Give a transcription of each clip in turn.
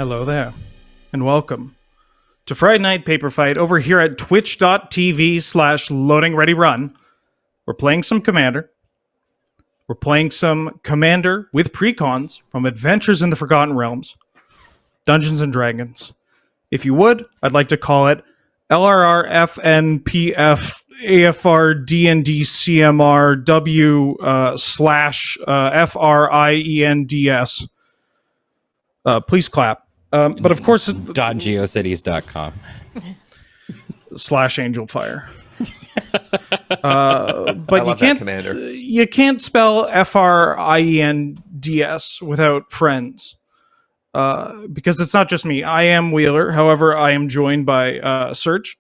Hello there, and welcome to Friday Night Paper Fight over here at twitch.tv/loadingreadyrun. We're playing some Commander. We're playing some Commander with Precons from Adventures in the Forgotten Realms, Dungeons and Dragons. If you would, I'd like to call it LRR FNPF AFR DND CMR W /FRIENDS. Please clap. But of course, .geocities.com /Angelfire. But you can't spell FRIENDS without friends. Because it's not just me. I am Wheeler. However, I am joined by Serge.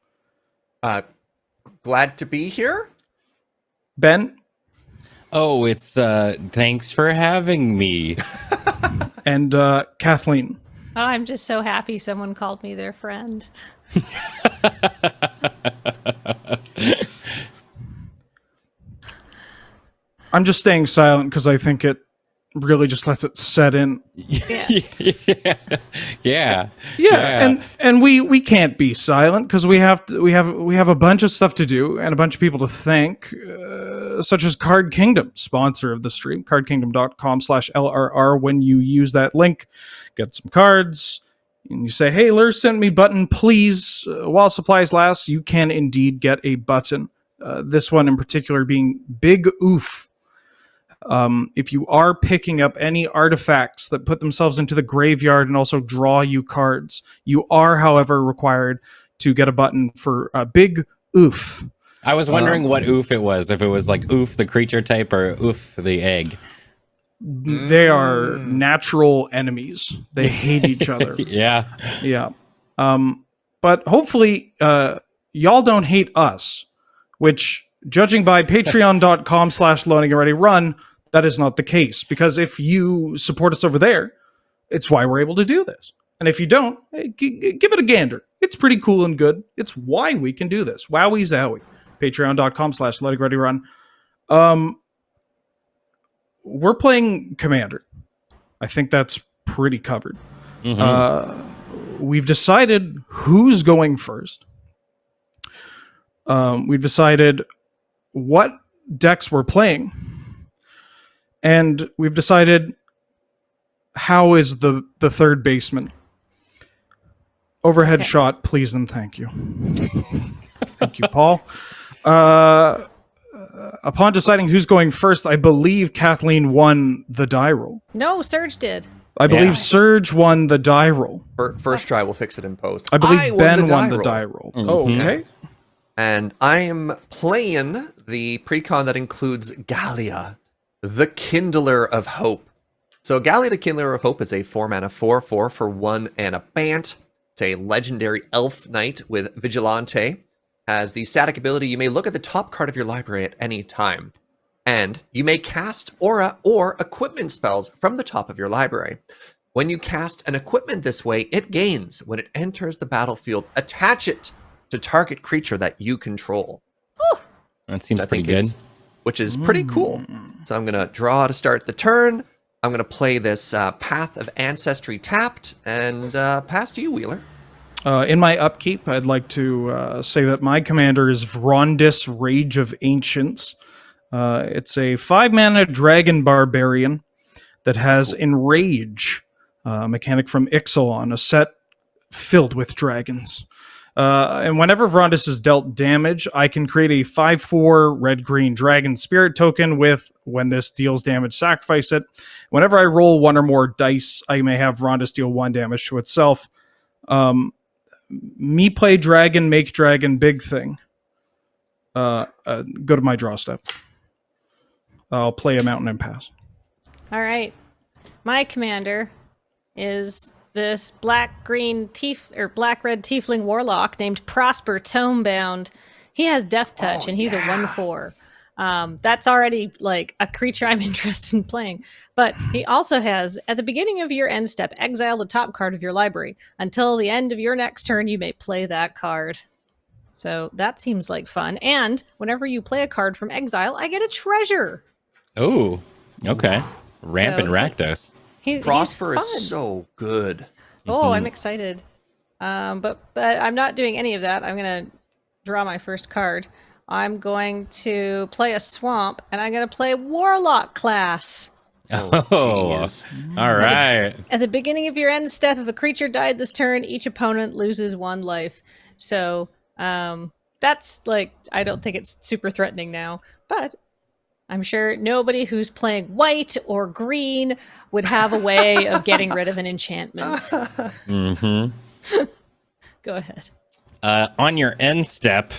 Glad to be here. Ben. Oh, it's thanks for having me. And Kathleen. Oh, I'm just so happy someone called me their friend. I'm just staying silent because I think it really just lets it set in. Yeah. And we can't be silent because we have a bunch of stuff to do and a bunch of people to thank, such as Card Kingdom, sponsor of the stream, cardkingdom.com/LRR. When you use that link, get some cards, and you say, "Hey, Lur sent me button, please." While supplies last, you can indeed get a button. This one in particular being Big Oof. If you are picking up any artifacts that put themselves into the graveyard and also draw you cards, you are, however, required to get a button for Big Oof. I was wondering what oof it was, if it was like oof the creature type or oof the egg. They are natural enemies. They hate each other. Yeah. But hopefully y'all don't hate us, which, judging by patreon.com/loadingreadyrun, that is not the case. Because if you support us over there, it's why we're able to do this. And if you don't, give it a gander. It's pretty cool and good. It's why we can do this. Wowie zowie. Patreon.com/loadingreadyrun. We're playing Commander. I think that's pretty covered. Mm-hmm. We've decided who's going first. We've decided what decks we're playing. And we've decided how is the third baseman. Overhead shot, please and thank you. Thank you, Paul. Upon deciding who's going first, I believe Kathleen won the die roll. No, Serge did. I believe Serge won the die roll. First try, we'll fix it in post. I believe Ben won the die roll. Mm-hmm. Oh, okay. And I am playing the precon that includes Gallia, the Kindler of Hope. So Gallia, the Kindler of Hope is a 4-mana 4/4 for 1 and a Bant. It's a legendary elf knight with Vigilante. Has the static ability, you may look at the top card of your library at any time. And you may cast aura or equipment spells from the top of your library. When you cast an equipment this way, it gains. When it enters the battlefield, attach it to target creature that you control. That seems pretty good. Which is pretty cool. So I'm going to draw to start the turn. I'm going to play this Path of Ancestry tapped, and pass to you, Wheeler. In my upkeep, I'd like to say that my commander is Vrondis, Rage of Ancients. It's a 5-mana dragon barbarian that has Enrage, a mechanic from Ixalan, a set filled with dragons. And whenever Vrondis is dealt damage, I can create a 5/4 red-green dragon spirit token with, when this deals damage, sacrifice it. Whenever I roll 1 or more dice, I may have Vrondis deal 1 damage to itself. Me play dragon, make dragon, big thing. Go to my draw step. I'll play a mountain and pass. All right. My commander is this black-red tiefling warlock named Prosper Tomebound. He has Death Touch, and he's a 1/4. That's already like a creature I'm interested in playing. But he also has, at the beginning of your end step, exile the top card of your library. Until the end of your next turn, you may play that card. So that seems like fun. And whenever you play a card from exile, I get a treasure. Oh, okay. Rampant Rakdos. Prosper is so good. Oh, I'm excited. But I'm not doing any of that. I'm gonna draw my first card. I'm going to play a swamp, and I'm gonna play Warlock class. Oh, jeez. all right. At the beginning of your end step, if a creature died this turn, each opponent loses 1 life. So that's like, I don't think it's super threatening now, but I'm sure nobody who's playing white or green would have a way of getting rid of an enchantment. Mm-hmm. Go ahead. On your end step,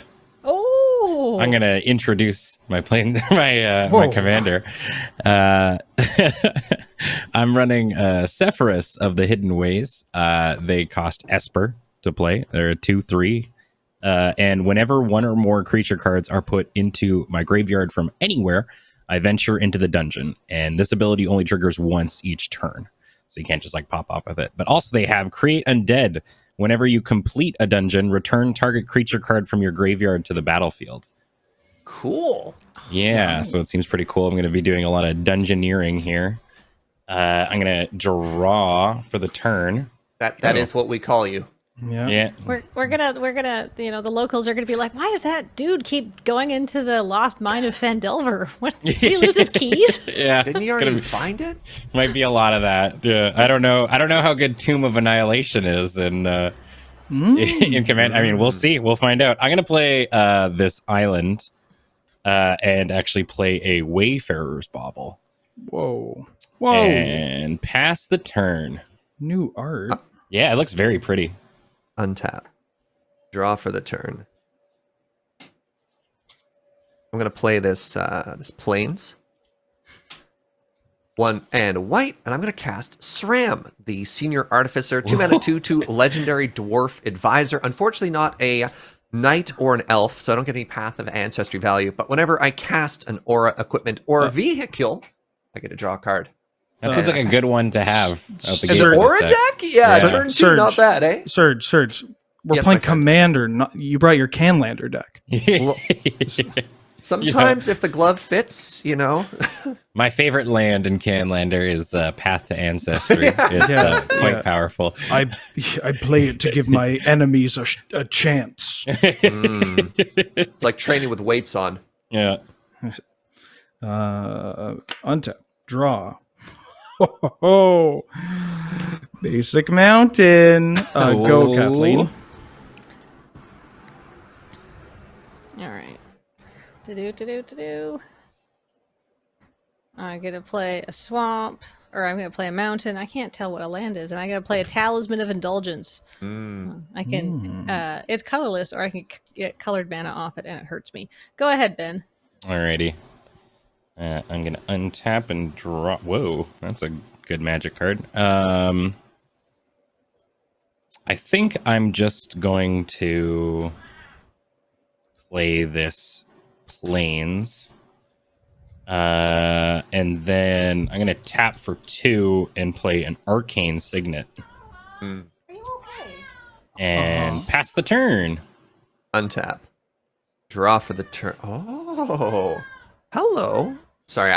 Oh, I'm gonna introduce my my Whoa. commander. I'm running Sephiroth of the Hidden Ways. They cost Esper to play. They're a 2/3. And whenever 1 or more creature cards are put into my graveyard from anywhere, I venture into the dungeon. And this ability only triggers once each turn. So you can't just like pop off with it. But also they have Create Undead. Whenever you complete a dungeon, return target creature card from your graveyard to the battlefield. Cool. Yeah, so it seems pretty cool. I'm going to be doing a lot of dungeoneering here. I'm going to draw for the turn. That is what we call you. Yeah. Yeah. we're gonna the locals are gonna be like, why does that dude keep going into the lost mine of Fandelver? What, did he lose his keys? Yeah. Didn't he it's already gonna find it? might be a lot of that. Yeah. I don't know how good Tomb of Annihilation is in in Command. I mean, we'll see. We'll find out. I'm going to play this island and actually play a Wayfarer's Bauble. Whoa. Whoa. And pass the turn. New art. Yeah, it looks very pretty. Untap. Draw for the turn. I'm gonna play this this plains. 1 and white, and I'm gonna cast Sram, the Senior Artificer, 2 mana 2/2 legendary dwarf advisor. Unfortunately, not a knight or an elf, so I don't get any Path of Ancestry value. But whenever I cast an aura, equipment, or vehicle, I get to draw a card. That seems like a good one to have. Out the Is gate it with aura this deck? Yeah, Yeah. turn 2, Serge. not bad, eh? Serge, we're Yes, playing my friend. Commander. Not, you brought your Canlander deck. set. Sometimes if the glove fits, you know. My favorite land in Canlander is Path to Ancestry. It's Yeah. quite Yeah. powerful. I play it to give my enemies a chance. It's like training with weights on. Yeah. Untap. Draw. Oh, basic mountain. Go, Oh. Kathleen. All right. To-do. I'm gonna play a swamp, or I'm gonna play a mountain. I can't tell what a land is, and I'm gonna play a Talisman of Indulgence. I can. It's colorless, or I can get colored mana off it, and it hurts me. Go ahead, Ben. Alrighty. I'm gonna untap and draw. Whoa, that's a good magic card. I think I'm just going to play this plains. And then I'm gonna tap for 2 and play an arcane signet. Are you okay? And pass the turn. Untap. Draw for the turn. Oh, hello. Sorry,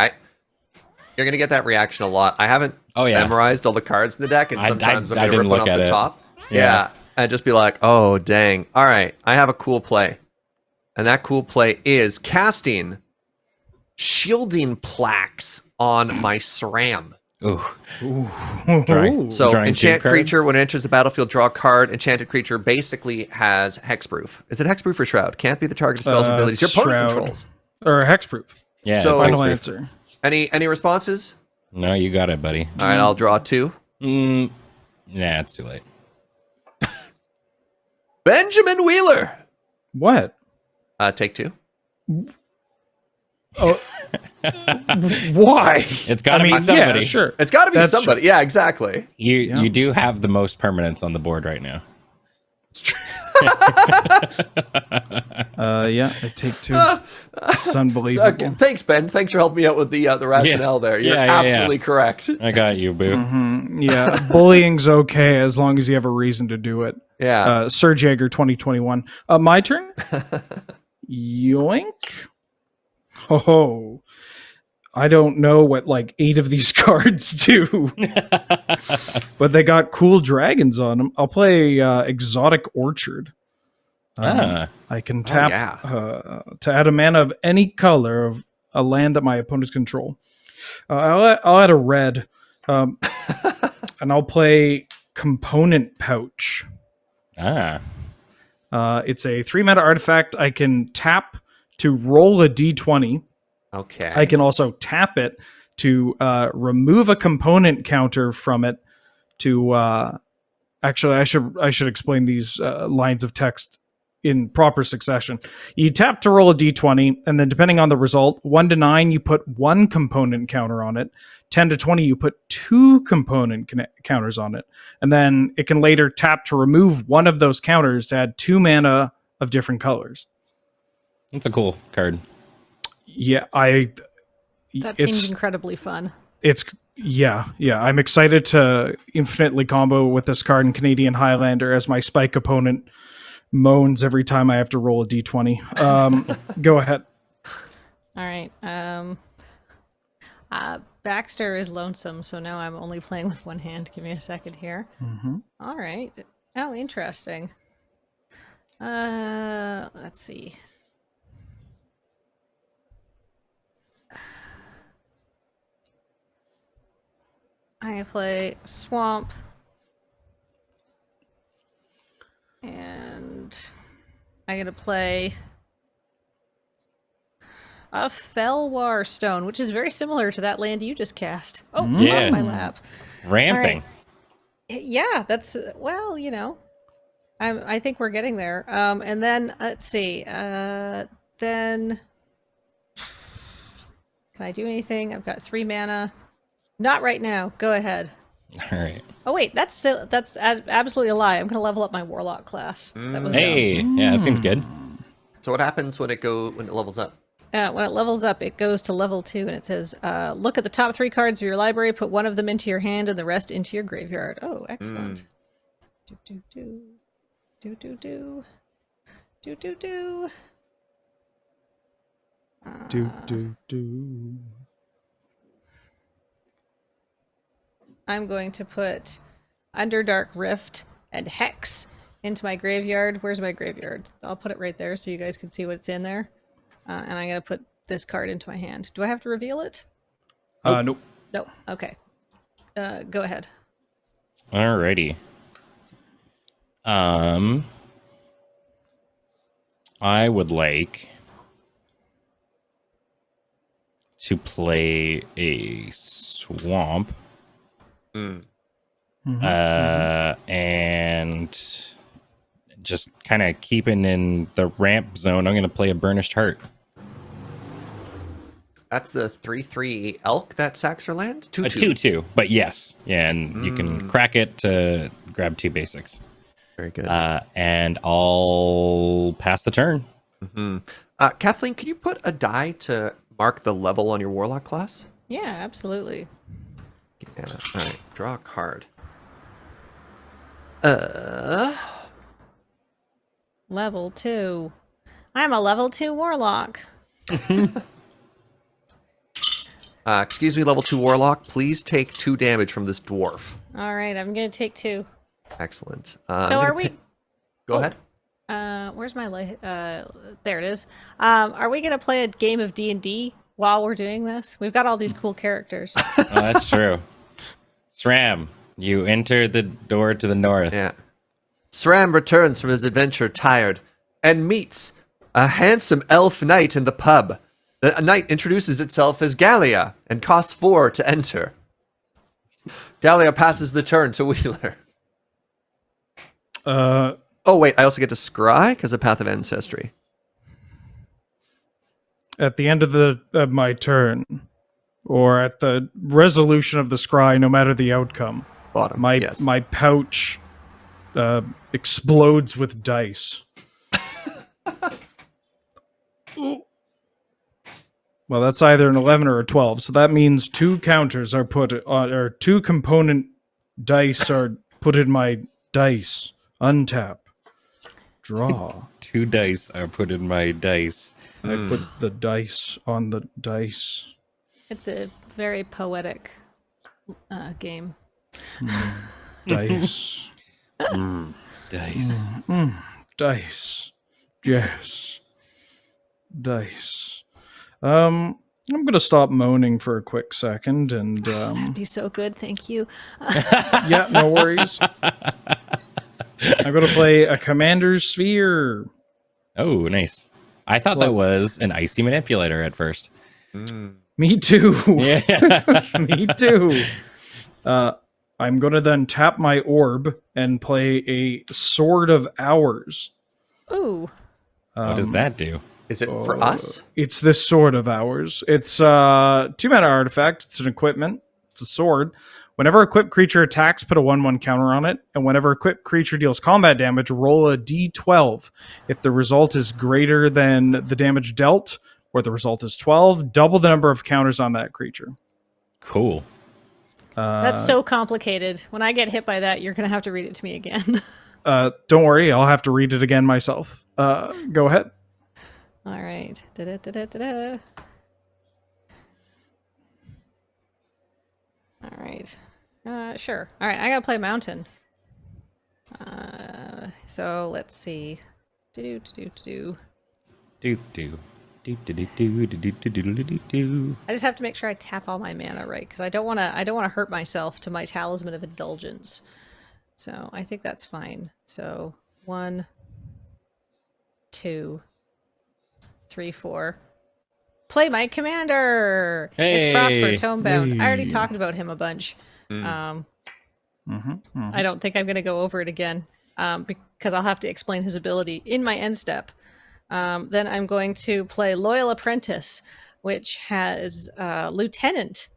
you're gonna get that reaction a lot. I haven't memorized all the cards in the deck, and sometimes I'm I gonna didn't rip look one off at the it. top. Yeah. And just be like, oh dang. All right, I have a cool play, and that cool play is casting shielding plaques on my SRAM. Ooh. Ooh. So Drawing 2 enchant cards? creature, when it enters the battlefield, draw a card. Enchanted creature basically has hexproof. Is it hexproof or shroud? Can't be the target of spells and abilities your opponent Shroud. controls. Or hexproof. Yeah. So- it's Final hexproof. answer. Any responses? No, you got it, buddy. All right, I'll draw 2. Nah, it's too late. Benjamin Wheeler. What? Take 2. Oh, why? It's got to be somebody. Yeah, sure. It's got to be That's somebody. Yeah, exactly. You do have the most permanents on the board right now. Yeah, I take 2. It's unbelievable. Thanks, Ben. Thanks for helping me out with the rationale there. You're Yeah. absolutely correct. I got you, boo. Yeah, bullying's okay as long as you have a reason to do it. Yeah. Serge 2021. My turn. Yoink. Oh, I don't know what like 8 of these cards do, but they got cool dragons on them. I'll play Exotic Orchard. I can tap to add a mana of any color of a land that my opponents control. I'll add a red, and I'll play Component Pouch. It's a 3-mana artifact. I can tap to roll a d20. Okay. I can also tap it to remove a component counter from it. To actually, I should explain these lines of text in proper succession. You tap to roll a d20, and then depending on the result, 1 to 9, you put 1 component counter on it. 10 to 20, you put 2 component counters on it. And then it can later tap to remove one of those counters to add 2 mana of different colors. That's a cool card. Yeah, That seems incredibly fun. Yeah. I'm excited to infinitely combo with this card in Canadian Highlander as my spike opponent moans every time I have to roll a d20. Go ahead. All right. Baxter is lonesome, so now I'm only playing with one hand. Give me a second here. Mm-hmm. All right. Oh, interesting. Let's see. I play Swamp. And I'm going to play a Felwar Stone, which is very similar to that land you just cast. Oh, Yeah. off my lap. Ramping. Right. Yeah, that's, well, you know, I think we're getting there. And then, let's see. Then, can I do anything? I've got 3 mana. Not right now. Go ahead. All right. Oh wait, that's absolutely a lie. I'm gonna level up my warlock class. That was Hey, yeah, that seems good. So what happens when it levels up? when it levels up, it goes to level 2, and it says, "Look at the top 3 cards of your library. Put one of them into your hand, and the rest into your graveyard." Oh, excellent. Do do do, do do do, do do do. Do. I'm going to put Underdark Rift and Hex into my graveyard. Where's my graveyard? I'll put it right there so you guys can see what's in there. And I'm going to put this card into my hand. Do I have to reveal it? Nope. No. Okay. Go ahead. Alrighty. I would like to play a Swamp. And just kind of keeping in the ramp zone, I'm going to play a Burnished Heart. That's the 3/3 elk that sacks your land? 2/2. A 2/2, but yes. Yeah, and you can crack it to grab 2 basics. Very good. And I'll pass the turn. Kathleen, can you put a die to mark the level on your warlock class? Yeah, absolutely. Yeah. All right. Draw a card. Level 2. I'm a level 2 warlock. Excuse me, level 2 warlock. Please take 2 damage from this dwarf. All right, I'm going to take 2. Excellent. So are we... Go ahead. Where's my light? There it is. Are we going to play a game of D&D while we're doing this? We've got all these cool characters. Oh, that's true. SRAM, you enter the door to the north. Yeah. SRAM returns from his adventure tired and meets a handsome elf knight in the pub. The knight introduces itself as Gallia and costs 4 to enter. Gallia passes the turn to Wheeler. Oh, wait, I also get to scry because of Path of Ancestry. At the end of my turn, or at the resolution of the scry, no matter the outcome, Bottom, my pouch explodes with dice. Well, that's either an 11 or a 12, so that means 2 counters are put on, or 2 component dice are put in my dice. Untap. Draw. 2 dice are put in my dice. I put the dice on the dice. It's a very poetic game. Dice. Dice. Dice. Yes. Dice. I'm gonna stop moaning for a quick second and That'd be so good. Thank you. yeah, no worries. I'm gonna play a Commander's Sphere. Oh, nice. I thought that was an icy manipulator at first. Me too. Yeah. Me too. I'm gonna then tap my orb and play a Sword of Hours. Ooh. What does that do? Is it for us? It's this Sword of Ours. It's a 2-mana artifact. It's an equipment. It's a sword. Whenever a equipped creature attacks, put a 1/1 counter on it. And whenever a equipped creature deals combat damage, roll a d12. If the result is greater than the damage dealt, or the result is 12, double the number of counters on that creature. Cool. That's so complicated. When I get hit by that, you're going to have to read it to me again. Don't worry, I'll have to read it again myself. Go ahead. All right. Da-da-da-da-da-da. All right. Sure. All right. I gotta play Mountain. So let's see. Do do. Do do do do do do do do. I just have to make sure I tap all my mana right because I don't want to hurt myself to my Talisman of Indulgence. So I think that's fine. So 1, 2, 3, 4. Play my commander. It's Prosper Tomebound. I already talked about him a bunch. I don't think I'm going to go over it again because I'll have to explain his ability in my end step. Then I'm going to play Loyal Apprentice, which has Lieutenant,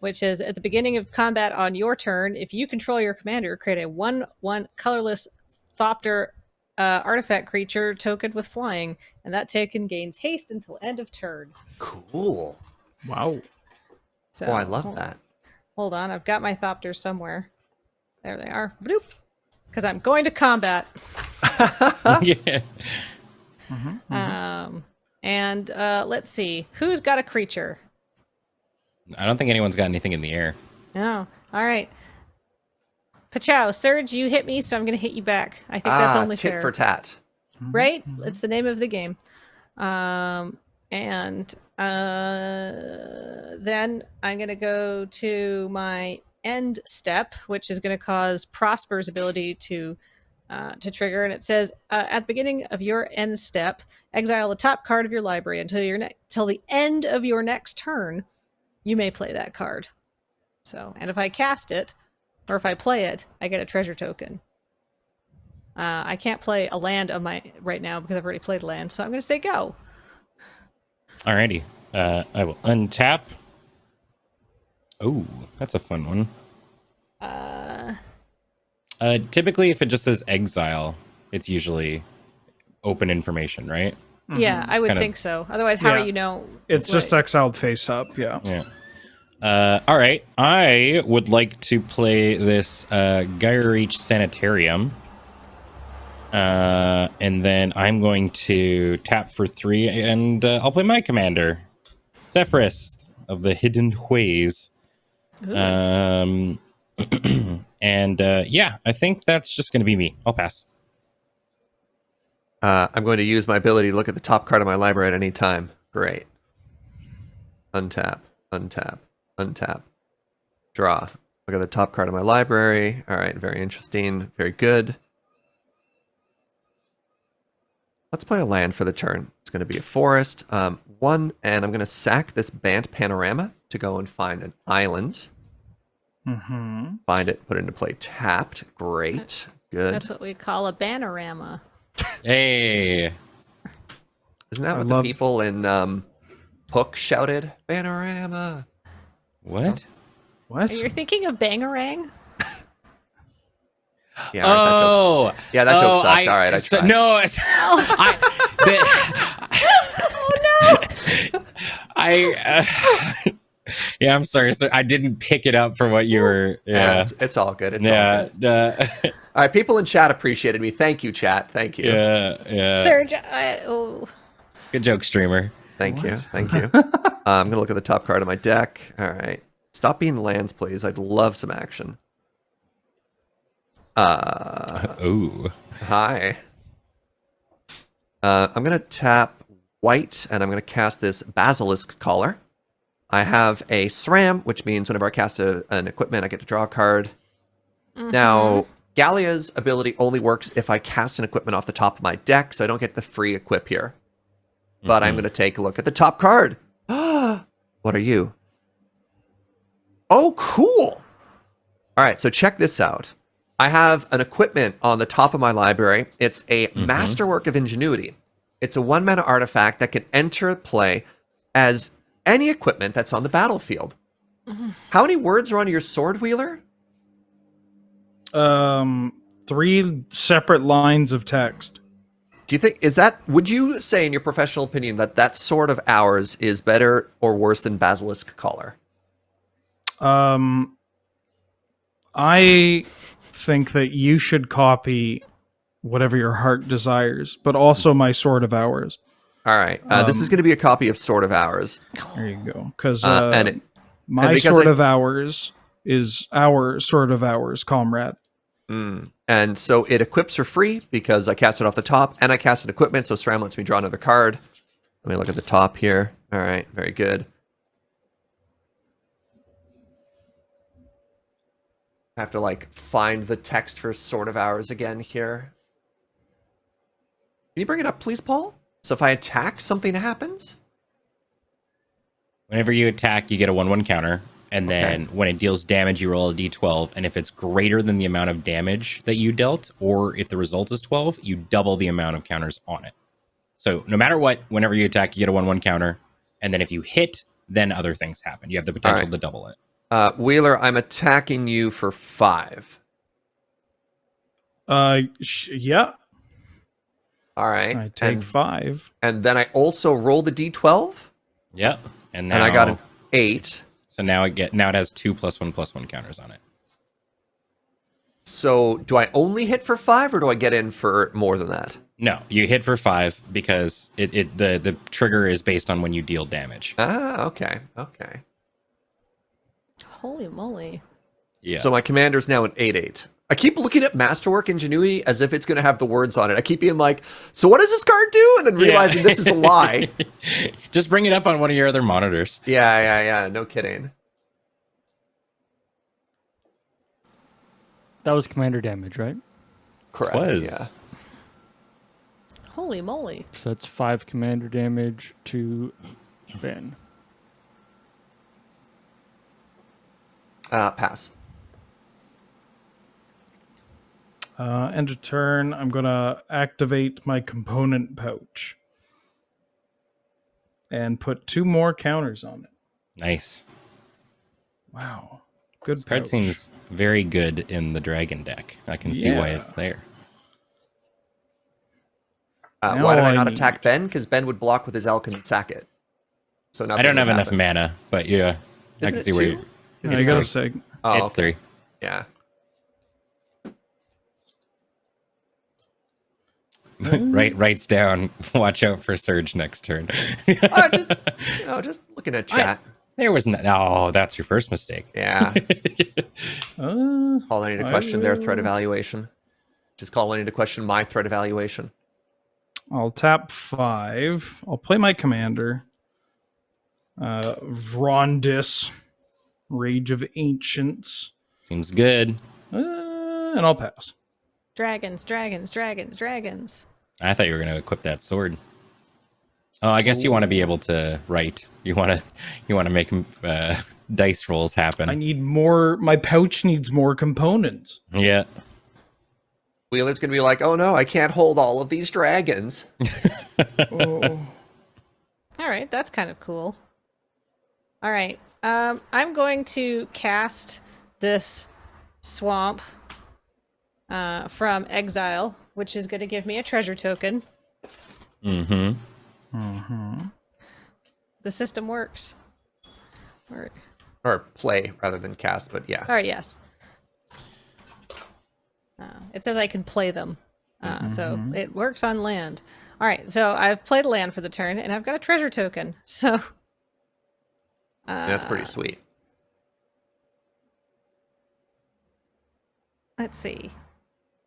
which is at the beginning of combat on your turn. If you control your commander, create a 1/1 colorless Thopter artifact creature token with flying, and that token gains haste until end of turn. Cool. Wow. So, Oh, I love that. Hold on, I've got my Thopters somewhere. There they are. Bloop. Because I'm going to combat. Yeah. And let's see. Who's got a creature? I don't think anyone's got anything in the air. No. All right. Pachow, Serge, you hit me, so I'm going to hit you back. I think that's only tit fair. for tat. Right? It's the name of the game. Then I'm going to go to my end step, which is going to cause Prosper's ability to trigger. And it says, at the beginning of your end step, exile the top card of your library until the end of your next turn. You may play that card. So, and if I cast it, or if I play it, I get a treasure token. I can't play a land of my right now because I've already played land, so I'm going to say go. Alrighty. I will untap. Oh, that's a fun one. Typically, if it just says exile, it's usually open information, right? Yeah, I would kind of- think so. Otherwise, how do you know? It's just exiled face up, yeah. Yeah. All right. I would like to play this Gyreach Sanitarium. And then I'm going to tap for 3, and I'll play my commander, Zephyrus of the Hidden Ways. And yeah, I think that's just going to be me. I'll pass. I'm going to use my ability to look at the top card of my library at any time. Great. Untap, untap, untap. Draw. Look at the top card of my library. All right, very interesting. Very good. Let's play a land for the turn. It's going to be a forest. 1, and I'm going to sack this Bant Panorama to go and find an island. Find it, put it into play tapped. Great. Good. That's what we call a Bannerama. Hey. Isn't that what the people in Hook shouted? Panorama. What? What? You're thinking of Bangarang? Yeah, all right, that joke sucked. All right, I tried. No, yeah, I'm sorry, sir. I didn't pick it up for what you were. Yeah, it's all good. It's all good. All right, people in chat appreciated me. Thank you, chat. Thank you. Yeah. Serge, Good joke, streamer. Thank you. What? Thank you. I'm gonna look at the top card of my deck. All right. Stop being lands, please. I'd love some action. Ooh. Hi. I'm gonna tap white, and I'm gonna cast this Basilisk Collar. I have a SRAM, which means whenever I cast an equipment, I get to draw a card. Now, Gallia's ability only works if I cast an equipment off the top of my deck, so I don't get the free equip here. But I'm going to take a look at the top card. What are you? Oh, cool. All right, so check this out. I have an equipment on the top of my library. It's a Masterwork of Ingenuity. It's a 1-mana artifact that can enter play as any equipment that's on the battlefield. How many words are on your Sword Wheeler? 3 separate lines of text. Do you think, would you say in your professional opinion that Sword of Ours is better or worse than Basilisk Collar? I think that you should copy whatever your heart desires, but also my Sword of Hours. All right. This is going to be a copy of Sword of Ours. There you go. Because because Sword of Hours is our Sword of Hours, comrade. And so it equips for free because I cast it off the top, and I cast an equipment, so SRAM lets me draw another card. Let me look at the top here. All right. Very good. I have to, like, find the text for Sword of Ours again here. Can you bring it up, please, Paul? So if I attack, something happens? Whenever you attack, you get a 1/1 counter. And then when it deals damage, you roll a d12. And if it's greater than the amount of damage that you dealt, or if the result is 12, you double the amount of counters on it. So no matter what, whenever you attack, you get a 1/1 counter. And then if you hit, then other things happen. You have the potential to double it. Wheeler, I'm attacking you for 5. Yeah. All right. I take 5. And then I also roll the d12. Yep. And I got an 8. So now it has 2+1/+1 counters on it. So do I only hit for 5, or do I get in for more than that? No, you hit for 5 because the trigger is based on when you deal damage. Okay. Holy moly. Yeah. So my commander's now an 8/8. I keep looking at Masterwork Ingenuity as if it's going to have the words on it. I keep being like, so what does this card do? And then realizing this is a lie. Just bring it up on one of your other monitors. Yeah. No kidding. That was commander damage, right? Correct. Yeah. Holy moly. So that's 5 commander damage to Ben. Pass. End of turn, I'm going to activate my component pouch and put 2 more counters on it. Nice. Wow. Good This card pouch. seems very good in the dragon deck. I can see why Yeah. it's there. Why did I not need- attack Ben? Because Ben would block with his elk and sack it. So I don't have enough mana, but yeah, I Isn't can it see where 2? you... I got to say, Oh, It's 3. Yeah. Writes down, watch out for Serge next turn. Just looking at chat. There was no... Oh, that's your first mistake. Yeah. Calling into I question their threat will- evaluation. Just calling into question my threat evaluation. I'll tap 5. I'll play my commander. Vrondis, Rage of Ancients. Seems good. And I'll pass. Dragons. I thought you were going to equip that sword. Oh, I guess you want to be able to write. You want to make dice rolls happen. I need more. My pouch needs more components. Yeah. Wheeler's going to be like, oh no, I can't hold all of these dragons. Oh. All right, that's kind of cool. All right, I'm going to cast this swamp from exile, which is going to give me a treasure token. Mm-hmm. The system works. Or play rather than cast, but yeah. All right, yes. It says I can play them, so it works on land. All right, so I've played a land for the turn, and I've got a treasure token. So That's pretty sweet. let's see.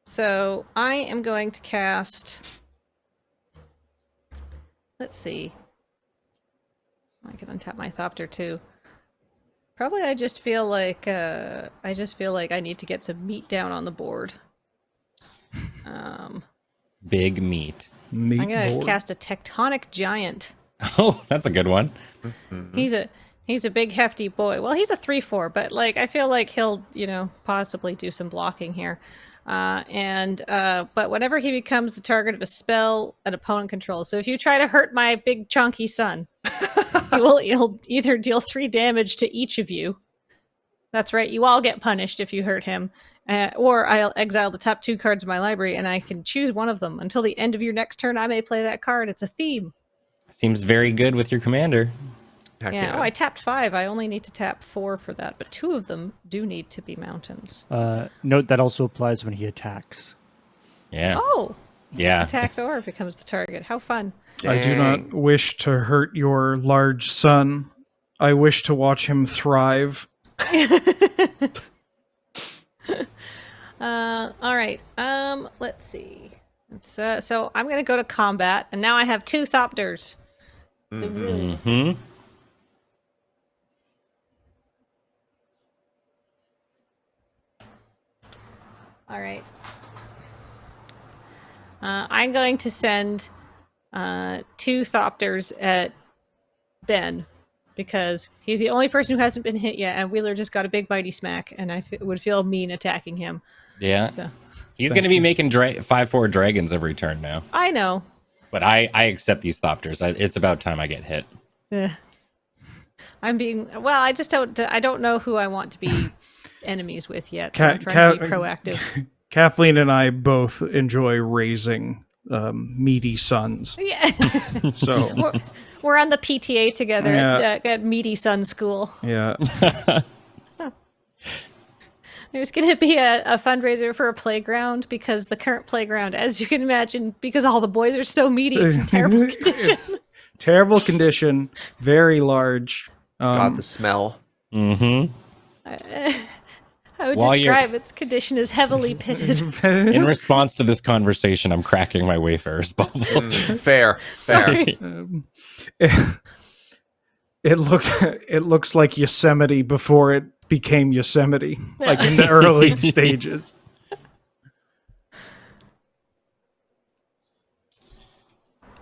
So I am going to cast. Let's see. I can untap my Thopter too. Probably I just feel like I need to get some meat down on the board. Big meat. Meat I'm gonna board. cast a Tectonic Giant. Oh, that's a good one. He's a big hefty boy. Well, he's a 3/4, but like I feel like he'll, possibly do some blocking here. But whenever he becomes the target of a spell an opponent controls. So if you try to hurt my big chunky son, he'll either deal 3 damage to each of you. That's right, you all get punished if you hurt him. Or I'll exile the top 2 cards of my library and I can choose one of them. Until the end of your next turn, I may play that card. It's a theme. Seems very good with your commander. Heck Yeah. Oh, I tapped 5. I only need to tap 4 for that, but 2 of them do need to be mountains. Note that also applies when he attacks. Yeah. Oh, Yeah. attacks or becomes the target. How fun. I do not wish to hurt your large son. I wish to watch him thrive. All right. Let's see. So I'm gonna go to combat, and now I have 2 Thopters. Hmm. All right. I'm going to send 2 Thopters at Ben because he's the only person who hasn't been hit yet, and Wheeler just got a big bitey smack, and I would feel mean attacking him. Yeah. So He's going to be making 5/4 dragons every turn now. I know. But I accept these Thopters. It's about time I get hit. I'm being I just don't know who I want to be enemies with yet. So I'm trying to be proactive. Kathleen and I both enjoy raising meaty sons. Yeah. So We're on the PTA together Yeah. at Meaty Sun School. yeah, There's going to be a fundraiser for a playground because the current playground, as you can imagine, because all the boys are so meaty, it's in terrible condition. terrible condition, very large. God, the smell. Mm-hmm. I would While you're- describe its condition as heavily pitted. In response to this conversation, I'm cracking my Wayfarer's bubble. Fair. Sorry. It looks like Yosemite before it became Yosemite, like in the early stages.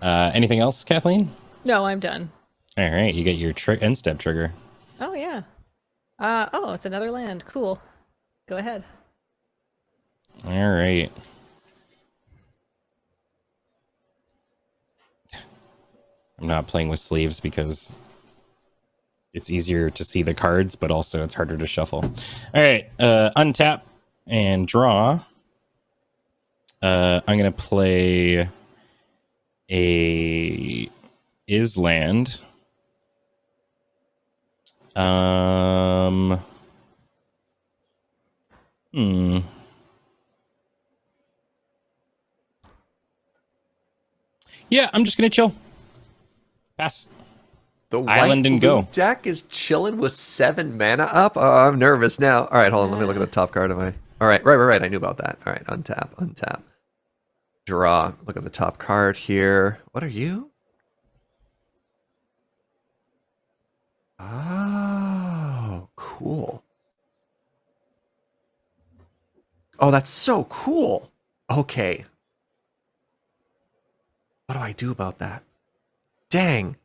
Anything else, Kathleen? No, I'm done. All right, you get your end step trigger. Oh, yeah. It's another land. Cool. Go ahead. All right. I'm not playing with sleeves because it's easier to see the cards, but also it's harder to shuffle. All right, untap and draw. I'm going to play a Island. Yeah, I'm just gonna chill. Pass. The Island and blue go. deck is chilling with 7 mana up. Oh, I'm nervous now. All right, hold on. Let me look at the top card of my. All right, right. I knew about that. All right, untap. Draw. Look at the top card here. What are you? Oh, cool. Oh, that's so cool. Okay. What do I do about that? Dang.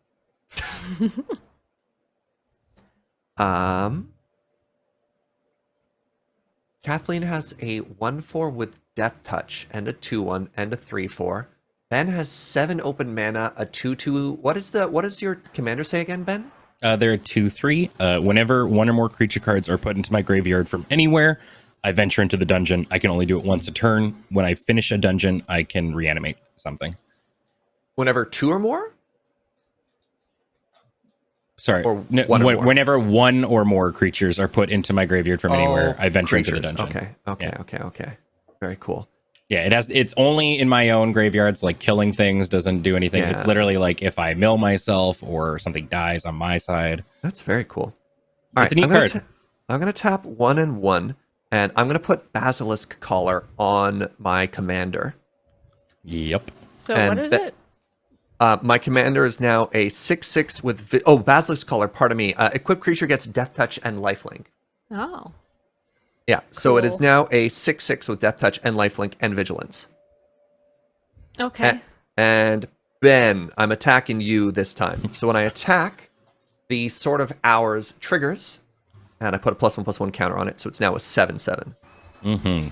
Kathleen has a 1/4 with Death Touch and a 2/1 and a 3/4. Ben has 7 open mana, a 2/2. What does your commander say again, Ben? They're a 2/3. Whenever one or more creature cards are put into my graveyard from anywhere, I venture into the dungeon. I can only do it once a turn. When I finish a dungeon, I can reanimate something. Whenever 2 or more? Sorry. Or one or more. Whenever one or more creatures are put into my graveyard from anywhere, I venture into the dungeon. Okay. Very cool. Yeah, it's only in my own graveyards, like killing things doesn't do anything. It's Yeah. literally like if I mill myself or something dies on my side. That's very cool. All It's right, a neat card. I'm gonna tap 1 and 1, and I'm gonna put Basilisk Collar on my commander. Yep. So And what is that- it? My commander is now a 6/6 with Basilisk Collar. Pardon me. Equipped creature gets Death Touch and Lifelink. Oh. Yeah, so it is Cool. now a 6/6 with Death Touch and Lifelink and Vigilance. Okay. And Ben, I'm attacking you this time. So when I attack, the Sword of Hours triggers, and I put a +1/+1 counter on it, so it's now a 7/7. Mm-hmm.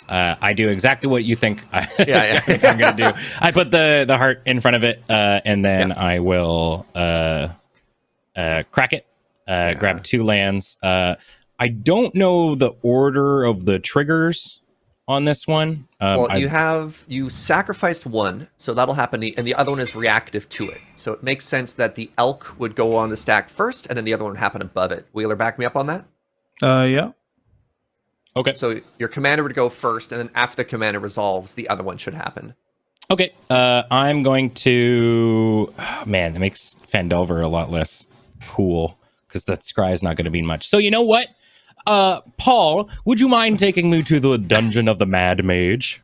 I do exactly what you think Yeah. I'm gonna do. I put the heart in front of it, and then I will crack it. Grab 2 lands. I don't know the order of the triggers on this one. Well, you sacrificed 1, so that'll happen, and the other one is reactive to it. So it makes sense that the Elk would go on the stack first, and then the other one would happen above it. Wheeler, back me up on that? Yeah. Okay. So your commander would go first, and then after the commander resolves, the other one should happen. Okay. I'm going to. Oh, man, it makes Fandelver a lot less cool because that scry is not going to mean much. So you know what? Paul, would you mind taking me to the dungeon of the Mad Mage?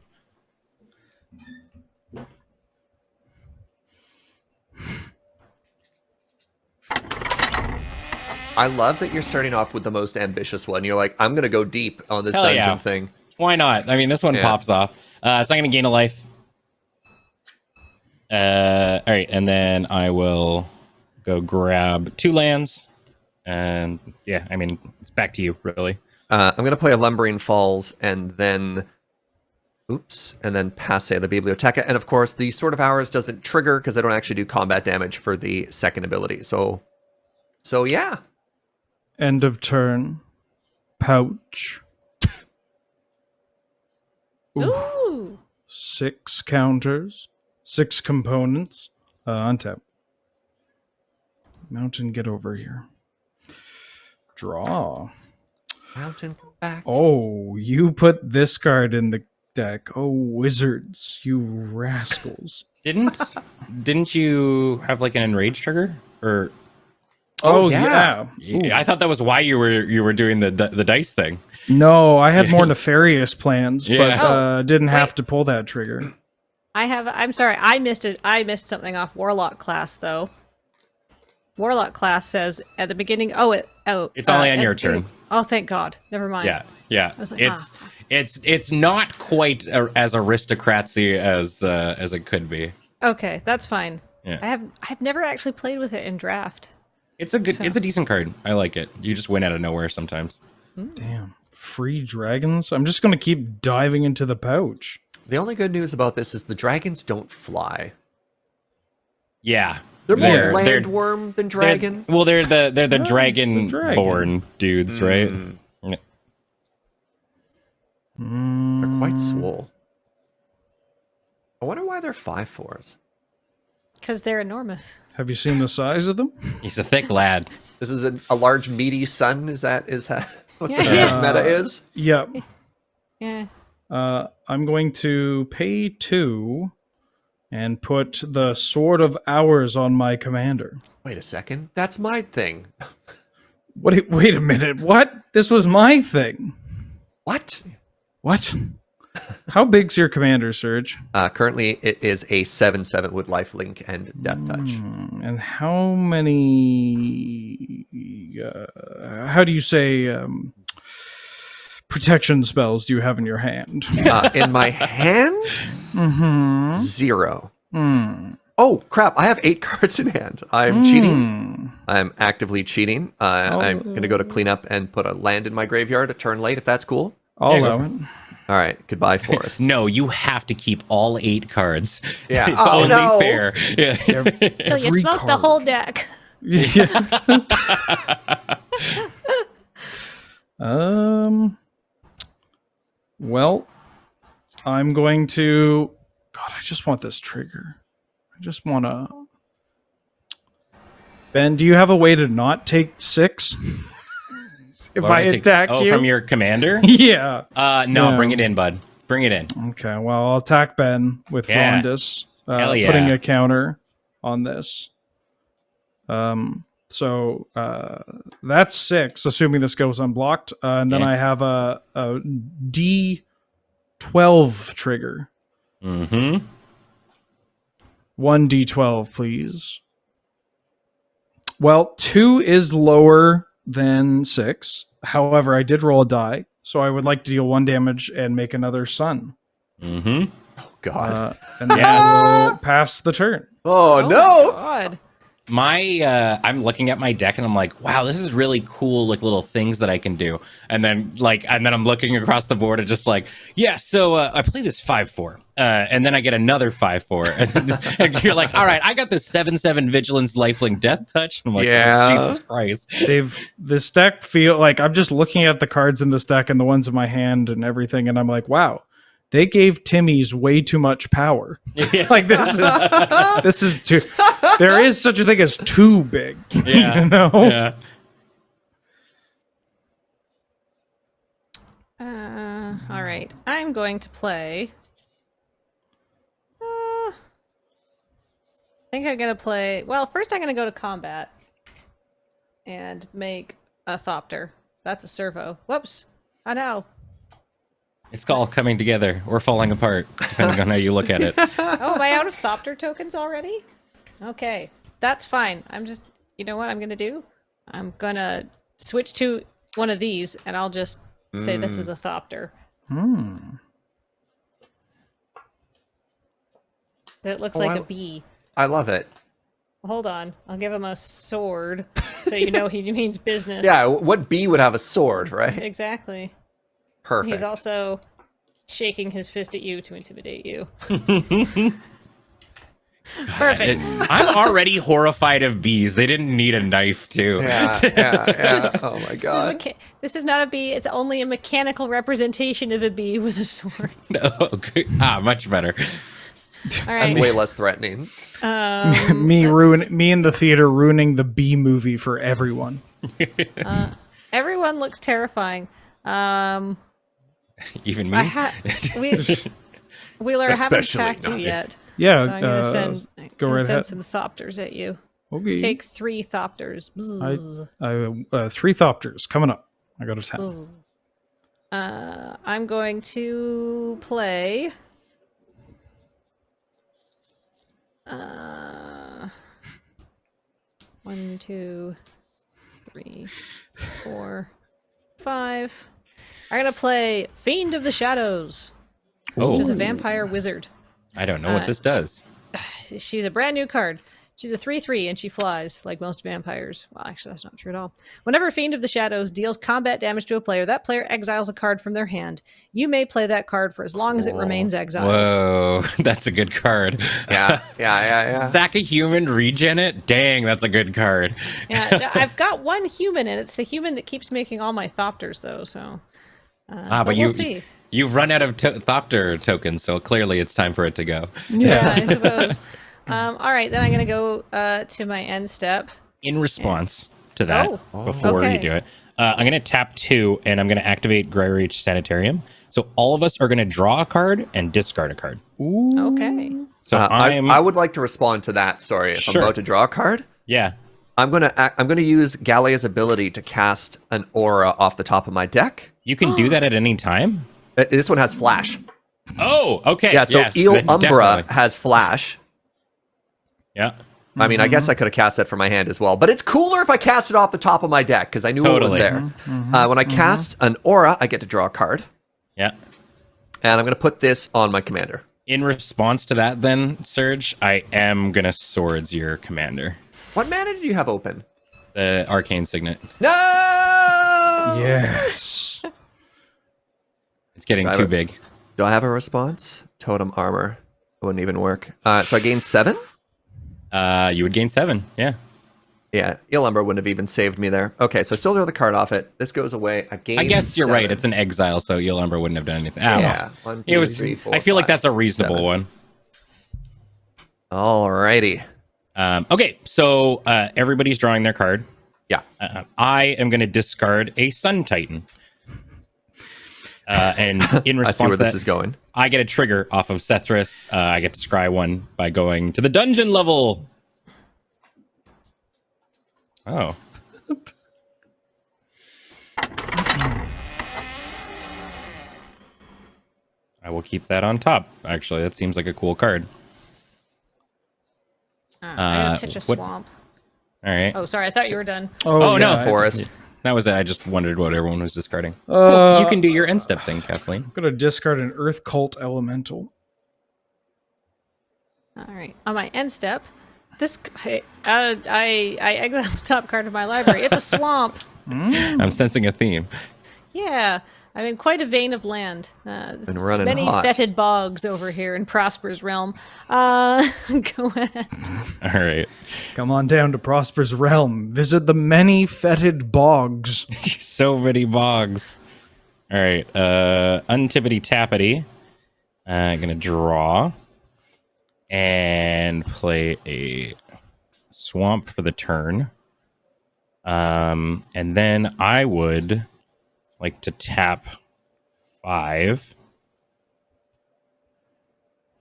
I love that you're starting off with the most ambitious one. You're like, I'm going to go deep on this Hell dungeon yeah. thing. Why not? I mean, this one Yeah. pops off. So I'm going to gain a life. All right, and then I will go grab 2 lands. And yeah, I mean, it's back to you, really. I'm going to play a Lumbering Falls, and then... Oops. And then Passe the Biblioteca. And of course, the Sword of Hours doesn't trigger because I don't actually do combat damage for the second ability. So yeah. End of turn. Pouch. Ooh. 6 counters. 6 components. Untap. Mountain, get over here. Draw. Mountain, come back. Oh, you put this card in the deck. Oh, wizards, you rascals. Didn't you have like an enrage trigger? Or Oh, yeah. Yeah, I thought that was why you were doing the dice thing. No, I had more nefarious plans, Yeah. but didn't have wait. to pull that trigger. I'm sorry, I missed it. I missed something off Warlock class though. Warlock class says at the beginning. It's only on at your the beginning- turn. Oh, thank God. Never mind. Yeah. was like, It's not quite as aristocracy as it could be. Okay, that's fine. Yeah. I've never actually played with it in draft. It's a decent card. I like it. You just win out of nowhere sometimes. Damn. Free dragons? I'm just going to keep diving into the pouch. The only good news about this is the dragons don't fly. Yeah. They're more They're- landworm than dragon. They're the the dragon dragon. born dudes, right? Yeah. They're quite swole. I wonder why they're 5/4s. Because they're enormous. Have you seen the size of them? He's a thick lad. This is a large meaty sun. Is that what the Yeah. meta is? Yep. Yeah. I'm going to pay 2 and put the Sword of Hours on my commander. Wait a second. That's my thing. Wait a minute. What? This was my thing. What? What? How big's your commander, Serge? Currently, it is a 7/7 with lifelink and death touch. And how many... how do you say... protection spells do you have in your hand? In my hand, Mm-hmm. 0. Mm. Oh crap! I have 8 cards in hand. I'm cheating. I'm actively cheating. I'm gonna go to clean up and put a land in my graveyard a turn late, if that's cool. I'll go allow for it. All right. Goodbye, Forest. No, you have to keep all 8 cards. Yeah. It's Oh, only no. fair. Yeah. So you Every smoked the card. whole deck. Yeah. Well, I'm going to... God, I just want this trigger. I just want to... Ben, do you have a way to not take 6? If Why I would take- attack you? from your commander? Yeah. No, Yeah. bring it in, bud. Bring it in. Okay, well, I'll attack Ben with Yeah. Frondus, Hell yeah. putting a counter on this. So that's 6, assuming this goes unblocked. And then Yeah. I have a D12 trigger. Mm-hmm. 1 D12, please. Well, 2 is lower than 6. However, I did roll a die, so I would like to deal 1 damage and make another sun. Mm-hmm. Oh God. And then I will pass the turn. Oh, my no. God. I'm looking at my deck and I'm like, wow, this is really cool, like little things that I can do. And then I'm looking across the board and just like, yeah, so I play this 5/4. And then I get another 5/4. And you're like, all right, I got this 7/7 vigilance lifelink death touch. I'm like, Yeah. oh, Jesus Christ. This deck feel like I'm just looking at the cards in this deck and the ones in my hand and everything, and I'm like, wow, they gave Timmy's way too much power. Like this is too. There is such a thing as too big. Yeah. You know? Yeah. All right. I'm going to play. I think I'm going to play. Well, first I'm going to go to combat and make a Thopter. That's a servo. Whoops. I know. It's all coming together or falling apart, depending on how you look at it. Oh, am I out of Thopter tokens already? Okay. That's fine. I'm just. You know what I'm going to do? I'm going to switch to one of these and I'll just say this is a Thopter. It looks like a bee. I love it. Hold on. I'll give him a sword so you know he means business. Yeah, what bee would have a sword, right? Exactly. Perfect. He's also shaking his fist at you to intimidate you. Perfect. I'm already horrified of bees. They didn't need a knife, too. Yeah. Oh my God. This is not a bee. It's only a mechanical representation of a bee with a sword. Okay. Much better. All That's right. way less threatening. Me in the theater ruining the B movie for everyone. Everyone looks terrifying. Even me? Wheeler, I haven't Especially attacked you not you. yet. Yeah, So I'm going to send, go right ahead. some Thopters at you. Okay. Take 3 Thopters. I 3 Thopters coming up. I got a 10. I'm going to play. 1, 2, 3, 4, 5. I'm gonna play Fiend of the Shadows, which is a vampire wizard. I don't know what this does. She's a brand new card. She's a 3/3 and she flies like most vampires. Well, actually, that's not true at all. Whenever Fiend of the Shadows deals combat damage to a player, that player exiles a card from their hand. You may play that card for as long as it remains exiled. Whoa, that's a good card. Yeah. Sack a human, regen it? Dang, that's a good card. Yeah, I've got one human, and it's the human that keeps making all my Thopters, though. So, But we'll see. You've run out of Thopter tokens, so clearly it's time for it to go. Yeah, I suppose. All right, then I'm going to go to my end step. In response to that, before okay. you do it, I'm going to tap 2, and I'm going to activate Greyreach Sanitarium. So all of us are going to draw a card and discard a card. Okay. So I would like to respond to that. Sorry, if Sure. I'm about to draw a card, Yeah. I'm gonna use Gallia's ability to cast an aura off the top of my deck. You can do that at any time? This one has flash. Oh, okay. Yeah, so yes, Eel then Umbra definitely. has flash. Yeah. I mean, I guess I could have cast that from my hand as well, but it's cooler if I cast it off the top of my deck because I knew it was Totally. there. When I cast an aura, I get to draw a card, Yeah. and I'm going to put this on my commander. In response to that, then, Serge, I am going to swords your commander. What mana did you have open? The Arcane Signet. No! Yes. It's getting Got too it. big. Do I have a response? Totem armor. It wouldn't even work. So I gained 7? You would gain 7. Yeah. Yeah, Eel Umbra wouldn't have even saved me there. Okay, so I still draw the card off it. This goes away. I gained I guess you're right. 7. It's an exile, so Eel Umbra wouldn't have done anything. I don't Yeah. know. 1, It 2, was. 3, 4, I feel like 5, that's a reasonable 7. one. Alrighty. Okay, so everybody's drawing their card. Yeah. I am going to discard a Sun Titan. And in I see response where to this that, is going. I get a trigger off of Sethris. I get to scry one by going to the dungeon level. Oh. I will keep that on top. Actually, that seems like a cool card. I gotta pitch a what- swamp. All right. Oh, sorry. I thought you were done. Oh, yeah, no. Forest. That was it. I just wondered what everyone was discarding. Cool. You can do your end step thing, Kathleen. I'm gonna discard an Earth Cult Elemental. All right. On my end step, I exiled the top card of my library. It's a swamp. I'm sensing a theme. Yeah. I'm in quite a vein of land. Been running many hot. fetid bogs over here in Prosper's realm. Go ahead. All right. Come on down to Prosper's realm. Visit the many fetid bogs. So many bogs. All right. Untippity tappity. I'm going to draw and play a swamp for the turn. And then I would like to tap 5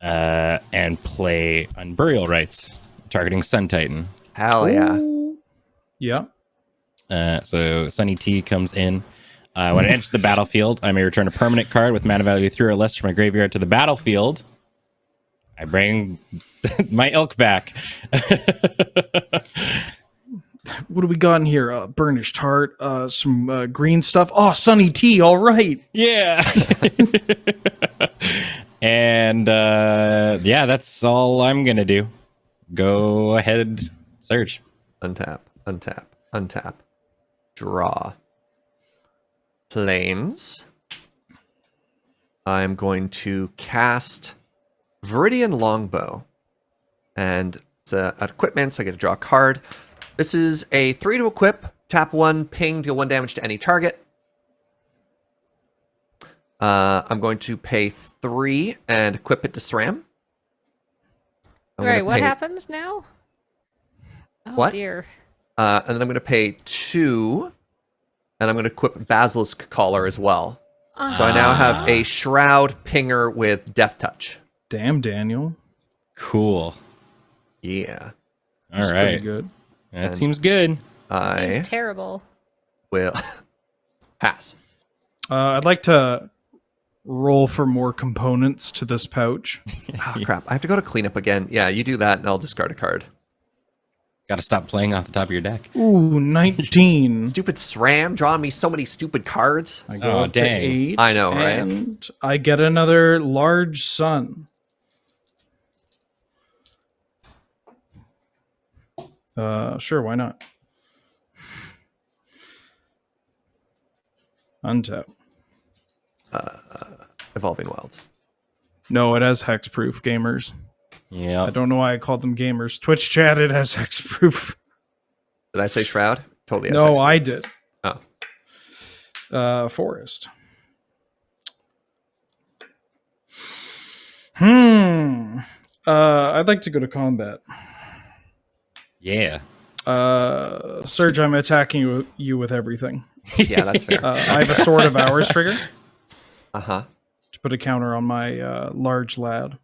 and play Unburial Rites, targeting Sun Titan. Hell yeah. Yeah. So Sunny T comes in. When it enters the battlefield, I may return a permanent card with mana value 3 or less from my graveyard to the battlefield. I bring my ilk back. What do we got in here? Burnished Heart, some green stuff. Oh, Sunny T, all right. Yeah. And yeah, that's all I'm going to do. Go ahead, Serge. Untap, untap, untap. Draw. Planes. I'm going to cast Viridian Longbow. And it's an equipment, so I get to draw a card. This is a 3 to equip. Tap 1, ping, deal 1 damage to any target. I'm going to pay 3 and equip it to SRAM. All right. What happens now? Oh, What? dear. And then I'm going to pay 2, and I'm going to equip Basilisk Collar as well. So I now have a Shroud Pinger with Death Touch. Damn, Daniel. Cool. Yeah. All That's pretty right. good. That seems good. I Seems terrible. will pass. I'd like to roll for more components to this pouch. Oh, crap. I have to go to cleanup again. Yeah, you do that, and I'll discard a card. Got to stop playing off the top of your deck. Ooh, 19. Stupid SRAM drawing me so many stupid cards. I go Oh, up dang. to 8. I know, right? And I get another large sun. Sure, why not? Untap. Evolving Wilds. No, it has hexproof, gamers. Yeah. I don't know why I called them gamers. Twitch chat, it has hexproof. Did I say Shroud? Totally. No, SX. I did. Oh. Forest. I'd like to go to combat. Yeah. Serge, I'm attacking you with everything. Yeah, that's fair. I have a Sword of Hours trigger Uh-huh. to put a counter on my large lad.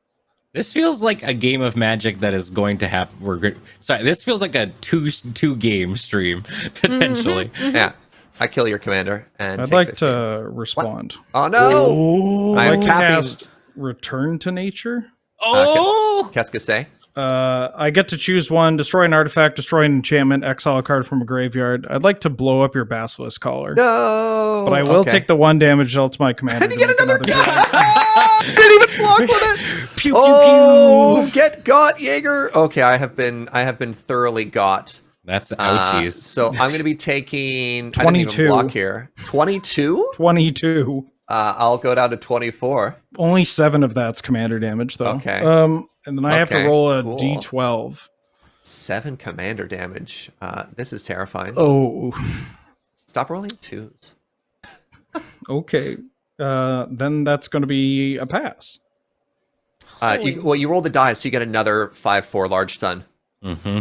This feels like a game of Magic that is going to happen. We're good. Sorry, this feels like a two game stream potentially. Yeah. I kill your commander and I'd take like this to game. respond. Oh no! I'd I'm like to tapping cast Return to Nature. Qu'est-ce que c'est? I get to choose one, destroy an artifact, destroy an enchantment, exile a card from a graveyard. I'd like to blow up your Basilisk Collar. No! But I will Okay. take the 1 damage dealt to my commander. And to get make another card. Didn't even block with it. Pew, Oh, get got, Jaeger. Okay, I have been thoroughly got. That's ouchies. So I'm going to be taking 22. I didn't even block here. 22. 22. I'll go down to 24. Only 7 of that's commander damage, though. Okay. And then I have to Okay, roll a cool. d12. 7 commander damage. This is terrifying. Oh, Stop rolling 2s. okay. Then that's going to be a pass. You roll the dice, so you get another 5/4 large sun. Mm-hmm.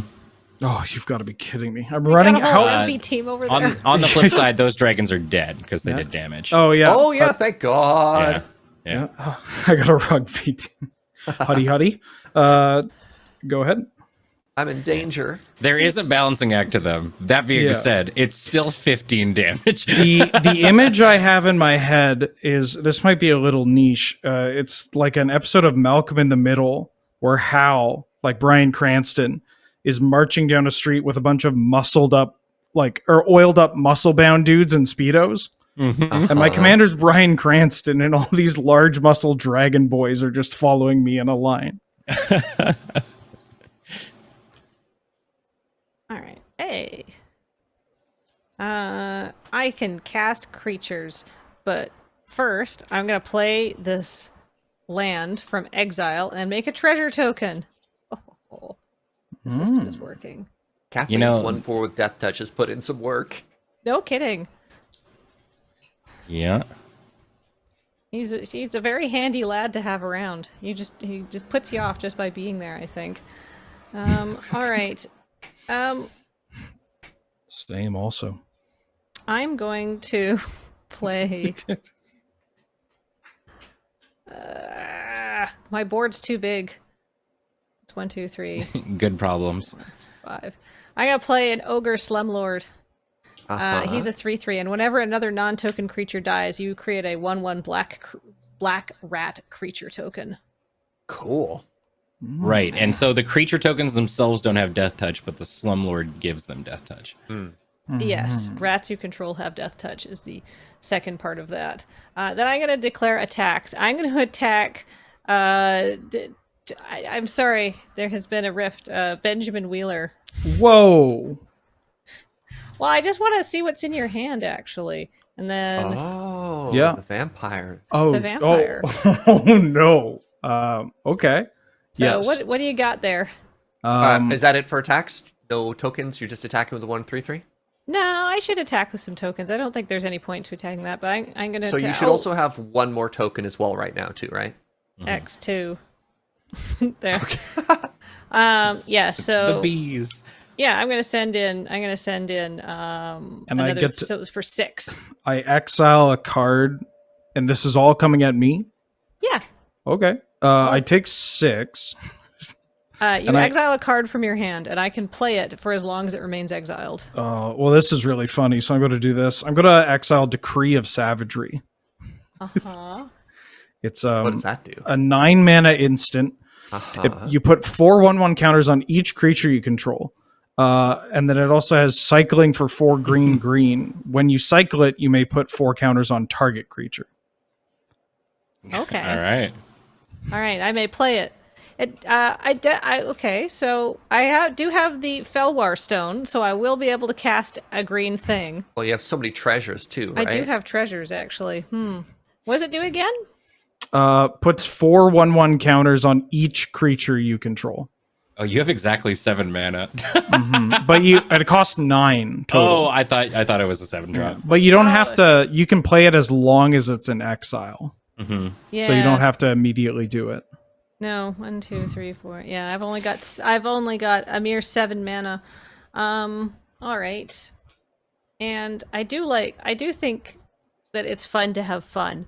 Oh, you've got to be kidding me! I'm We running got a whole out. envy team over there. On the flip side, those dragons are dead because they Yeah. did damage. Oh yeah. Oh yeah, thank God. Yeah. Yeah. Oh, I got a rugby team. Huddy. Go ahead. I'm in danger. There is a balancing act to them. That being Yeah. said, it's still 15 damage. The image I have in my head is, this might be a little niche. It's like an episode of Malcolm in the Middle where Hal, like Bryan Cranston, is marching down a street with a bunch of muscled up, or oiled up, muscle bound dudes in speedos. Mhm. And my commander's Bryan Cranston, and all these large muscle dragon boys are just following me in a line. All right. Hey. I can cast creatures, but first I'm gonna play this land from exile and make a treasure token. Oh, the system is working. Kathleen's know- 1/4 with Death Touch has put in some work. No kidding. Yeah. He's a very handy lad to have around. He just puts you off just by being there, I think. All right. Same also. I'm going to play. My board's too big. It's 1, 2, 3, Good problems. 5. I'm gonna play an ogre slumlord. He's a 3/3, and whenever another non-token creature dies, you create a 1/1 black rat creature token. Cool. Right. And so the creature tokens themselves don't have death touch, but the slumlord gives them death touch. Yes, rats you control have death touch is the second part of that. Then I'm going to declare attacks. I'm going to attack. I'm sorry, there has been a rift. Benjamin Wheeler. Whoa. Well, I just want to see what's in your hand, actually, and then Oh, Yeah. the vampire. Oh, The vampire. Oh, no. Okay. so Yes. what do you got there? Is that it for attacks? No tokens? You're just attacking with the 1/3/3? No, I should attack with some tokens. I don't think there's any point to attacking that, but I'm going to. So you should also have one more token as well right now, too, right? X2. There. Yeah. So The bees. yeah, I'm gonna send in. And I another. get to- So it was for 6. I exile a card, and this is all coming at me? Yeah. Okay. I take 6. You And I- exile a card from your hand, and I can play it for as long as it remains exiled. Well, this is really funny, so I'm going to do this. I'm going to exile Decree of Savagery. Uh-huh. It's What does that do? a 9-mana instant. You put 4 1/1 counters on each creature you control. And then it also has cycling for 4 green. When you cycle it, you may put 4 counters on target creature. Okay. All right. All right. I may play it. Okay. So I do have the Felwar Stone, so I will be able to cast a green thing. Well, you have so many treasures, too, right? I do have treasures, actually. What does it do again? Puts 4 1/1 counters on each creature you control. Oh, you have exactly 7 mana. But it costs 9 total. Oh, I thought it was a 7 drop. But you don't have to. You can play it as long as it's in exile, Yeah. so you don't have to immediately do it. No, 1, 2, 3, 4. Yeah, I've only got a mere 7 mana. All right. And I do think that it's fun to have fun.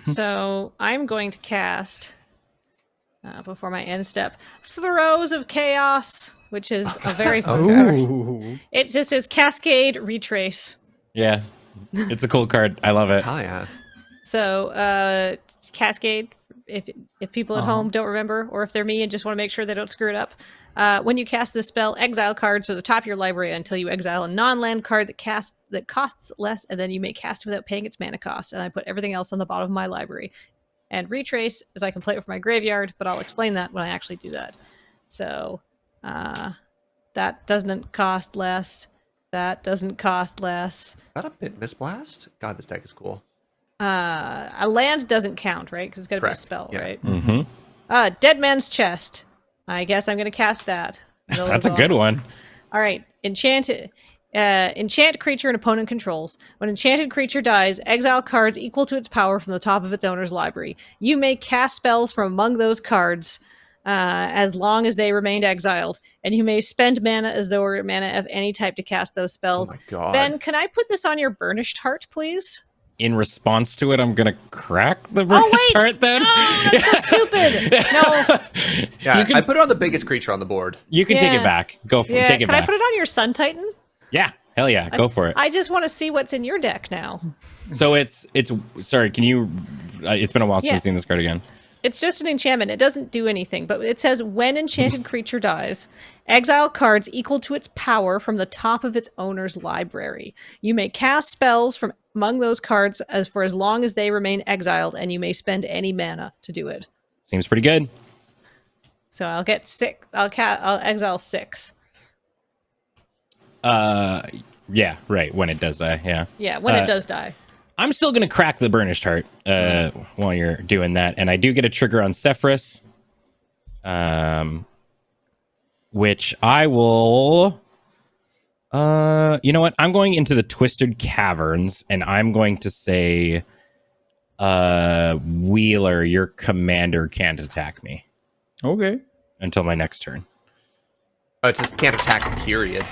So I'm going to cast before my end step, Throes of Chaos, which is a very fun card. Ooh. It just says Cascade Retrace. Yeah. It's a cool card. I love it. Oh, yeah. So Cascade, if people at home don't remember, or if they're me and just want to make sure they don't screw it up, when you cast this spell, exile cards to the top of your library until you exile a non-land card that costs less, and then you may cast it without paying its mana cost. And I put everything else on the bottom of my library. And Retrace is I can play it from my graveyard, but I'll explain that when I actually do that. So that doesn't cost less. That doesn't cost less. Is that a Bit Mistblast? God, this deck is cool. A land doesn't count, right? Because it's got to be a Correct, spell, yeah. right? Dead Man's Chest. I guess I'm going to cast that. That's a good one. All right. Enchant creature an opponent controls. When enchanted creature dies, exile cards equal to its power from the top of its owner's library. You may cast spells from among those cards as long as they remained exiled. And you may spend mana as though it were mana of any type to cast those Oh spells. my god. Ben, can I put this on your Burnished Heart, please? In response to it, I'm gonna crack the burnished heart then. Oh, that's so stupid. No. Yeah, You can- I put it on the biggest creature on the board. You can take Yeah. it back. Go for Yeah, take it can I back. put it on your Sun Titan? Yeah, hell yeah, go for it. I just want to see what's in your deck now. So it's sorry, can you it's been a while since Yeah. I've seen this card again. It's just an enchantment. It doesn't do anything, but it says when enchanted creature dies, exile cards equal to its power from the top of its owner's library. You may cast spells from among those cards for as long as they remain exiled, and you may spend any mana to do it. Seems pretty good. So I'll get 6. I'll exile 6. Yeah, right, when it does die, yeah. Yeah, when it does die. I'm still gonna crack the burnished heart while you're doing that, and I do get a trigger on Sephiroth, which I will. You know what? I'm going into the Twisted Caverns, and I'm going to say, Wheeler, your commander can't attack me Okay. until my next turn. It just can't attack, period.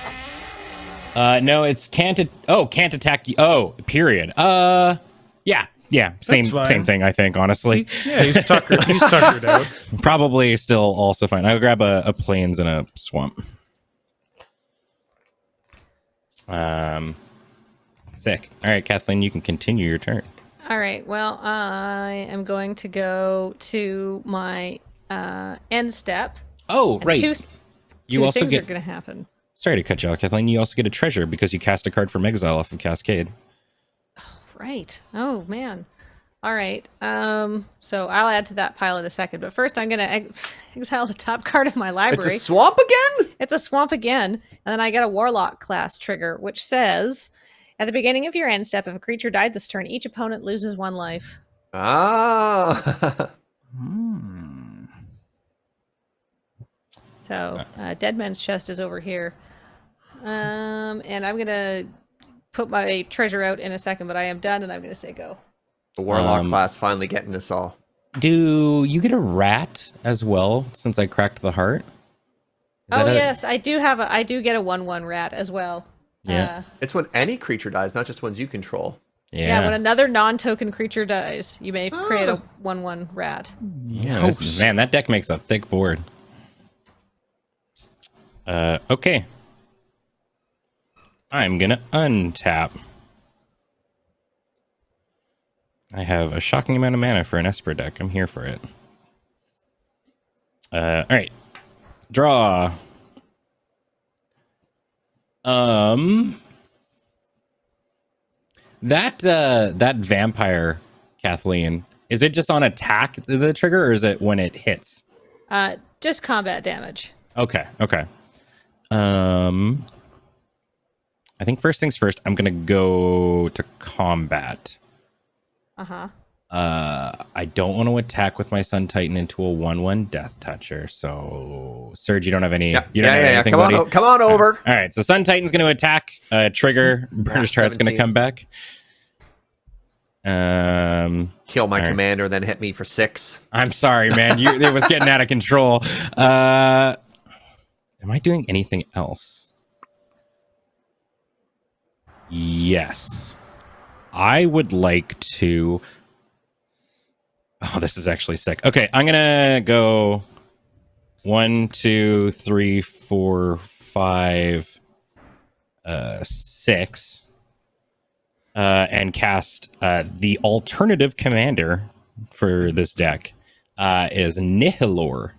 No, it's can't attack. Oh, period. Yeah. Same thing. I think honestly. He's tuckered. He's tuckered out. Probably still also fine. I'll grab a plains and a swamp. Sick. All right, Kathleen, you can continue your turn. All right. Well, I am going to go to my end step. Oh, And right. Two You also things get. are going to happen. Sorry to cut you off, Kathleen. You also get a treasure because you cast a card from exile off of Cascade. Right. Oh man. All right. So I'll add to that pile in a second. But first, I'm gonna exile the top card of my It's library. a swamp again? It's a swamp again, and then I get a Warlock class trigger, which says, at the beginning of your end step, if a creature died this turn, each opponent loses 1 life. Ah. So Dead Man's Chest is over here, and I'm gonna put my treasure out in a second. But I am done, and I'm gonna say go. The Warlock class finally getting us all. Do you get a rat as well since I cracked the heart? Is Oh that a- yes, I do get a 1/1 rat as well. Yeah. It's when any creature dies, not just ones you control. Yeah, when another non-token creature dies, you may create a 1/1 rat. Yeah, man, that deck makes a thick board. Okay. I'm gonna untap. I have a shocking amount of mana for an Esper deck. I'm here for it. All right. Draw. That vampire, Kathleen, is it just on attack the trigger, or is it when it hits? Just combat damage. Okay. I think first things first, I'm gonna go to combat. I don't want to attack with my Sun Titan into a 1/1 Death Toucher. So, Serge, you don't have any. You don't have anything, Come on, buddy? come on over. All right, so Sun Titan's going to attack. Trigger. Burnished Heart's going to 17. come back. Kill my all right. commander, then hit me for 6. I'm sorry, man. It was getting out of control. Am I doing anything else? Yes. I would like to. Oh, this is actually sick. Okay, I'm gonna go 1, 2, 3, 4, 5, 6, and cast the alternative commander for this deck is Nihilor.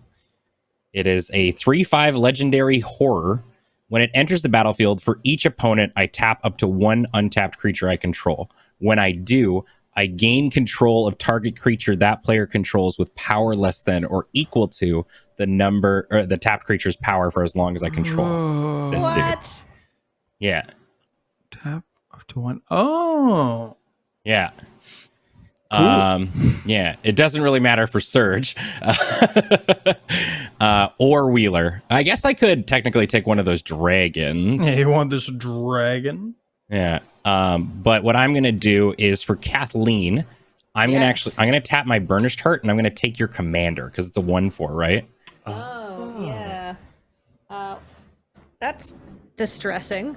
It is a 3/5 legendary horror. When it enters the battlefield, for each opponent, I tap up to 1 untapped creature I control. When I do, I gain control of target creature that player controls with power less than or equal to the number or the tapped creature's power for as long as I control this dude. What? Yeah. Tap up to 1. Oh. Yeah. Cool. Yeah, it doesn't really matter for Serge or Wheeler. I guess I could technically take one of those dragons. Yeah, you want this dragon? Yeah. But what I'm gonna do is for Kathleen, I'm gonna tap my Burnished Heart and I'm gonna take your commander because it's a 1/4, right? Oh, yeah. That's distressing.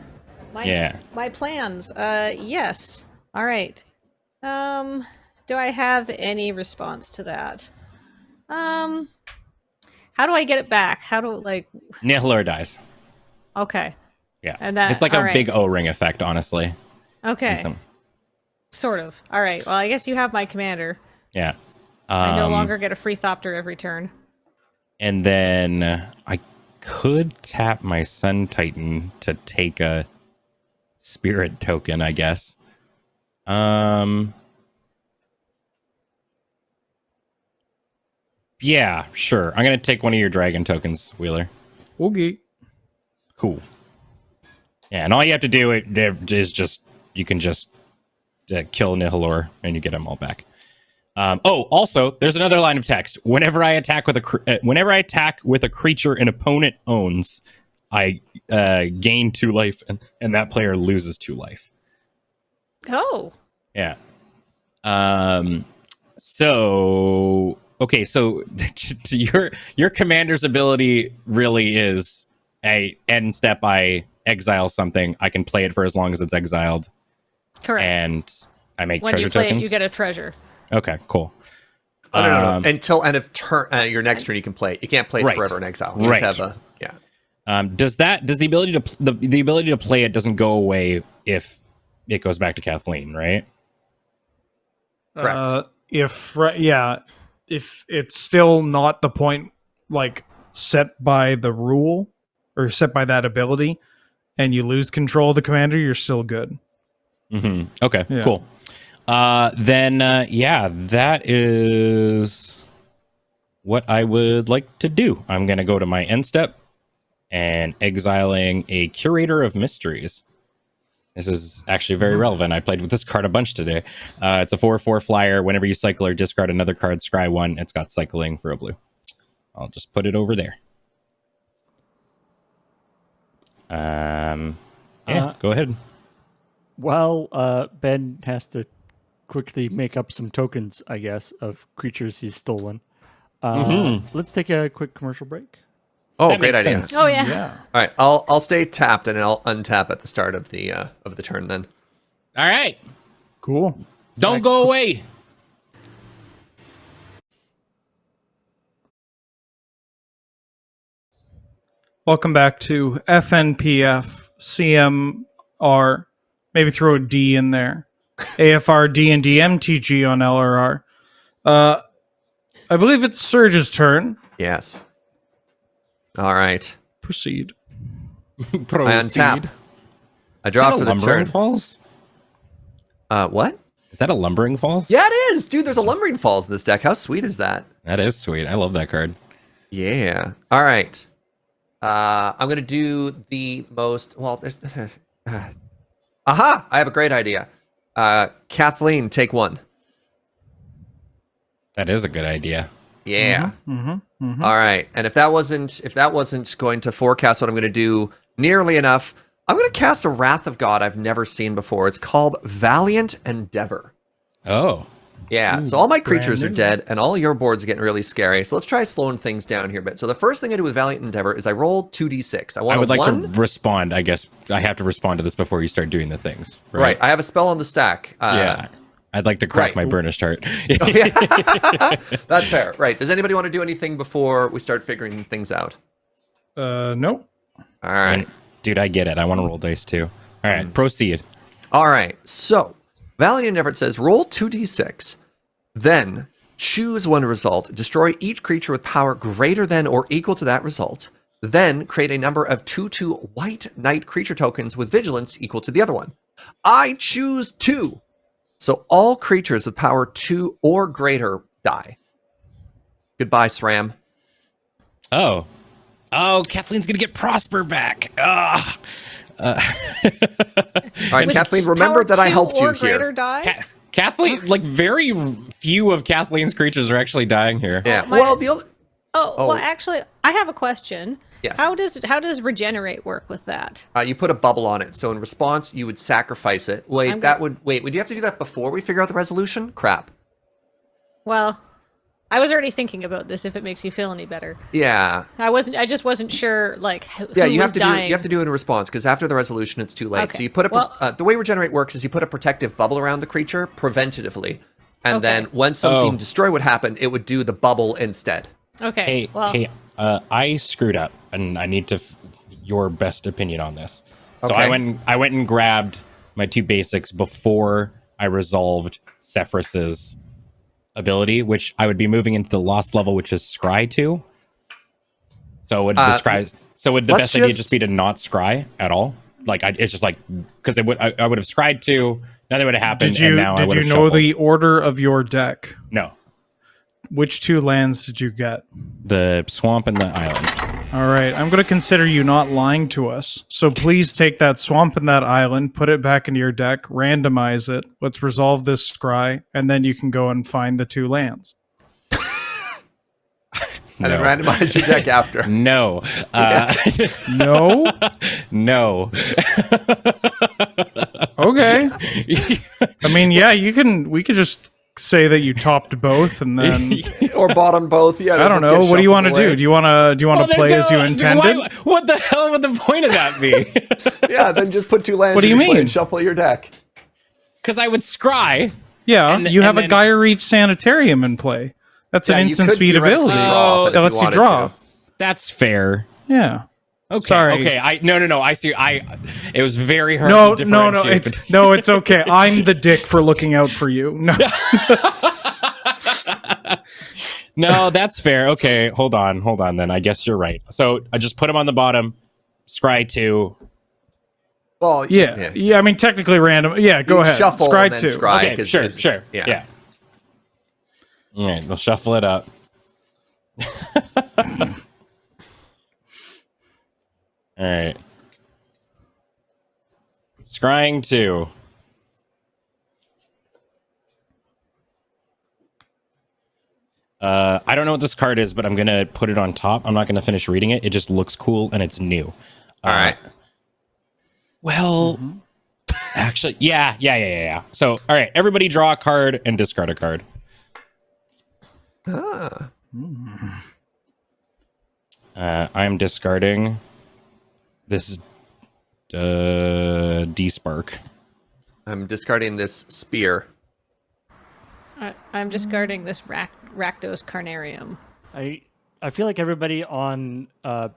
Yeah. My plans. Yes. All right. Do I have any response to that? How do I get it back? How do Nihilor dies. Okay. Yeah. And that- it's like all a right. big O-ring effect, honestly. Okay. In some- Sort of. All right. Well, I guess you have my commander. yeah. I no longer get a free Thopter every turn. And then I could tap my Sun Titan to take a spirit token, I guess. Yeah, sure. I'm gonna take one of your dragon tokens, Wheeler. Okay. Cool. Yeah, and all you have to do is just you can just kill Nihilor and you get them all back. Also, there's another line of text. Whenever I attack with a creature an opponent owns, I gain 2 life, and that player loses 2 life. Oh. Yeah. So okay, so your commander's ability really is a end step. I exile something. I can play it for as long as it's exiled. Correct. And I make when treasure you play tokens. it, you get a treasure. Okay, cool. Oh, no. Until end of turn, your next turn, you can play it. You can't play it Right. forever in exile. You Right. just have Does the ability to the ability to play it doesn't go away if it goes back to Kathleen, right? Correct. If it's still not the point like set by the rule or set by that ability, and you lose control of the commander, you're still good. Mm-hmm. Okay, Yeah. cool. Then that is what I would like to do. I'm gonna go to my end step and exiling a Curator of Mysteries. This is actually very relevant. I played with this card a bunch today. It's a 4/4 flyer. Whenever you cycle or discard another card, scry 1. It's got cycling for a blue. I'll just put it over there. Go ahead. Well, Ben has to quickly make up some tokens, I guess, of creatures he's stolen. Let's take a quick commercial break. Oh, That great makes idea. sense. Oh yeah. Yeah. All right, I'll stay tapped and I'll untap at the start of the turn then. All right. Cool. Don't go away. Welcome back to FNPF, CMR, maybe throw a D in there, AFR, D&D, MTG on LRR. I believe it's Serge's turn. Yes. All right. Proceed. I untap. I Is draw that a for the Lumbering turn. Falls? What? Is that a Lumbering Falls? Yeah, it is. Dude, there's a Lumbering Falls in this deck. How sweet is that? That is sweet. I love that card. Yeah. All right. I'm going to do the most... Well, there's... Aha! I have a great idea. Kathleen, take 1. That is a good idea. Yeah. Mm-hmm. All right. And if that wasn't going to forecast what I'm going to do nearly enough, I'm going to cast a Wrath of God I've never seen before. It's called Valiant Endeavor. Oh. Yeah, so all my creatures are new. dead, and all your boards are getting really scary. So let's try slowing things down here a bit. So the first thing I do with Valiant Endeavor is I roll 2d6. I I would like one. to respond. I guess I have to respond to this before you start doing the things. Right. Right. I have a spell on the stack. Yeah. I'd like to crack right. my burnished heart. That's fair. Right. Does anybody want to do anything before we start figuring things out? Nope. All right. Dude, I get it. I want to roll dice too. All right, proceed. All right. So Valiant Endeavor, it says roll 2d6. Then choose one result. Destroy each creature with power greater than or equal to that result. Then create a number of 2/2 white knight creature tokens with vigilance equal to the other one. I choose 2. So all creatures with power 2 or greater die. Goodbye, SRAM. Oh, Kathleen's gonna get Prosper back. Ah. All right, Kathleen, remember that I helped you here. Die? Kathleen, like very few of Kathleen's creatures are actually dying here. Yeah. my- Well, the only... Well, actually, I have a question. Yes. How does regenerate work with that? You put a bubble on it. So in response, you would sacrifice it. Would you have to do that before we figure out the resolution? Crap. Well, I was already thinking about this. If it makes you feel any better, Yeah. I just wasn't sure. Like, who Yeah, you was have to dying. do it in response because after the resolution, it's too late. Okay. So you put Well- the way Regenerate works is you put a protective bubble around the creature preventatively, and Okay. then when something Oh. destroy would happen, it would do the bubble instead. Okay. Hey, I screwed up, and I need your best opinion on this. So Okay. I went and grabbed my 2 basics before I resolved Sephirus's ability, which I would be moving into the lost level, which is Scry 2. So would the let's best idea just- just be to not scry at all? Like it's just like because I would have scried 2, nothing would have happened, Did you and now I would have know shuffled. the order of your deck? No, Which 2 lands did you get? the swamp and the island. All right, I'm going to consider you not lying to us. So please take that swamp and that island, put it back into your deck, randomize it. Let's resolve this scry, and then you can go and find the 2 lands. And then randomize your deck after. No. No? No. Okay. I mean, yeah, we could just say that you topped both, and then Or bottom both. Yeah. I don't know. What do you want to do? Do you want to play as you intended? What the hell would the point of that be? Yeah. Then just put 2 lands. What do you into play mean? And shuffle your deck. Because I would scry. Yeah, And you have a then- Gaia Reach Sanitarium in play. That's Yeah, an you instant could speed theoretically ability draw off it that if lets you wanted draw. to. That's fair. Yeah. Okay. Sorry. Okay. No. I see. It was very hard No, to no, differentiate. no. It's okay. I'm the dick for looking out for you. No. No, that's fair. Okay, hold on then. I guess you're right. So I just put them on the bottom. Scry 2. Well, Yeah. I mean, technically random. Yeah. Go You ahead. Shuffle Scry and then 2. scry. Okay, 'cause sure. it's- Yeah. All right, we'll shuffle it up. All right. Scrying 2. I don't know what this card is, but I'm going to put it on top. I'm not going to finish reading it. It just looks cool and it's new. All right. Well, actually, yeah. So, all right, everybody draw a card and discard a card. I'm discarding this D-Spark. I'm discarding this spear. I'm discarding this Rakdos Carnarium. I feel like everybody on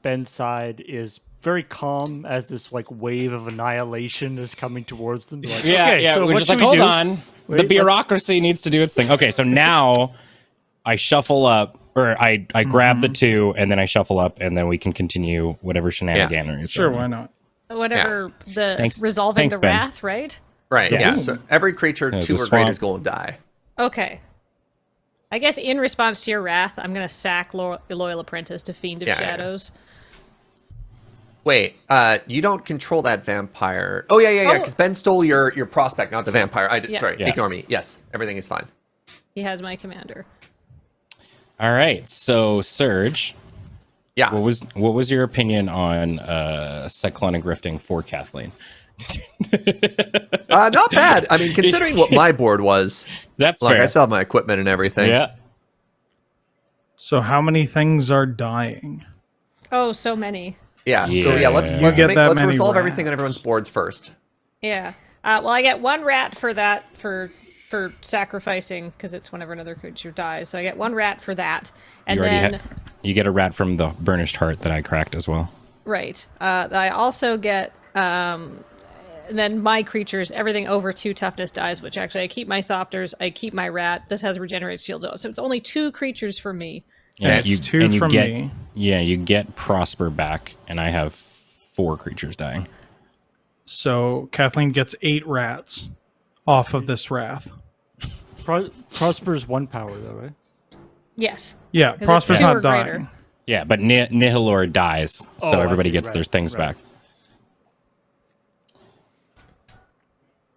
Ben's side is very calm as this like wave of annihilation is coming towards them. Like, okay, so we're what just should like, we hold do? on. Wait, The bureaucracy needs to do its thing. Okay, so now I shuffle up, or I grab the 2, and then I shuffle up, and then we can continue whatever shenanigans. Sure. Why not? Whatever the Thanks- resolving thanks, the Ben. wrath, right? Right. Yes. Yeah. So every creature There's 2 a or greater swamp. is going to die. Okay. I guess in response to your wrath, I'm gonna sack Loyal Apprentice to Fiend of Yeah, yeah. Shadows. Wait, you don't control that vampire. Oh yeah. Oh. Because Ben stole your prospect, not the vampire. Yeah. Sorry, Yeah. ignore me. Yes, everything is fine. He has my commander. All right, so Serge, Yeah. what was your opinion on cyclonic rifting for Kathleen? Not bad. I mean, considering what my board was, That's like fair. I still have my equipment and everything. Yeah. So how many things are dying? Oh, so many. Yeah. So yeah, let's You get that let's many resolve everything on rats. everyone's boards first. Yeah. Well, I get 1 rat for that for sacrificing because it's whenever another creature dies. So I get 1 rat for that, and You already then you get a rat from the burnished heart that I cracked as well. right. I also get and then my creatures, everything over 2 toughness dies. Which actually, I keep my Thopters, I keep my rat. This has regenerate shield, so it's only 2 creatures for me. Yeah, It's 2 from get, me. Yeah, you get Prosper back, and I have 4 creatures dying. So Kathleen gets 8 rats off of this wrath. Prosper's 1 power though, right? Yes. Yeah, 'Cause it's Prosper's 2 or not greater. dying. Yeah, but Nihilor dies, so Oh, I everybody see. gets their Right, things right. back.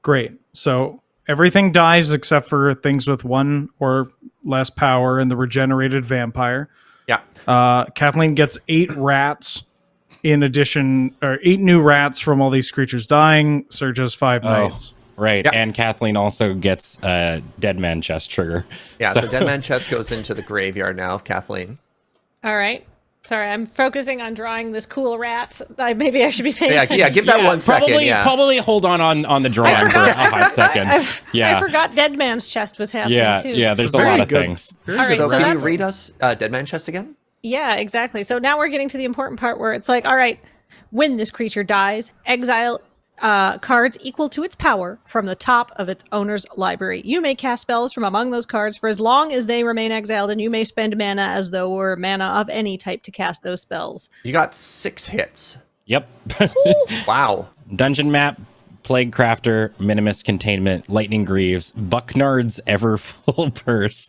Great. So everything dies except for things with 1 or less power and the regenerated vampire. Yeah. Kathleen gets 8 rats in addition, or 8 new rats from all these creatures dying. Serge has 5 knights. Right, Yeah. and Kathleen also gets a Dead Man Chest trigger. Yeah, so Dead Man Chest goes into the graveyard now, Kathleen. All right. Sorry, I'm focusing on drawing this cool rat. Maybe I should be paying Yeah, attention. yeah, give that 1 second. Probably, Yeah. probably hold on the drawing for a hot second. I forgot Dead Man's chest was happening Yeah, too. yeah. There's a Very lot of good. things. Very All right, good So so can you that's- read us Dead Man Chest again? Yeah, exactly. So now we're getting to the important part where it's like, all right, when this creature dies, exile cards equal to its power from the top of its owner's library. You may cast spells from among those cards for as long as they remain exiled, and you may spend mana as though were mana of any type to cast those spells. You got 6 hits. Yep. Wow. Dungeon map, Plague Crafter, Minimus Containment, Lightning Greaves, Bucknard's Ever Full Purse,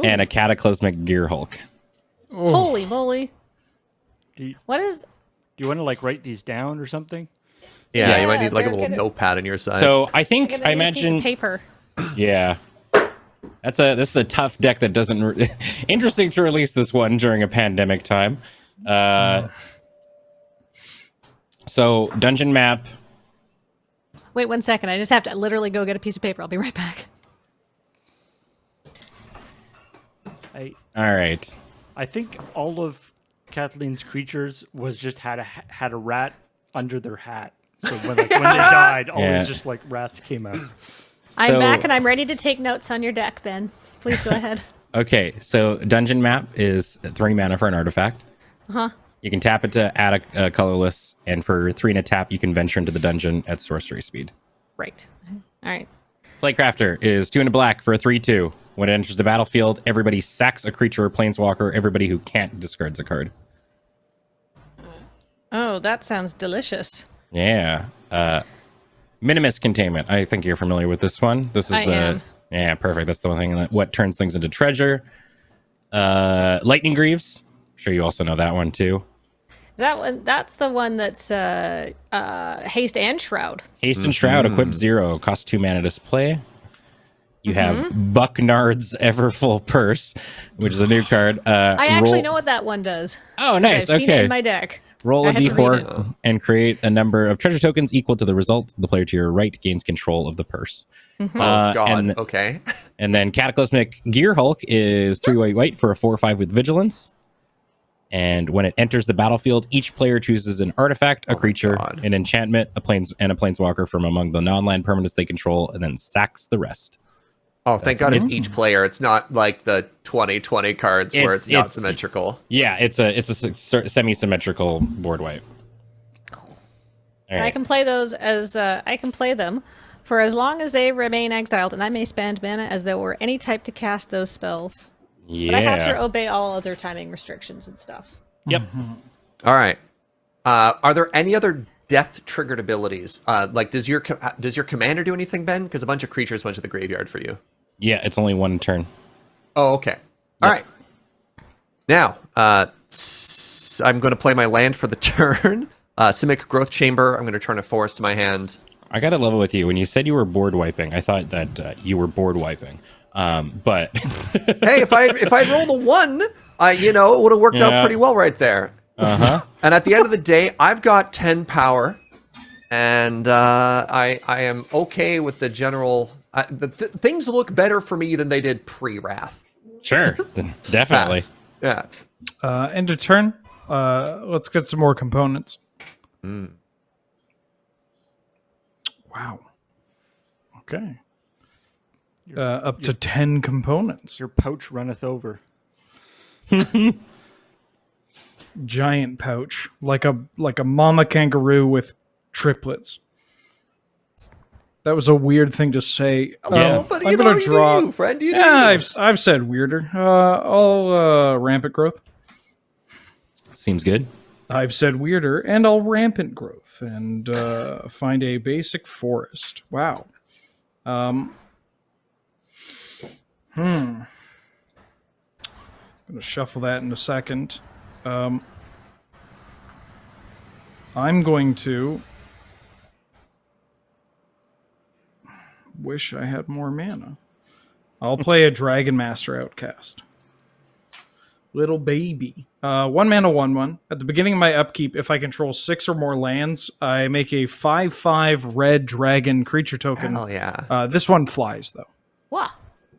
and a Cataclysmic Gear Hulk. Holy moly. Do What is... you want to like write these down or something? Yeah, you might need like a they're little gonna- notepad on your side. So I think Gonna I need a piece of imagine. paper. Yeah. This is a tough deck that doesn't. Interesting to release this one during a pandemic time. So dungeon map. Wait 1 second. I just have to literally go get a piece of paper. I'll be right back. All right. I think all of Kathleen's creatures was just had a rat under their hat. So when they died, always Yeah. just like rats came out. I'm So- back and I'm ready to take notes on your deck, Ben. Please go ahead. Okay. So dungeon map is 3 mana for an artifact. You can tap it to add a colorless, and for 3 and a tap, you can venture into the dungeon at sorcery speed. Right. All right. Plague Crafter is 2 and a black for a 3/2. When it enters the battlefield, everybody sacks a creature or planeswalker. Everybody who can't discards a card. Oh, that sounds delicious. Yeah. Minimus Containment. I think you're familiar with this one. This is I am. Yeah, perfect. That's the one thing what turns things into treasure. Lightning Greaves. I'm sure you also know that one too. That one, that's the one that's haste and shroud. Haste and Shroud, equip 0, costs 2 mana to play. You have Bucknard's Everfull Purse, which is a new card. I actually know what that one does. Oh, nice. I've seen it Okay. in my deck. Roll I a had to read d4 and create a number of treasure tokens equal to the result. The player to your right gains control of the purse. oh, God. and- Okay. And then Cataclysmic Gear Hulk is 3 white for a 4/5 with Vigilance. And when it enters the battlefield, each player chooses an artifact, a creature, God. an enchantment, a planeswalker from among the non-land permanents they control, and then sacks the rest. Oh, thank God it's each player. It's not like the 2020 cards where it's not It's- symmetrical. Yeah, it's a semi-symmetrical board wipe. All And I right. can play those as I can play them for as long as they remain exiled, and I may spend mana as though were any type to cast those spells. But I have to Yeah. obey all other timing restrictions and stuff. Yep. All right. Are there any other death triggered abilities? Like, does your commander do anything, Ben? Because a bunch of creatures went to the graveyard for you. Yeah, it's only 1 turn. Oh, okay. All right. Now, I'm going to play my land for the turn. Simic Growth Chamber. I'm going to turn a forest to my hand. I got to level with you. When you said you were board wiping, I thought that you were board wiping. But Hey, if I rolled a 1, it would have worked out Yeah. pretty well right there. And at the end of the day, I've got 10 power, and I am okay with the general. Things look better for me than they did pre-Wrath. sure, definitely. Pass. Yeah. End of turn. Let's get some more components. Wow. Okay. Up to 10 components. Your pouch runneth over. Giant pouch, like a mama kangaroo with triplets. That was a weird thing to say. Oh, but I'm gonna draw. you, friend. You do Yeah, you. I've said weirder. I'll rampant growth. Seems good. I've said weirder, and I'll rampant growth and find a basic forest. Wow. Gonna shuffle that in a second. I'm going to wish I had more mana. I'll play a Dragon Master Outcast. Little baby. 1 mana, 1/1. At the beginning of my upkeep, if I control 6 or more lands, I make a 5/5 red dragon creature token. Hell yeah. This one flies, though. Wow.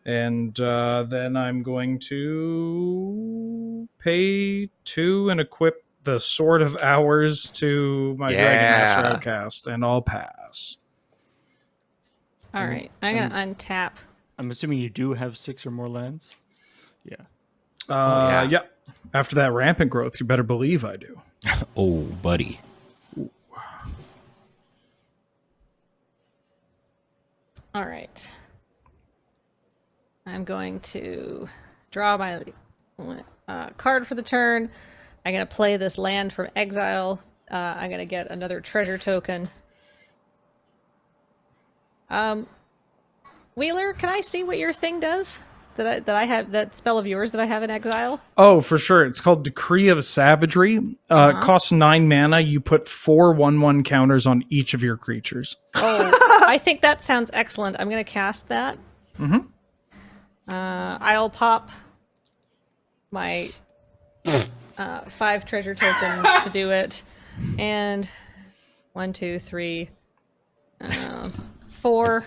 And then I'm going to pay 2 and equip the Sword of Hours to my Dragon Master Outcast, and I'll pass. All right. I'm going to untap. I'm assuming you do have 6 or more lands. Yeah. Yeah. After that rampant growth, you better believe I do. Oh, buddy. All right. I'm going to draw my card for the turn. I'm going to play this land from exile. I'm going to get another treasure token. Wheeler, can I see what your thing does? That I have, that spell of yours that I have in exile? Oh, for sure. It's called Decree of Savagery. It costs 9 mana. You put 4 1/1 counters on each of your creatures. Oh, I think that sounds excellent. I'm going to cast that. Mm-hmm. I'll pop my 5 treasure tokens to do it. And 1, 2, 3, 4.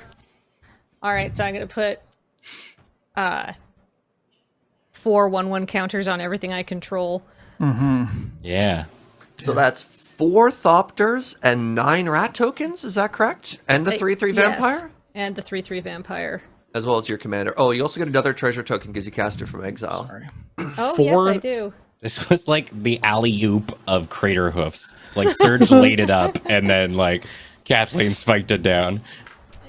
All right, so I'm going to put 4 1/1 counters on everything I control. Yeah. So that's 4 Thopters and 9 rat tokens, is that correct? And the 3/3 vampire? Yes, and the 3/3 vampire. As well as your commander. Oh, you also get another treasure token because you cast it from exile. Sorry. Oh, 4 yes, I do. This was like the alley-oop of Crater Hoofs. Like, Serge laid it up, and then, like, Kathleen spiked it down.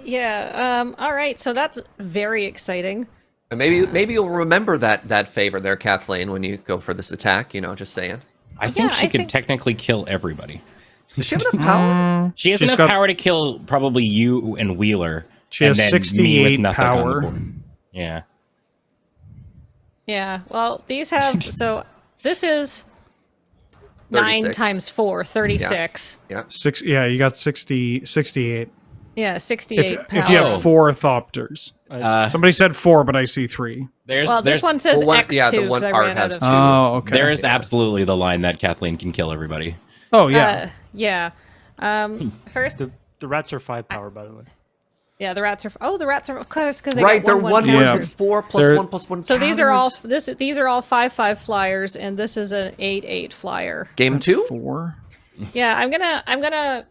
Yeah, all right, so that's very exciting. And maybe you'll remember that favor there, Kathleen, when you go for this attack, just saying. I think Yeah, she I could think- technically kill everybody. Does she have enough power? She has She's enough got- power to kill probably you and Wheeler. She and has then me 68 with nothing on the power. board. Yeah. Yeah, well, these have, so this is 9 36. times 4, 36. Yeah. You got 68. Yeah, 68 power. If you Oh. have 4 Thopters. Somebody said 4, but I see 3. Well, this one says Well, X2 yeah, the because one I art ran has out of 2. Oh, okay. There is absolutely the line that Kathleen can kill everybody. Oh, yeah. Yeah. First, The rats are 5 power, by the way. yeah, the rats are of course because they Right, got they're 1/1 1/1 counters. 4 plus They're- 1 plus 1 So these are all counters. these are all 5/5 flyers, and this is an 8/8 flyer. Game 2? 4. Yeah, I'm gonna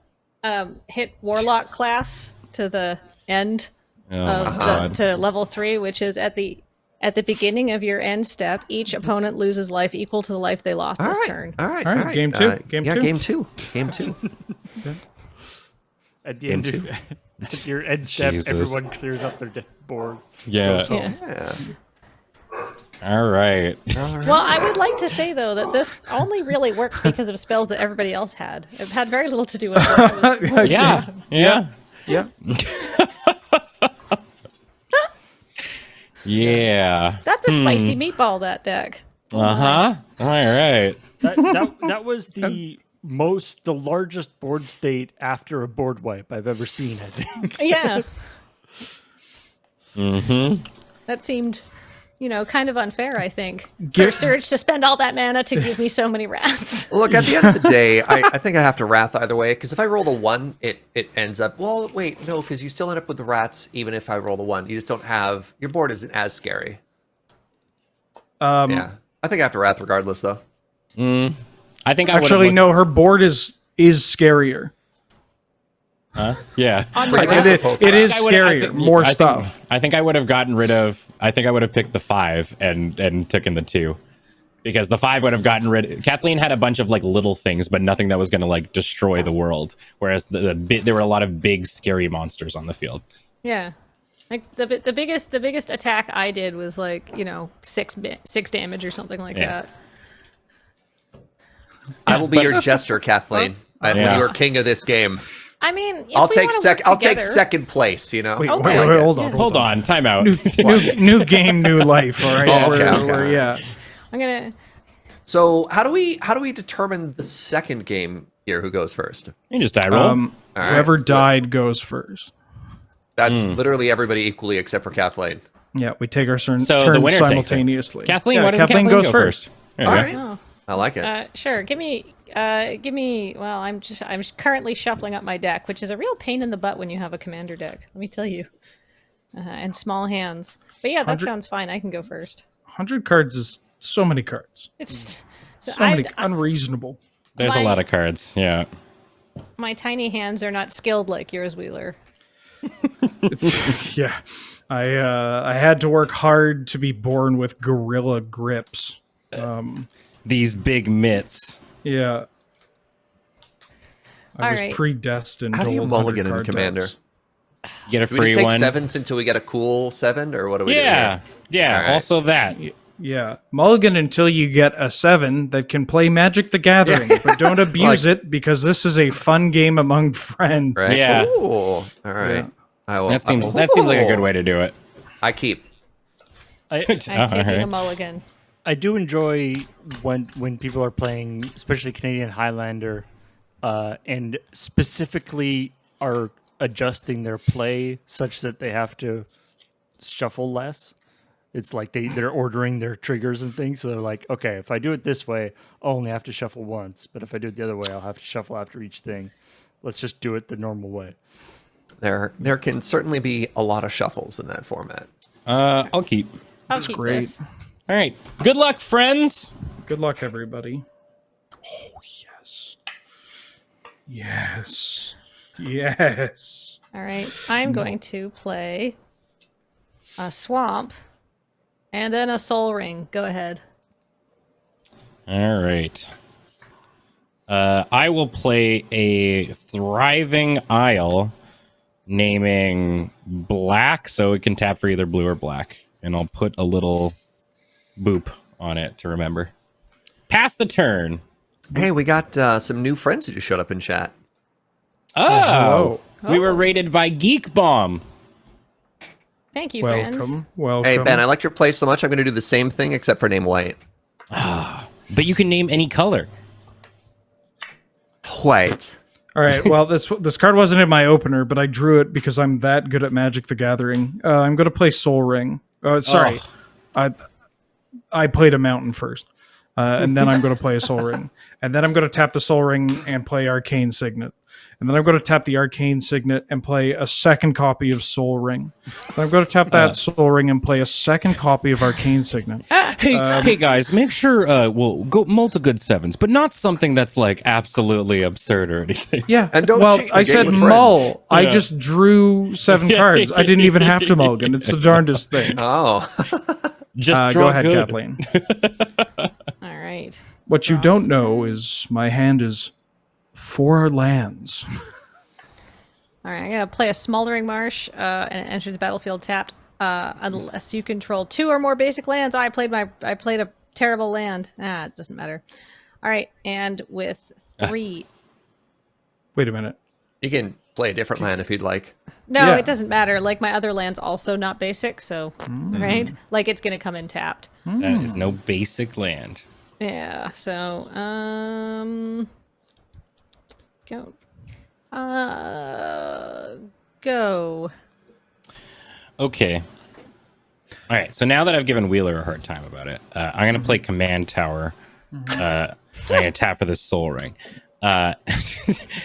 hit Warlock class to the end Oh, of my God. to level 3, which is at the beginning of your end step. Each opponent loses life equal to the life they lost All this right. turn. All right. All right, game 2, game yeah, 2. game 2. Game 2. At the end of at your end step, Jesus. everyone clears up their board. Yeah. Goes home. Yeah. All right. Well, I would like to say though that this only really worked because of spells that everybody else had. It had very little to do with what I was Yeah. Yeah. Yeah. Yeah. That's a spicy meatball, that deck. Uh-huh. All right. That was the largest board state after a board wipe I've ever seen, I think. Yeah. That seemed, kind of unfair, I think. For Serge to spend all that mana to give me so many rats. Look, at the end of the day, I think I have to wrath either way, because if I roll a 1, it ends up... Well, wait, no, because you still end up with the rats even if I roll a 1. You just don't have... Your board isn't as scary. Yeah. I think I have to wrath regardless, though. I think Actually, no, her board is scarier. Yeah. Like, it is scarier. More stuff. I think I would have gotten rid of. I think I would have picked the 5 and taken the 2, because the 5 would have gotten rid. Kathleen had a bunch of like little things, but nothing that was going to like destroy the world. Whereas there were a lot of big scary monsters on the field. Yeah. Like the biggest attack I did was like, 6 damage or something like Yeah. that. I will be your jester, Kathleen. And Yeah. you are king of this game. I mean, if I'll we take wanna work I'll take together- second place, Wait, Okay. wait, hold on. Hold on. Time out. New game, new life. All right. Oh, okay, We're- okay. I'm gonna. So how do we determine the second game here? Who goes first? You just die roll. All right, Whoever so died goes first. That's literally everybody equally except for Kathleen. Yeah, we take our turn So the winner takes it. simultaneously. Kathleen, Yeah, why doesn't Kathleen goes go first? There All you right. go. Oh. I like it. Sure. Give me. Well, I'm currently shuffling up my deck, which is a real pain in the butt when you have a commander deck. Let me tell you. And small hands. But yeah, that 100 sounds fine. I can go first. 100 cards is so many cards. It's So many unreasonable. There's a lot of cards. Yeah. My tiny hands are not skilled like yours, Wheeler. Yeah. I had to work hard to be born with gorilla grips. These big mitts. Yeah. I All was right. predestined How to do you hold mulligan 100 in card Commander? decks. Get a Do we free just take one. 7s until we get a cool 7, or what do we do? Yeah. Yeah. All right. Also that. Yeah. Mulligan until you get a 7 that can play Magic the Gathering, but don't abuse it because this is a fun game among friends. Right? Yeah. Ooh. All right. Yeah. I will, That seems like a good way to do it. I keep. I'm taking a mulligan. I do enjoy when people are playing, especially Canadian Highlander, and specifically are adjusting their play such that they have to shuffle less. It's like they're ordering their triggers and things. So they're like, okay, if I do it this way, I'll only have to shuffle once. But if I do it the other way, I'll have to shuffle after each thing. Let's just do it the normal way. There can certainly be a lot of shuffles in that format. I'll keep. I'll keep great. this. All right. Good luck, friends. Good luck, everybody. Oh, yes. Yes. Yes. All right. I'm going to play a swamp and then a soul ring. Go ahead. All right. I will play a thriving isle naming black, so it can tap for either blue or black. And I'll put a little boop on it to remember. Pass the turn. Hey, we got some new friends who just showed up in chat. Oh, hello. we were rated by Geek Bomb. Thank you, friends. Welcome. Hey, Ben, I liked your play so much, I'm going to do the same thing except for name white. But you can name any color. White. All right. Well, this card wasn't in my opener, but I drew it because I'm that good at Magic the Gathering. I'm going to play Soul Ring. Sorry, I played a mountain first, and then I'm going to play a Soul Ring, and then I'm going to tap the Soul Ring and play Arcane Signet, and then I'm going to tap the Arcane Signet and play a second copy of Soul Ring. Then I'm going to tap that Soul Ring and play a second copy of Arcane Signet. Hey guys, make sure we'll go multi good 7s, but not something that's like absolutely absurd or anything. Yeah, And don't well, cheat in I game said with mull. friends. I Yeah. just drew 7 cards. I didn't even have to mulligan. It's the darndest thing. Oh. Just Go draw ahead, good. Kathleen. All right. What you don't know is my hand is 4 lands. All right. I'm going to play a Smoldering Marsh, and it enters the battlefield tapped. Unless you control 2 or more basic lands. I played a terrible land. It doesn't matter. All right, and with 3. Wait a minute. You can play a different land if you'd like. No, Yeah. it doesn't matter. Like my other land's also not basic, so right? Like it's gonna come in tapped. That is no basic land. Yeah. So go. Go. Okay. All right. So now that I've given Wheeler a hard time about it, I'm going to play Command Tower. I'm going to tap for the Soul Ring. And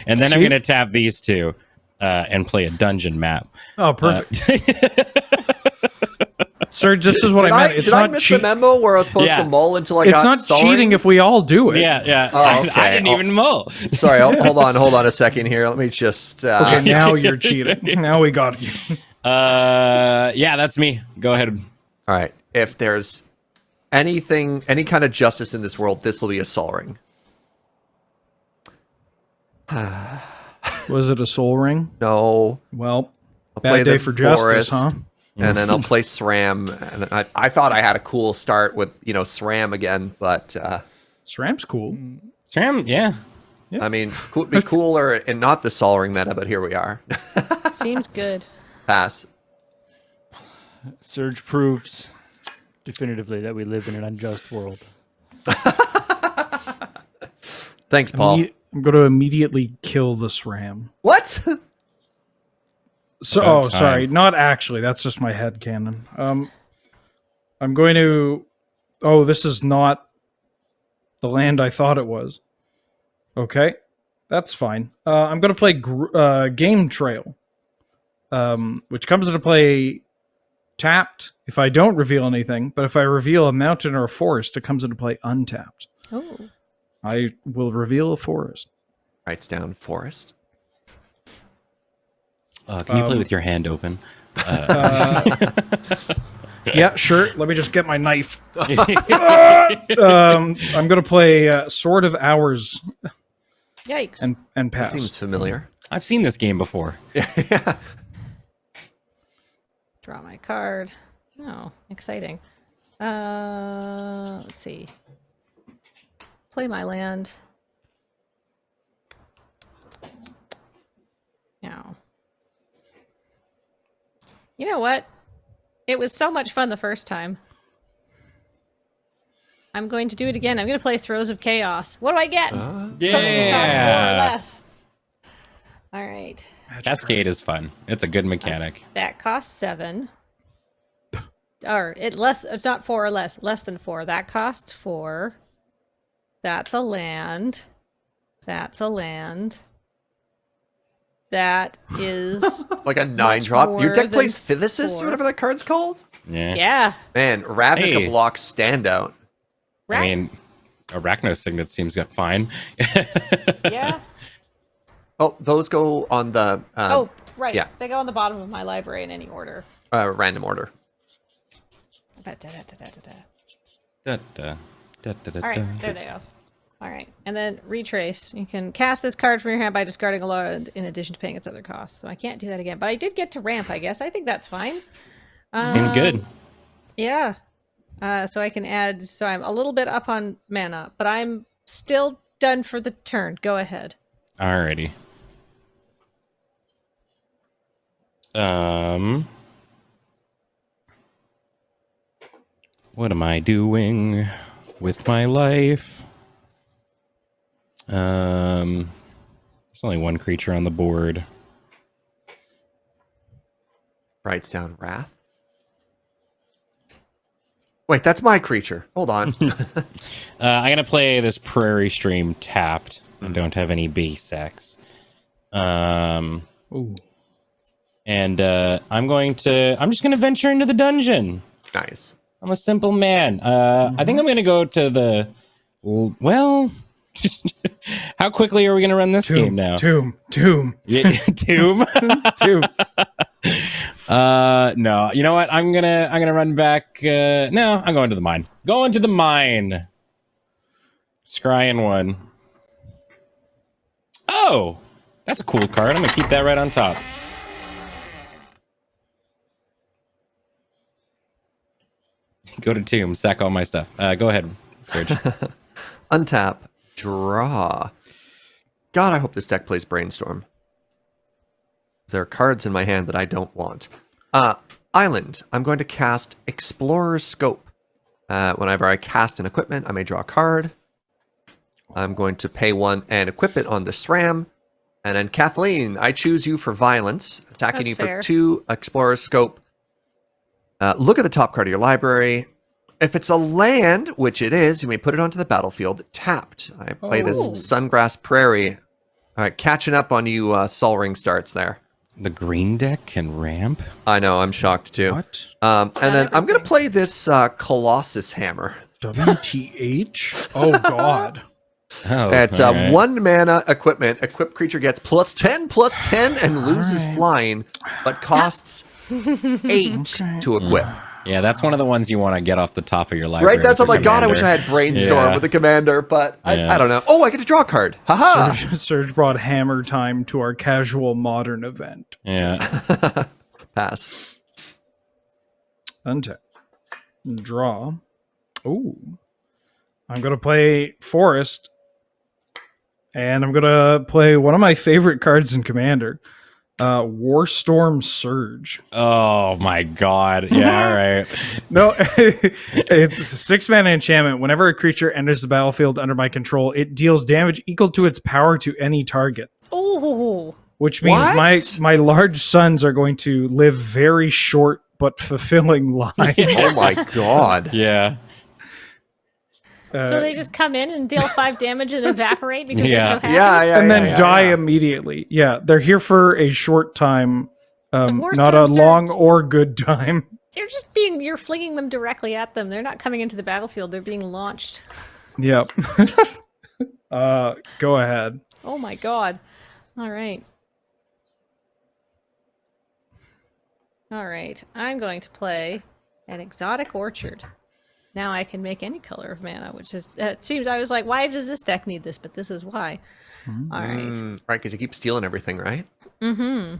then I'm going to tap these two and play a dungeon map. Oh, perfect. Serge, this is what Did I meant. It's did I not miss cheating. the memo where I was supposed Yeah. to mull until I It's got not Soul Ring? cheating if we all do it. Yeah. Oh, I okay. didn't even mull. Sorry, hold on a second here. Let me just... Okay, now you're cheating. Now we got you. Yeah, that's me. Go ahead. All right. If there's any kind of justice in this world, this will be a Soul Ring. Was it a Soul Ring? No. Well, I'll play bad day this for justice, forest, huh? and then I'll play SRAM. And I thought I had a cool start with, SRAM again, but SRAM's cool. Sam, yeah. I mean, could be cooler and not the Soul Ring meta, but here we are. Seems good. Pass. Serge proves definitively that we live in an unjust world. Thanks, Paul. I'm going to immediately kill the SRAM. What? So, About sorry, time. not actually. That's just my head canon. I'm going to. Oh, this is not the land I thought it was. Okay, that's fine. I'm going to play Game Trail, which comes into play tapped if I don't reveal anything, but if I reveal a mountain or a forest, it comes into play untapped. Oh. I will reveal a forest. Writes down forest. Can you play with your hand open? Yeah, sure. Let me just get my knife. I'm going to play Sword of Hours Yikes. and pass. Seems familiar. I've seen this game before. Yeah. Draw my card. Oh, exciting. Let's see. Play my land. Now. You know what? It was so much fun the first time. I'm going to do it again. I'm going to play Throes of Chaos. What do I get? Something that costs 4 or less. All right. Cascade is fun. It's a good mechanic. That costs 7. Or it's not 4 or less than 4. That costs 4. That's a land. That's a land. That is Like a 9-drop. Your more deck than plays Phthisists, 4. or whatever that card's called? Yeah. Yeah. Man, Ravnica Hey. blocks stand out. I mean, Arachnosignet seems fine. Yeah. Oh, those go on the Oh, right. yeah. They go on the bottom of my library in any order. random order. Da, da, All right, there they go. All right, and then retrace. You can cast this card from your hand by discarding a land in addition to paying its other costs. So I can't do that again, but I did get to ramp, I guess. I think that's fine. Seems good. Yeah. So I can add, so I'm a little bit up on mana, but I'm still done for the turn. Go ahead. Alrighty. What am I doing with my life? There's only one creature on the board. Writes down Wrath. Wait, that's my creature. Hold on. I'm gonna play this Prairie Stream tapped. I don't have any basics. Ooh. And I'm just gonna venture into the dungeon. Nice. I'm a simple man. I think I'm gonna go to the. Well, how quickly are we gonna run this game now? Tomb. Yeah, tomb. Tomb. No. You know what? I'm gonna run back. No, I'm going to the mine. Going to the mine. Scrying 1. Oh, that's a cool card. I'm gonna keep that right on top. Go to tomb. Sack all my stuff. Go ahead, Serge. Untap. Draw. God, I hope this deck plays Brainstorm. There are cards in my hand that I don't want. Island. I'm going to cast Explorer's Scope. Whenever I cast an equipment, I may draw a card. I'm going to pay 1 and equip it on the SRAM. And then Kathleen, I choose you for violence. Attacking That's you fair. for 2 Explorer's Scope. Look at the top card of your library. If it's a land, which it is, you may put it onto the battlefield tapped. I play this Oh. Sungrass Prairie. All right, catching up on you, Sol Ring starts there. The green deck can ramp. I know, I'm shocked too. What? And then I'm going to everything. play this Colossus Hammer. WTH? Oh, God. Oh, At all right. 1 mana equipment, equipped creature gets +10/+10 and loses Alright. flying, but costs 8 to equip. Yeah, that's one of the ones you want to get off the top of your library. Right? That's with I'm your like, God, I wish I commander. had Brainstorm Yeah. with the commander, but Yeah. I don't know. Oh, I get to draw a card. Haha! Serge brought Hammer Time to our casual modern event. Yeah. Pass. Untap. Draw. Ooh. I'm going to play Forest. And I'm going to play one of my favorite cards in Commander. Warstorm Surge. Oh my God. Yeah. All right. No, it's a 6-mana enchantment. Whenever a creature enters the battlefield under my control, it deals damage equal to its power to any target. Oh. Which means What? my large sons are going to live very short but fulfilling lives. Oh my God. Yeah. So they just come in and deal 5 damage and evaporate because Yeah. they're so happy? Yeah, and then die yeah. immediately. Yeah, they're here for a short time, War not a Storm long Surge. or good time. You're flinging them directly at them. They're not coming into the battlefield. They're being launched. Yep. Go ahead. Oh my god. All right. All right. I'm going to play an Exotic Orchard. Now I can make any color of mana, which is, it seems, I was like, why does this deck need this? But this is why. All right. Right, because you keep stealing everything, right? Mm-hmm.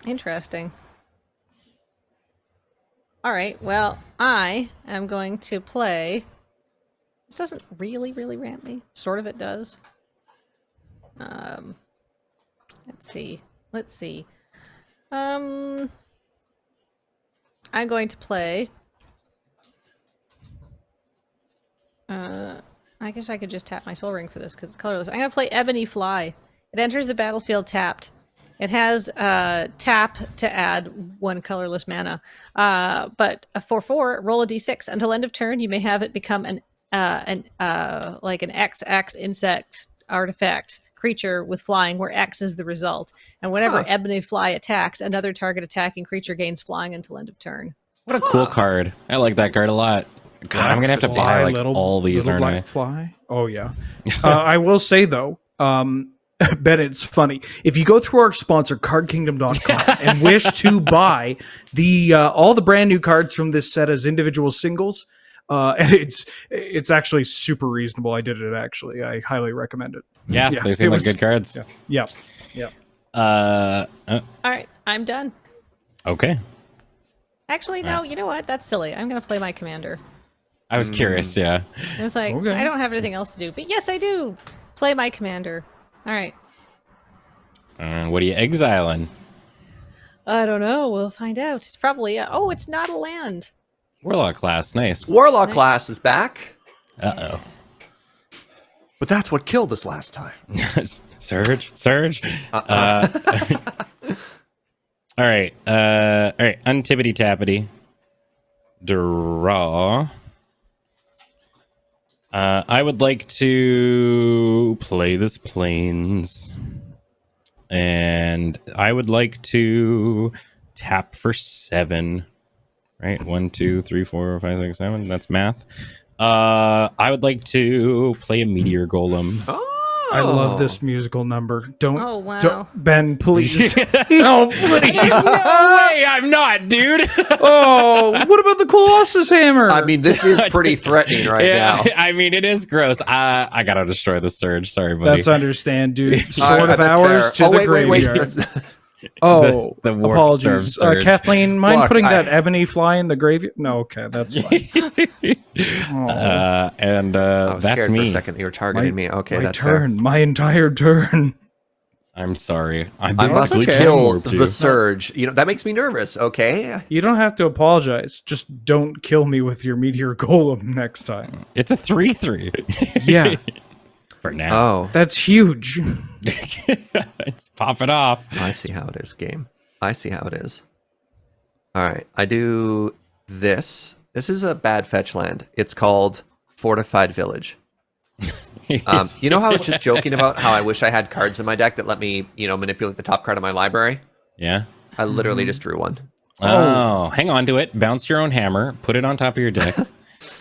Interesting. All right, well, I am going to play... This doesn't really ramp me. Sort of it does. Let's see. I'm going to play... I guess I could just tap my Soul Ring for this because it's colorless. I'm going to play Ebony Fly. It enters the battlefield tapped. It has tap to add 1 colorless mana. But for 4, roll a d6. Until end of turn, you may have it become an XX insect artifact creature with flying, where X is the result. And whenever Ebony Fly attacks, another target attacking creature gains flying until end of turn. What a cool card. I like that card a lot. God, I'm gonna have to buy like all these, aren't I? Black fly. Oh yeah. I will say though, Ben, it's funny. If you go through our sponsor, CardKingdom.com, and wish to buy the all the brand new cards from this set as individual singles, and it's actually super reasonable. I did it actually. I highly recommend it. Yeah, they seem like good cards. Yeah. All right, I'm done. Okay. Actually, no, you know what? That's silly. I'm going to play my commander. I was curious, yeah. I was like, Okay. I don't have anything else to do. But yes, I do. Play my commander. All right. What are you exiling? I don't know. We'll find out. It's probably... oh, it's not a land. Warlock class, nice. Warlock class is back, Uh-oh. but that's what killed us last time. Surge. All right. Untippity tappity. Draw. I would like to play this Plains. And I would like to tap for 7. Right? 1, 2, 3, 4, 5, 6, 7. That's math. I would like to play a Meteor Golem. Oh, I love this musical number. Don't. Oh, wow. Don't, Ben, please. No, please. No way, I'm not, dude. Oh, what about the Colossus Hammer? I mean, this is pretty threatening right now. I mean, it is gross. I gotta destroy the Surge. Sorry, buddy. That's understand, dude. All Sword of that's Hours fair. to the graveyard. That's- Oh, The warp apologies. storm surge. Kathleen, mind Look, putting I- that ebony fly in the graveyard? No, okay, that's fine. Oh, I was that's scared me. for a second that you were targeting me. Okay, my that's turn. My entire turn. I'm sorry. I fair. I must okay. kill the Surge. You know, that makes me nervous, okay? You don't have to apologize. Just don't kill me with your Meteor Golem next time. It's a 3/3 Yeah, for now. Oh, that's huge. It's popping off. I see how it is, game. I see how it is. All right, I do this. This is a bad fetch land. It's called Fortified Village. You know how I was just joking about how I wish I had cards in my deck that let me, manipulate the top card of my library? Yeah. I literally just drew one. Oh, hang on to it. Bounce your own hammer. Put it on top of your deck.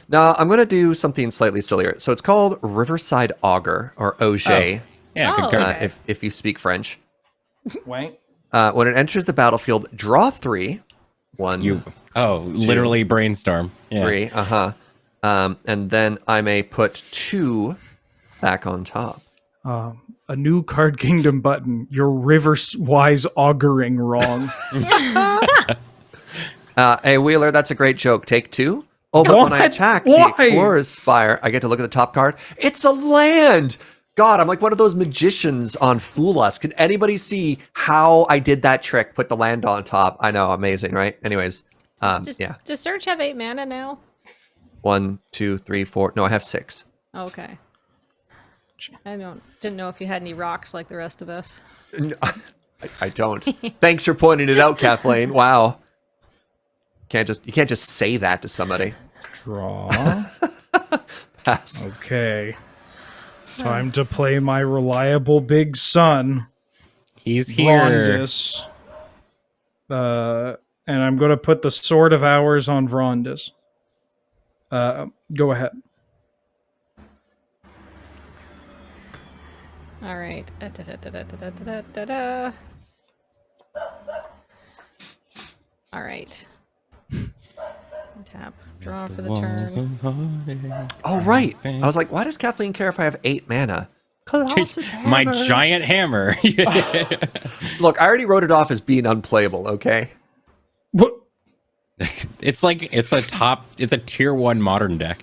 Now, I'm going to do something slightly sillier. So it's called Riverside Augur, or Auger, Yeah, good Oh, card. okay. if you speak French. Wank. When it enters the battlefield, draw 3. 1, Literally brainstorm. Yeah. 3, and then I may put 2 back on top. A new Card Kingdom button. You're River-wise auguring wrong. Hey, Wheeler, that's a great joke. Take 2. Oh, but when I What? attack Why? the Explorer's Spire, I get to look at the top card. It's a land! God, I'm like one of those magicians on Fool Us. Can anybody see how I did that trick? Put the land on top. I know, amazing, right? Anyways, yeah. Does Serge have 8 mana now? 1, 2, 3, 4. No, I have 6. Okay. I didn't know if you had any rocks like the rest of us. No, I don't. Thanks for pointing it out, Kathleen. Wow. You can't just say that to somebody. Draw. Pass. Okay. Time to play my reliable big son, He's here. Vrondis. And I'm going to put the Sword of Hours on Vrondis. Go ahead. All right. All right. Tap. Draw for the turn. Oh, right. I was like, why does Kathleen care if I have 8 mana? Colossus My Hammer. giant hammer. Look, I already wrote it off as being unplayable, okay? What? It's a tier 1 modern deck.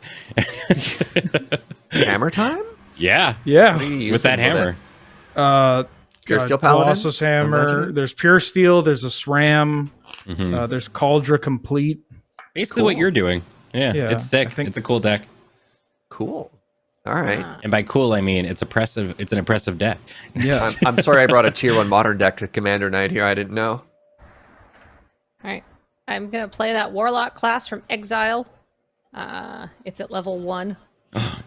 Hammer time? Yeah. Yeah. What are you using With that it? hammer. Pure got Steel Paladin? Colossus Hammer. Imagine. There's Pure Steel. There's a SRAM. Mhm. There's Cauldra Complete. Basically what Cool. you're doing. Yeah, Yeah, it's sick. I think- It's a cool deck. Cool. All right. And by cool, I mean it's impressive. It's an impressive deck. Yeah. I'm sorry I brought a tier 1 modern deck to Commander Night here. I didn't know. All right. I'm going to play that Warlock class from Exile. It's at level 1.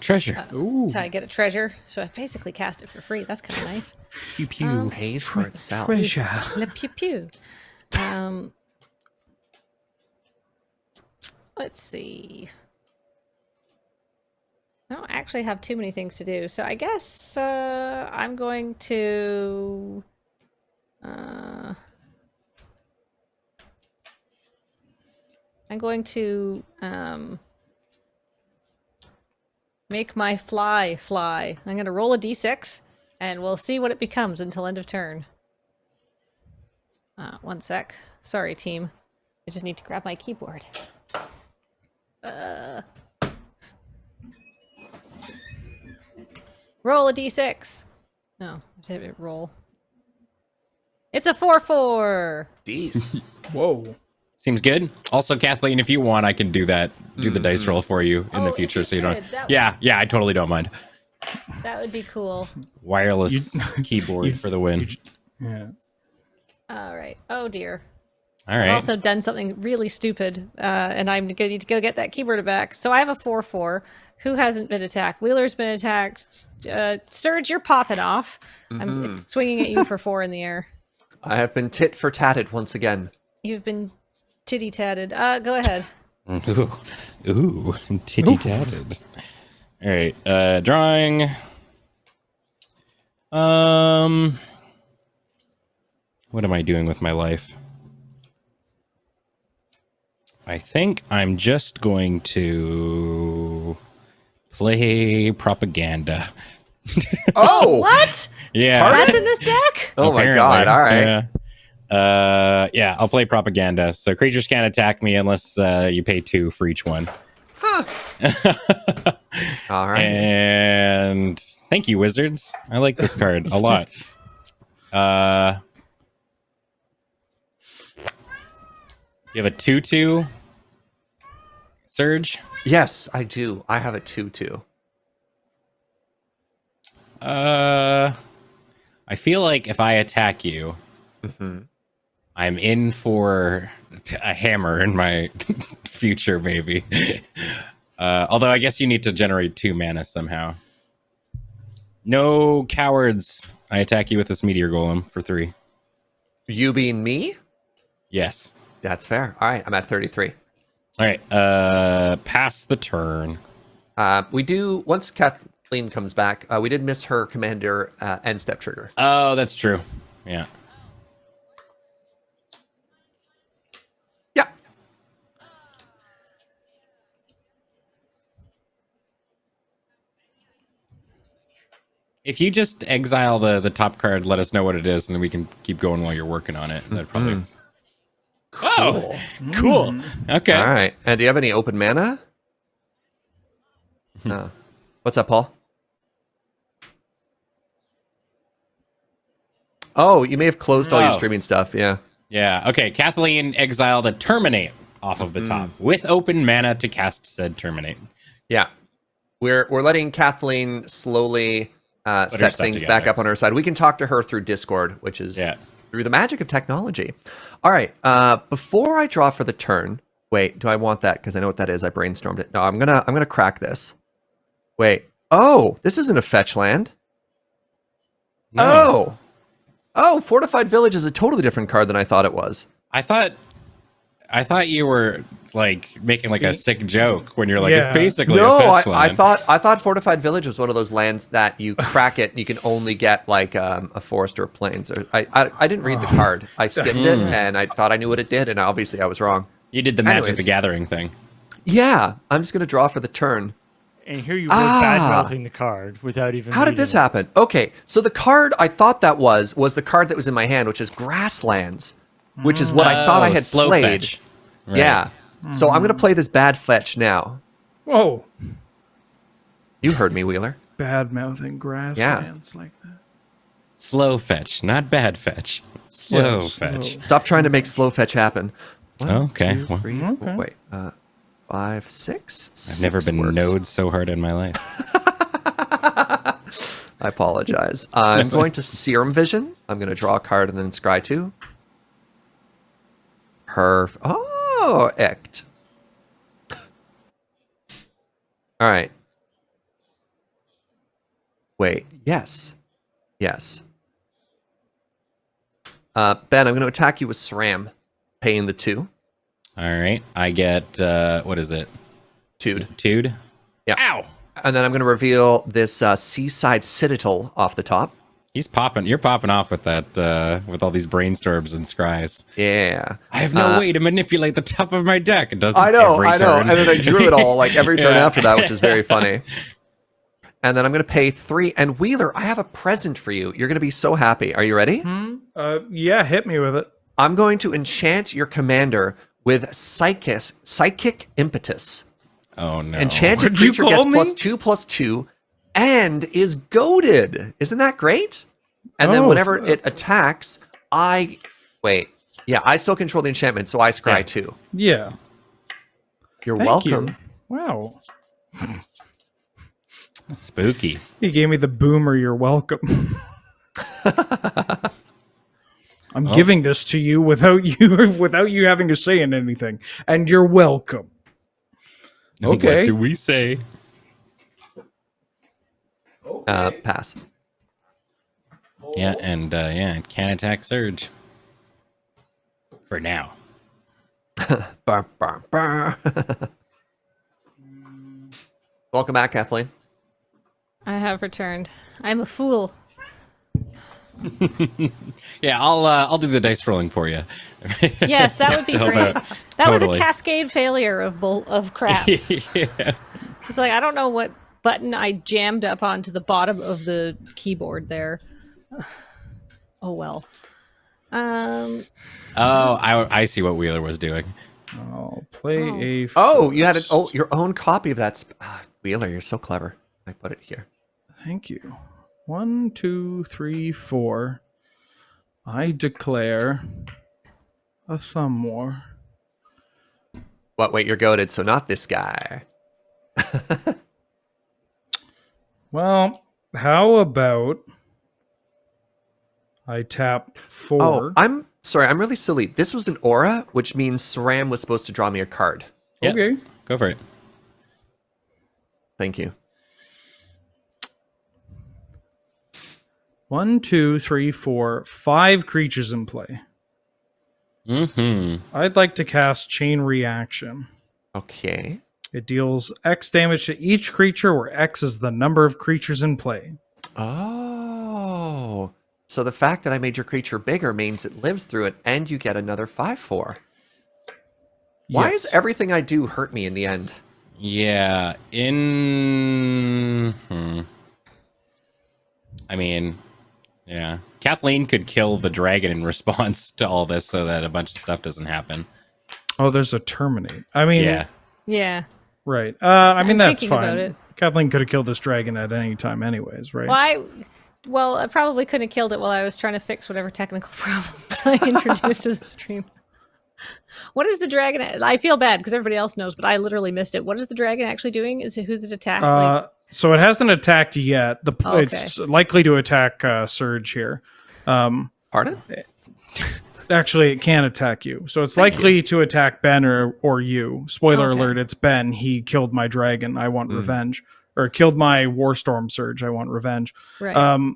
Treasure. Ooh. So I get a treasure. So I basically cast it for free. That's kind of nice. Pew pew. Pays for itself. Treasure. Le pew pew. Let's see. I don't actually have too many things to do, so I guess I'm going to make my fly fly. I'm going to roll a d6, and we'll see what it becomes until end of turn. One sec. Sorry, team. I just need to grab my keyboard. Roll a d6. No, did it roll? It's a 4/4. D's. Whoa. Seems good. Also, Kathleen, if you want, I can do that. Do the dice roll for you in the Oh, future, if so you you don't. could, that Yeah, I totally don't mind. That would be cool. Wireless keyboard for the win. Yeah. All right. Oh dear. All I've right. also done something really stupid, and I'm going to need to go get that keyboard back. So I have a 4/4. Who hasn't been attacked? Wheeler's been attacked. Serge, you're popping off. I'm swinging at you for 4 in the air. I have been tit for tatted once again. You've been titty tatted. Go ahead. Ooh, titty tatted. All right, drawing. What am I doing with my life? I think I'm just going to play propaganda. Oh! What? Yeah. That's in this deck? Oh my apparently. god, all right. Yeah. Yeah, I'll play propaganda. So creatures can't attack me unless you pay 2 for each one. Huh. All right. And thank you, wizards. I like this card a lot. You have a 2/2, Serge. Yes, I do. I have a 2/2. I feel like if I attack you, I'm in for a hammer in my future, maybe. Although I guess you need to generate 2 mana somehow. No cowards. I attack you with this meteor golem for 3. You being me? Yes. That's fair. All right, I'm at 33. All right. Pass the turn. We do, once Kathleen comes back, we did miss her commander end step trigger. Oh, that's true. Yeah. Yeah. If you just exile the top card, let us know what it is, and then we can keep going while you're working on it. That'd probably. Oh, cool. Okay. All right. And do you have any open mana? No. What's up, Paul? Oh, you may have closed all your Oh. streaming stuff. Yeah. Yeah. Okay. Kathleen exiled a Terminate off of the top with open mana to cast said Terminate. Yeah. We're letting Kathleen slowly her set stuff things back together. up on her side. We can talk to her through Discord, which is Yeah. through the magic of technology. All right. Before I draw for the turn, Wait, do I want that? Because I know what that is. I brainstormed it. No, I'm gonna crack this. Wait. Oh, this isn't a fetch land. No. Oh, Fortified Village is a totally different card than I thought it was. I thought you were like making like a sick joke when you're like, it's Yeah. basically No, a fetch land. I thought Fortified Village was one of those lands that you crack it and you can only get like a forest or plains. Or I didn't read the card. I skimmed it and I thought I knew what it did, and obviously I was wrong. You did the Magic Anyways. the Gathering thing. Yeah, I'm just gonna draw for the turn. And here you were bad mouthing the card without even. How did this reading it. happen? Okay, so the card I thought that was the card that was in my hand, which is Grasslands, which is what I thought I had slow played. fetch. Right. Yeah. So I'm gonna play this bad fetch now. Whoa. You heard me, Wheeler. Bad mouthing grasslands like that. Slow fetch, not bad fetch. Slow Yeah, fetch. slow. Stop trying to make slow fetch happen. One, Okay, two, well- three, Okay. wait. 5, 6. I've never been node so hard in my life. I apologize. I'm going to Serum Vision. I'm going to draw a card and then scry 2. Oh, Ect. All right. Wait. Yes. Yes. Ben, I'm going to attack you with SRAM, paying the 2. All right, I get what is it? Tude. Yeah. Ow! And then I'm going to reveal this Seaside Citadel off the top. He's popping. You're popping off with that. With all these brainstorms and scries. Yeah. I have no way to manipulate the top of my deck. It does. I know. every And turn. then I drew it all like every turn Yeah. after that, which is very funny. And then I'm going to pay 3. And Wheeler, I have a present for you. You're going to be so happy. Are you ready? Yeah, hit me with it. I'm going to enchant your commander with Psychic Impetus. Oh no! Enchanted What'd you creature call gets me? +2/+2 and is goaded. Isn't that great? And then Oh, whenever it attacks, I still control the enchantment, so I scry Yeah. 2. Yeah. You're Thank welcome. you. Wow. Spooky. He gave me the boomer, you're welcome. I'm giving this to you without you having to say anything. And you're welcome. Okay. What do we say? Pass. Yeah, and can't attack Serge. For now. Bah, bah, bah. Welcome back, Kathleen. I have returned. I'm a fool. Yeah, I'll do the dice rolling for you. Yes, that would be Help great. out. That was a Totally. cascade failure of crap. Yeah. It's like I don't know what button I jammed up onto the bottom of the keyboard there. Oh well. Oh, I see what Wheeler was doing. I'll play a. Oh, you had first. your own copy of that. Wheeler, you're so clever. I put it here. Thank you. 1, 2, 3, 4. I declare a thumb war. What? Wait, you're goaded, so not this guy. Well, how about I tap 4? Oh, I'm sorry. I'm really silly. This was an aura, which means SRAM was supposed to draw me a card. Yeah, Okay. go for it. Thank you. 1, 2, 3, 4, 5 creatures in play. Mm-hmm. I'd like to cast Chain Reaction. Okay. It deals X damage to each creature, where X is the number of creatures in play. Oh. So the fact that I made your creature bigger means it lives through it, and you get another 5/4. Why Yes. is everything I do hurt me in the end? Yeah, I mean, yeah. Kathleen could kill the dragon in response to all this so that a bunch of stuff doesn't happen. Oh, there's a Terminate. I mean, Yeah. Yeah. right. I mean, I'm that's thinking about fine. it. Kathleen could have killed this dragon at any time anyways, right? Well, I probably couldn't have killed it while I was trying to fix whatever technical problems I introduced to the stream. What is the dragon? I feel bad because everybody else knows, but I literally missed it. What is the dragon actually doing? Who's it attacking? So it hasn't attacked yet. Okay. It's likely to attack Serge here. Pardon? Actually, it can attack you. So it's likely to attack Ben or you. Spoiler Okay. alert, it's Ben. He killed my dragon. I want revenge. Or killed my Warstorm Surge. I want revenge. Right.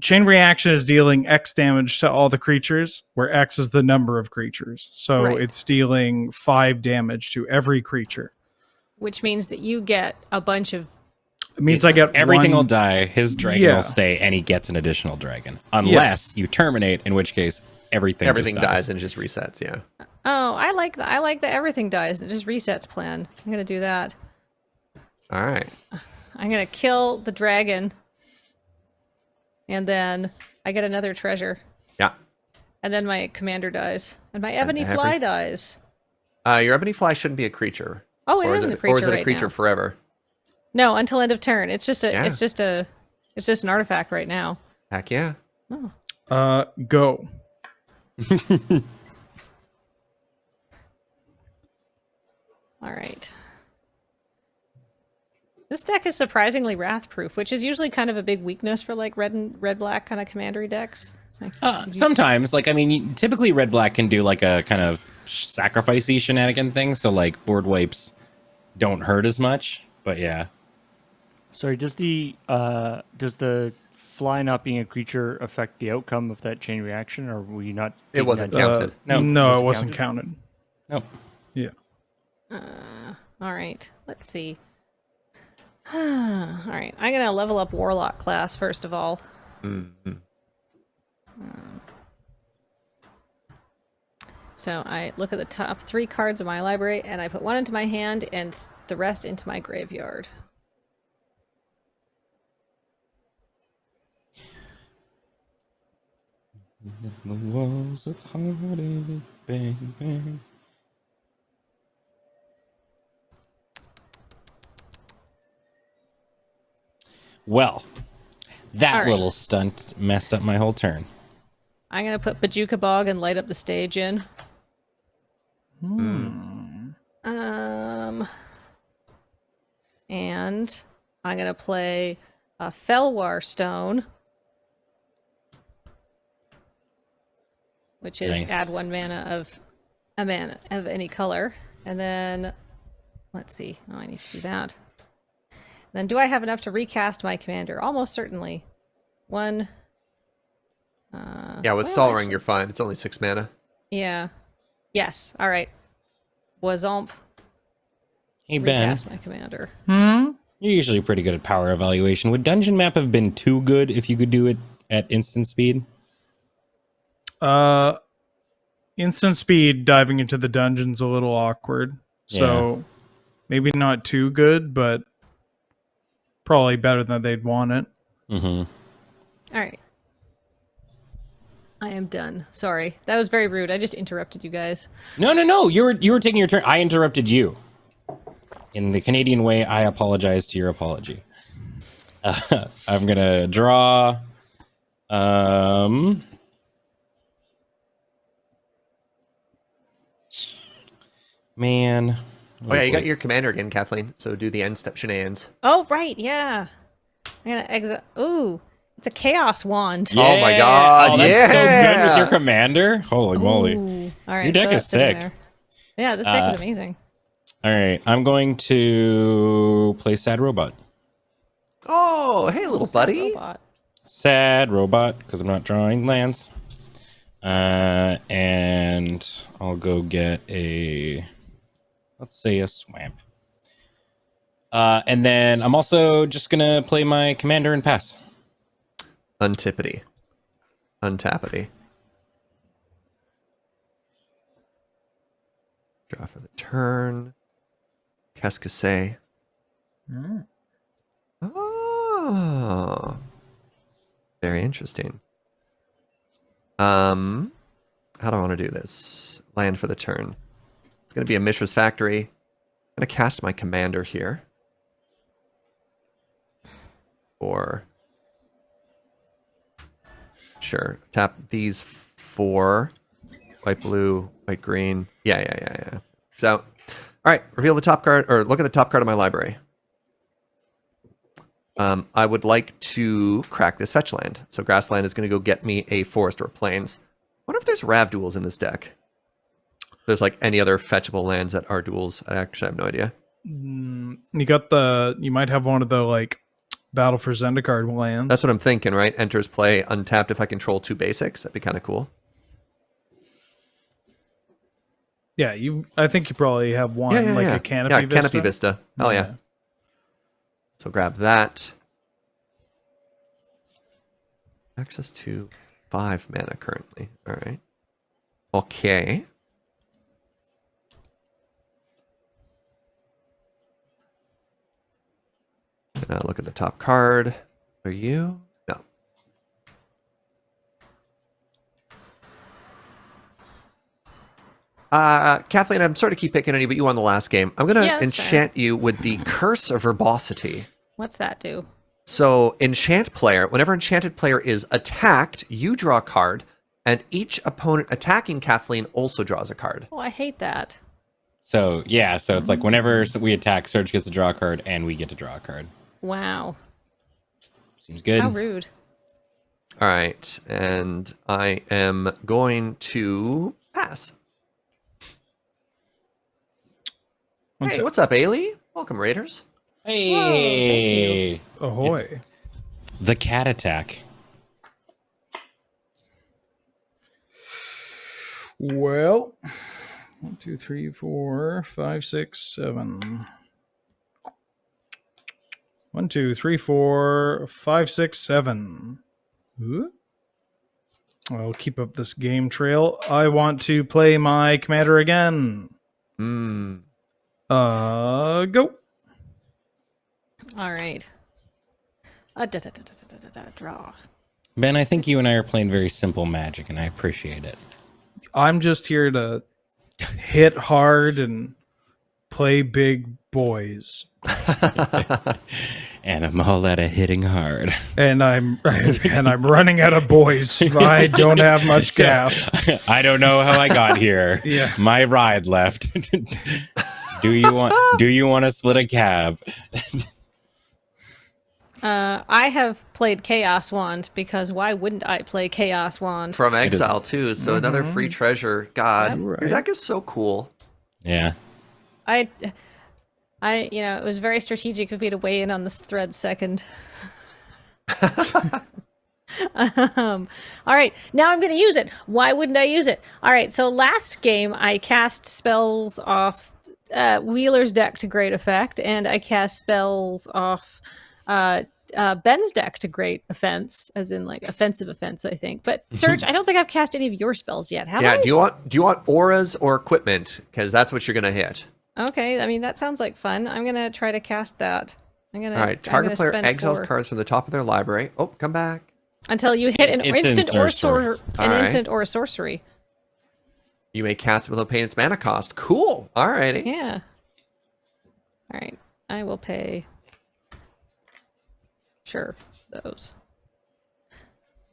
Chain reaction is dealing X damage to all the creatures, where X is the number of creatures. So Right. it's dealing 5 damage to every creature. Which means that you get a bunch of. It means I get Everything will one. die. His dragon Yeah. will stay, and he gets an additional dragon, unless you terminate, in which case everything Everything just dies and just resets. Yeah. Oh, I like the everything dies and it just resets plan. I'm gonna do that. All right. I'm gonna kill the dragon, and then I get another treasure, Yeah. and then my commander dies, and my ebony every- fly dies. Your ebony fly shouldn't be a creature. Oh, it Or isn't a creature Or is it a right creature now. forever? No, until end of turn. It's just a. Yeah. It's just a. It's just an artifact right now. Heck yeah. Go. All right. This deck is surprisingly wrath-proof, which is usually kind of a big weakness for like red-black kind of commandery decks. It's like, Sometimes, like, I mean, typically red black can do like a kind of sacrificey shenanigan thing, so like board wipes don't hurt as much. But yeah, Sorry, does the fly not being a creature affect the outcome of that chain reaction, or were you not? It taking wasn't that counted. into- No, Was it it wasn't counted. nope. Yeah. all right, let's see. All right, I'm gonna level up Warlock class first of all. Mm-hmm. So I look at the top 3 cards of my library, and I put 1 into my hand and the rest into my graveyard. The walls of heartache, bang, bang. Well, that All right. little stunt messed up my whole turn. I'm gonna put Bajuka Bog and light up the stage in. And I'm gonna play a Felwar Stone, which is Nice. add 1 mana of any color, and then let's see. Oh, I need to do that. Then do I have enough to recast my commander? Almost certainly. 1. Yeah, with well, Sol Ring, actually- you're fine. It's only 6 mana. Yeah. Yes. All right. Wazomp. Hey Ben, Recast my commander. you're usually pretty good at power evaluation. Would Dungeon Map have been too good if you could do it at instant speed? Instant speed diving into the dungeon's a little awkward. So maybe not too good, but probably better than they'd want it. Mm-hmm. All right. I am done. Sorry. That was very rude. I just interrupted you guys. No. You were taking your turn. I interrupted you. In the Canadian way, I apologize to your apology. I'm gonna draw. Man. Oh, yeah, you got your commander again, Kathleen. So do the end step shenanigans. Oh, right. Yeah. I'm going to exit. Ooh. It's a Chaos Wand. Yeah. Oh my God, Oh, that's so good yeah. with your commander. Holy moly! Ooh. All right. Your deck so is that's sitting sick. there. Yeah, this deck is amazing. All right, I'm going to play Sad Robot. Oh, hey, little buddy. Robot. Sad Robot, because I'm not drawing lands. And I'll go get a, let's say a Swamp. And then I'm also just going to play my commander and pass. Untippity. Untappity. Draw for the turn. Cascase. Oh. Very interesting. How do I want to do this? Land for the turn. It's going to be a Mishra's Factory. I'm going to cast my commander here. Or... Sure. Tap these 4. White, blue, white, green. Yeah. So, all right. Reveal the top card, or look at the top card of my library. I would like to crack this fetch land. So grassland is going to go get me a forest or plains. I wonder if there's Rav duels in this deck. If there's like any other fetchable lands that are duels. I actually have no idea. You might have one of the like Battle for Zendikar lands. That's what I'm thinking, right? Enters play untapped if I control 2 basics. That'd be kind of cool. Yeah, I think you probably have one, a Canopy Vista. Canopy Vista. Oh, yeah. So grab that. Access to 5 mana currently. All right. Okay. Look at the top card. Are you? No. Kathleen, I'm sorry to keep picking on you, but you won the last game. I'm going to enchant you with the Curse of Verbosity. What's that do? So, enchant player, whenever enchanted player is attacked, you draw a card, and each opponent attacking Kathleen also draws a card. Oh, I hate that. So, yeah, so it's like whenever we attack, Serge gets to draw a card, and we get to draw a card. Wow. Seems good. How rude. All right, and I am going to pass. Hey, what's up, Ailey? Welcome, Raiders. Hey! Whoa, Ahoy. The cat attack. Well, 1, 2, 3, 4, 5, 6, 7. 1, 2, 3, 4, 5, 6, 7. Ooh. I'll keep up this game trail. I want to play my commander again. Go. All right. Draw. Ben, I think you and I are playing very simple Magic, and I appreciate it. I'm just here to hit hard and play big boys. And I'm all out of hitting hard. And I'm running out of boys. I don't have much gas. I don't know how I got here. Yeah. My ride left. Do you want to split a cab? I have played Chaos Wand because why wouldn't I play Chaos Wand? From Exile, too, so another free treasure. God, Yep. your deck is so cool. Yeah. I, it was very strategic of me to weigh in on this thread second. All right, now I'm going to use it. Why wouldn't I use it? All right, so last game I cast spells off Wheeler's deck to great effect, and I cast spells off Ben's deck to great offense, as in like offensive offense, I think. But Serge, I don't think I've cast any of your spells yet. Have I? Do you want auras or equipment? Because that's what you're gonna hit. Okay, I mean that sounds like fun. I'm gonna try to cast that. All right, target player exiles cards from the top of their library. Oh, come back. Until you hit an instant or a sorcery. You may cast it without paying its mana cost. Cool. Alrighty. Yeah. All right, I will pay. Sure, those.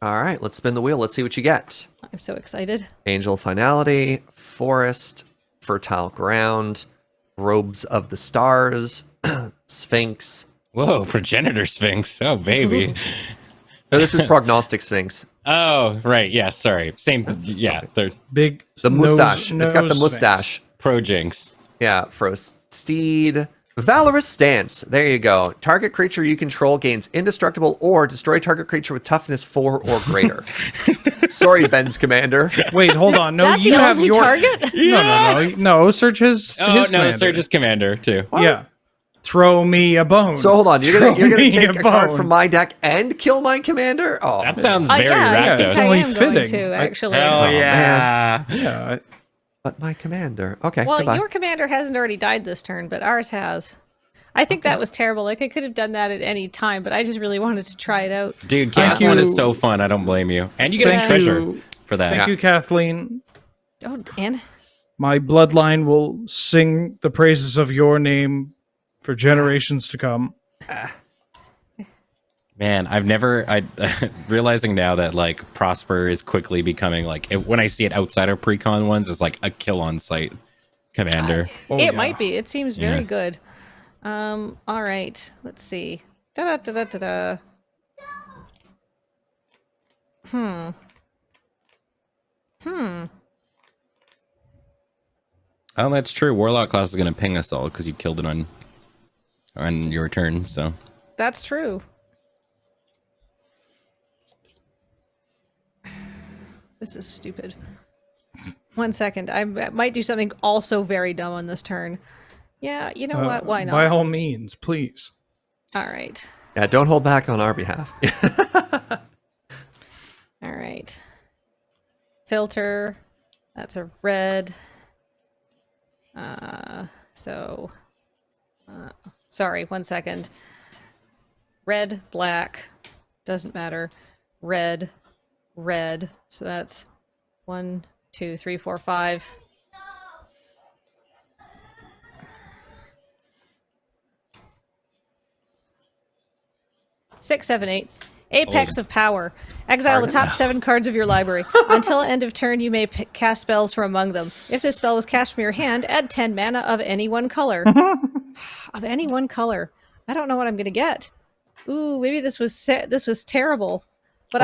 All right, let's spin the wheel. Let's see what you get. I'm so excited. Angel Finality, Forest, Fertile Ground, Robes of the Stars, Sphinx. Whoa, Progenitor Sphinx. Oh, baby. No, this is Prognostic Sphinx. Oh, right. Yeah, sorry. Same. Yeah, they're Big. The mustache. It's got the nose mustache. Projinx. Yeah, Frost Steed. Valorous Stance. There you go. Target creature you control gains indestructible or destroy target creature with toughness 4 or greater. Sorry, Ben's commander. Wait, hold on. No, That you the have only your target? No. Search his. Oh, his no, commander. Serge's commander, too. Yeah. Throw me a bone. So hold on, you're gonna me take a card bone. from my deck and kill my commander? Oh, That sounds very yeah, Rakdos. It's I only am going fitting. to actually. Hell Oh, yeah. Yeah. but my commander. Okay, Well, goodbye. your commander hasn't already died this turn, but ours has. I think that was terrible. Like I could have done that at any time, but I just really wanted to try it out. Dude, Thank Chaos One you. is so fun. I don't blame you. And you get a Thank treasure you. for that. Thank you, Kathleen. Oh, Dan. My bloodline will sing the praises of your name for generations to come. Man, realizing now that like Prosper is quickly becoming like, when I see it outside of Precon ones, it's like a kill on sight commander. Oh, It yeah. might be. It seems very Yeah. good. All right. Let's see. Da da da da da. Hmm. Oh, that's true. Warlock class is going to ping us all because you killed it on your turn. So That's true. This is stupid. 1 second. I might do something also very dumb on this turn. Yeah, you know what? Why not? By all means, please. All right. Yeah, don't hold back on our behalf. All right. Filter. That's a red. Sorry, 1 second. Red, black. Doesn't matter. Red, red. So that's 1, 2, 3, 4, 5. Six, seven, eight. Apex of Power. Exile the top 7 cards of your library. Until end of turn, you may cast spells from among them. If this spell was cast from your hand, add 10 mana of any one color. Of any one color. I don't know what I'm gonna get. Ooh, maybe this was terrible. But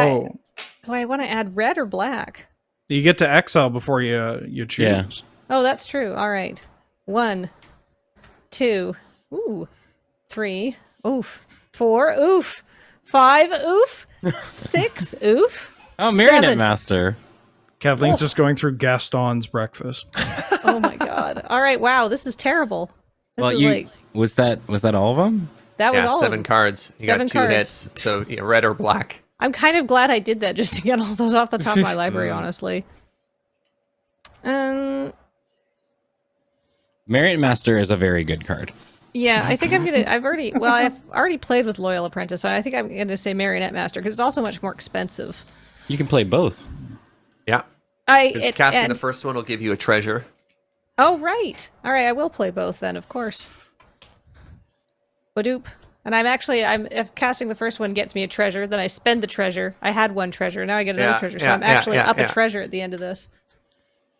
do I want to add red or black? You get to exile before you choose. Yeah. Oh, that's true. All right. 1, 2, ooh, 3, oof, 4, oof, 5, oof, 6, oof. Oh, Marionette 7. Master. Kathleen's just going through Gaston's breakfast. Oh my god. All right. Wow. This is terrible. This is was that all of them? that was Yeah, all 7 of them. cards. You 7 got 2 cards. hits, so red or black. I'm kind of glad I did that just to get all those off the top of my library, honestly. Marionette Master is a very good card. Yeah, I think I've already played with Loyal Apprentice, so I think I'm gonna say Marionette Master because it's also much more expensive. You can play both. Yeah. It's Casting the first one will give you a treasure. Oh, right. All right, I will play both then, of course. Badoop. And if casting the first one gets me a treasure, then I spend the treasure. I had 1 treasure, now I get another treasure, so I'm actually up a treasure at the end of this.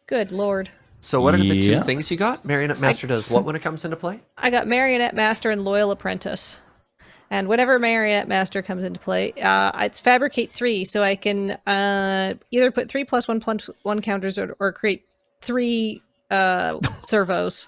Good lord. So what are the 2 Yeah. things you got? Marionette Master does what when it comes into play? I got Marionette Master and Loyal Apprentice. And whenever Marionette Master comes into play, it's Fabricate 3, so I can either put 3+1/+1 counters or create 3 servos.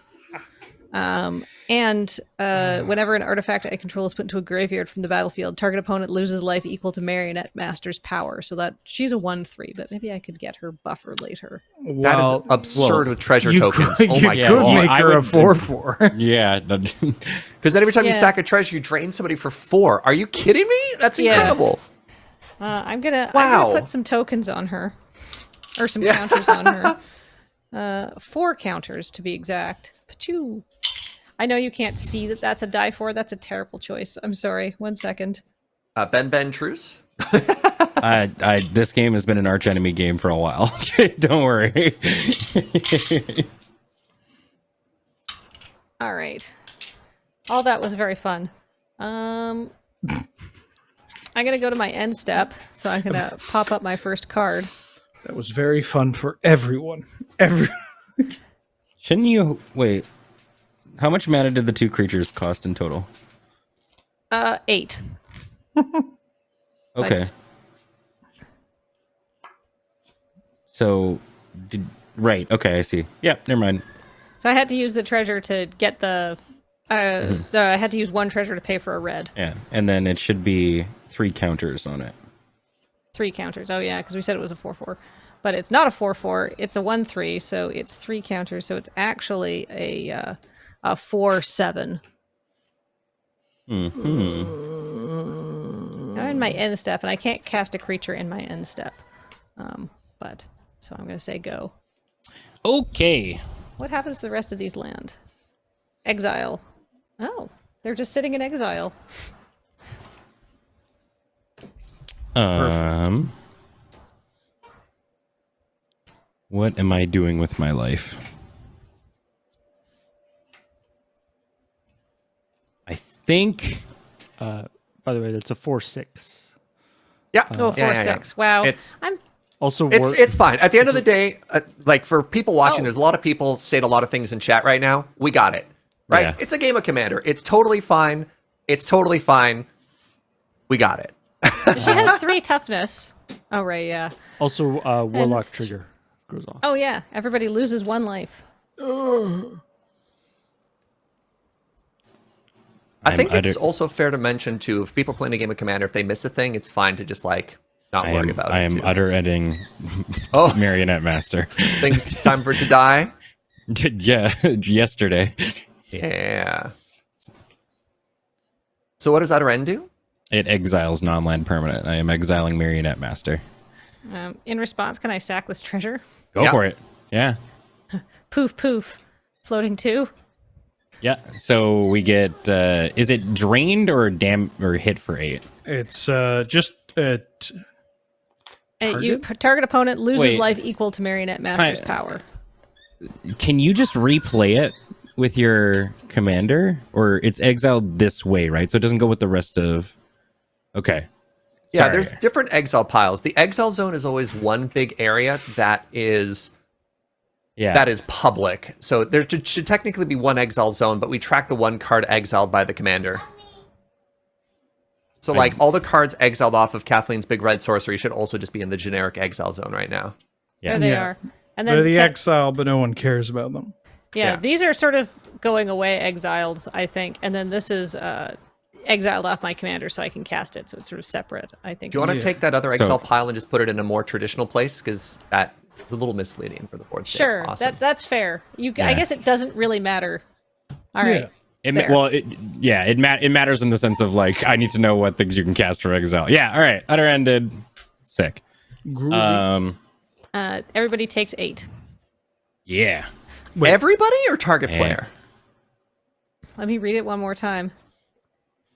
Whenever an artifact I control is put into a graveyard from the battlefield, target opponent loses life equal to Marionette Master's power. So that she's a 1/3, but maybe I could get her buffer later. That is absurd with treasure tokens. Could, Oh you my could god. make her a 4/4. Yeah. Because then every time you Yeah. sack a treasure, you drain somebody for 4. Are you kidding me? That's Yeah. incredible. I'm gonna Wow. put some tokens on her, or some counters on her. 4 counters to be exact. Pachoo. I know you can't see that that's a die 4. That's a terrible choice. I'm sorry. 1 second. Ben Truce? This game has been an arch enemy game for a while. Don't worry. All right. All that was very fun. I'm gonna go to my end step, so I'm gonna pop up my first card. That was very fun for everyone. Shouldn't you wait? How much mana did the 2 creatures cost in total? 8. Okay. So, right. Okay, I see. Yeah, never mind. So I had to use the treasure to get I had to use 1 treasure to pay for a red. Yeah, and then it should be 3 counters on it. 3 counters. Oh yeah, because we said it was a 4/4, but it's not a 4/4. It's a 1/3, so it's 3 counters. So it's actually a 4/7. Mm-hmm. I'm in my end step, and I can't cast a creature in my end step. But so I'm going to say go. Okay. What happens to the rest of these land? Exile. Oh, they're just sitting in exile. What am I doing with my life? I think. By the way, that's a 4/6. Yeah. Oh, 4/6. Wow. I'm Also, It's fine. At the end of the day, like for people watching, Oh. there's a lot of people saying a lot of things in chat right now. We got it. Right? Yeah. It's a game of Commander. It's totally fine. It's totally fine. We got it. She has 3 toughness. Oh, right, yeah. Also, Warlock And- trigger goes off. Oh, yeah. Everybody loses 1 life. I think it's also fair to mention too, if people playing a game of Commander, if they miss a thing, it's fine to just like not worry about it. I am too. utter-ending Oh. Marionette Master. Things time for it to die. Yeah, yesterday. Yeah. So what does utter end do? It exiles non-land permanent. I am exiling Marionette Master. In response, can I sack this treasure? Go Yeah. for it. Yeah. Poof, poof. Floating 2. Yeah. So we get is it drained or hit for 8? It's just Target opponent loses Wait. life equal to Marionette Master's power. Can you just replay it with your commander? Or it's exiled this way, right? So it doesn't go with the rest of Okay. Yeah, Sorry. there's different exile piles. The exile zone is always one big area that is public. So there should technically be one exile zone, but we track the 1 card exiled by the commander. So like all the cards exiled off of Kathleen's big red sorcery should also just be in the generic exile zone right now. Yeah. There they Yeah. are. And they're then the exile, but no one cares about them. Yeah. these are sort of going away exiled, I think. And then this is exiled off my commander so I can cast it. So it's sort of separate, I think. Do you want to Yeah. take that other So- exile pile and just put it in a more traditional place? Because that is a little misleading for the board state. Sure, Awesome. that's fair. I Yeah. guess it doesn't really matter. All right. Yeah. There. It matters in the sense of like I need to know what things you can cast for exile. Yeah, all right. Utter ended. Sick. Groovy. Everybody takes 8. Yeah. Wait. Everybody or target Yeah. player? Let me read it one more time.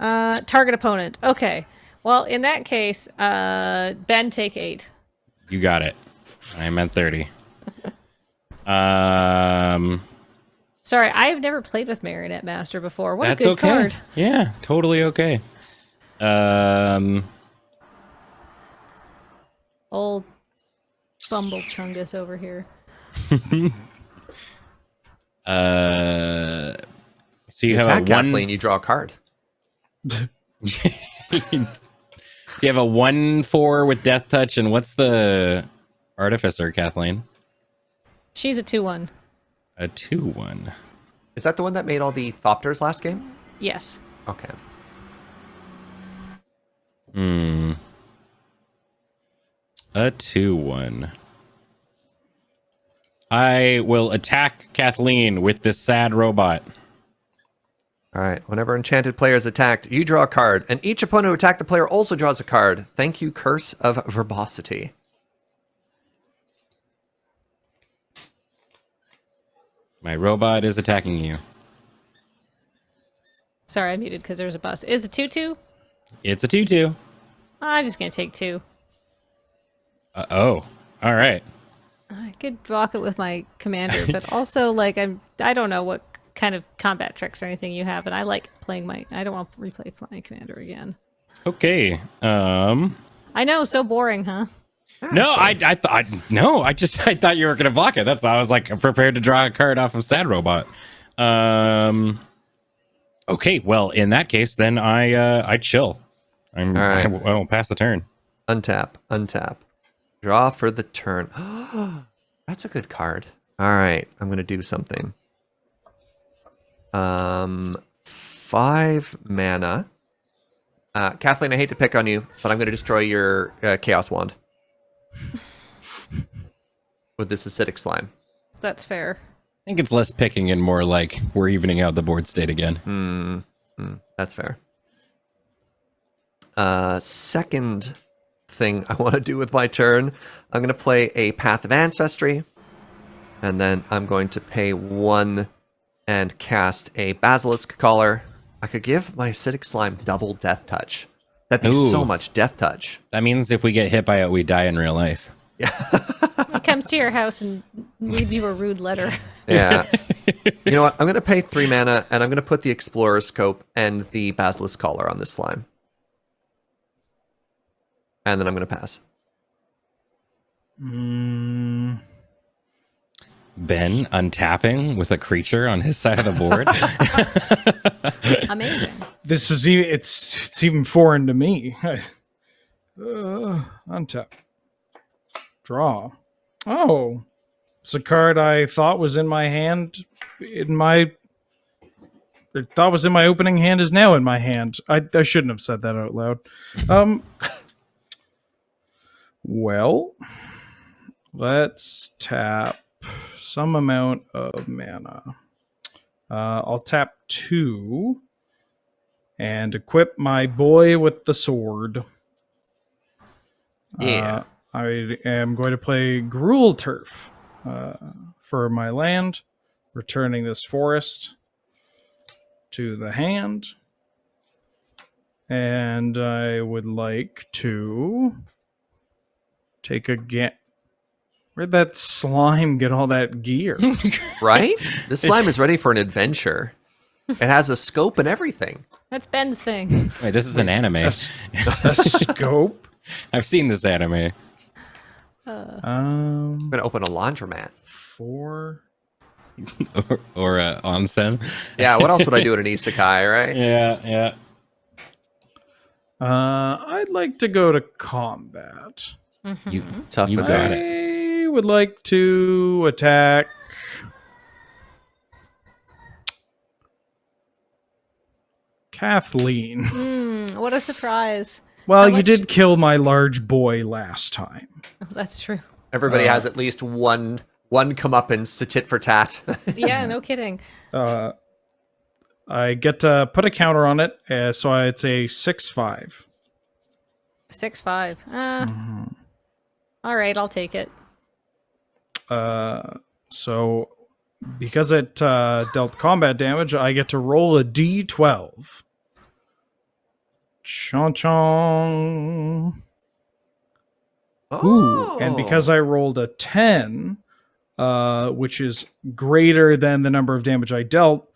Target opponent. Okay. Well, in that case, Ben, take 8. You got it. I meant 30. Sorry, I have never played with Marionette Master before. What That's a good okay. card. Yeah, totally okay. Old Bumble Chungus over here. So you have Attack a 1 Kathleen, you draw a card. You have a 1/4 with death touch, and what's the artificer, Kathleen? She's a 2/1. A 2/1. Is that the one that made all the Thopters last game? Yes. Okay. A 2/1. I will attack Kathleen with this sad robot. All right. Whenever enchanted player is attacked, you draw a card, and each opponent who attacked the player also draws a card. Thank you, Curse of Verbosity. My robot is attacking you. Sorry, I muted because there's a bus. Is it 2/2? It's a 2/2. I'm just gonna take 2. Oh, all right. I could block it with my commander, but also like I don't know what kind of combat tricks or anything you have, and I like playing my. I don't want to replay my commander again. Okay. I know, so boring, huh? No, I thought you were gonna block it. That's why I was like prepared to draw a card off of Sad Robot. Okay, well in that case, then I chill. All right. I won't pass the turn. Untap, untap. Draw for the turn. That's a good card. All right, I'm gonna do something. 5 mana. Kathleen, I hate to pick on you, but I'm gonna destroy your Chaos Wand with this acidic slime. That's fair. I think it's less picking and more like we're evening out the board state again. That's fair. Second thing I want to do with my turn, I'm going to play a Path of Ancestry, and then I'm going to pay 1 and cast a Basilisk Collar. I could give my acidic slime double Death Touch. That'd be so Ooh. much Death Touch. That means if we get hit by it, we die in real life. It comes to your house and reads you a rude letter. Yeah. You know what? I'm going to pay 3 mana, and I'm going to put the Explorer Scope and the Basilisk Collar on this slime. And then I'm going to pass. Ben untapping with a creature on his side of the board. Amazing. This is it's even foreign to me. Untap. Draw. Oh, it's a card I thought was in my hand. Thought was in my opening hand is now in my hand. I shouldn't have said that out loud. Well, let's tap some amount of mana. I'll tap 2 and equip my boy with the sword. Yeah. I am going to play Gruel Turf for my land, returning this forest to the hand. And I would like to take a Where'd that slime get all that gear? Right? This slime is ready for an adventure. It has a scope and everything. That's Ben's thing. Wait, this is an anime. A scope? I've seen this anime. I'm gonna open a laundromat. 4. Or onsen. Yeah, what else would I do at an isekai, right? Yeah. I'd like to go to combat. You Tough You but got good. it. I would like to attack Kathleen. What a surprise. Well, How you much- did kill my large boy last time. Oh, that's true. Everybody has at least one comeuppance to tit for tat. Yeah, no kidding. I get to put a counter on it, so it's a 6/5. 6-5. All right, I'll take it. So because it dealt combat damage, I get to roll a d12. Chon chong. Ooh, and because I rolled a 10, which is greater than the number of damage I dealt,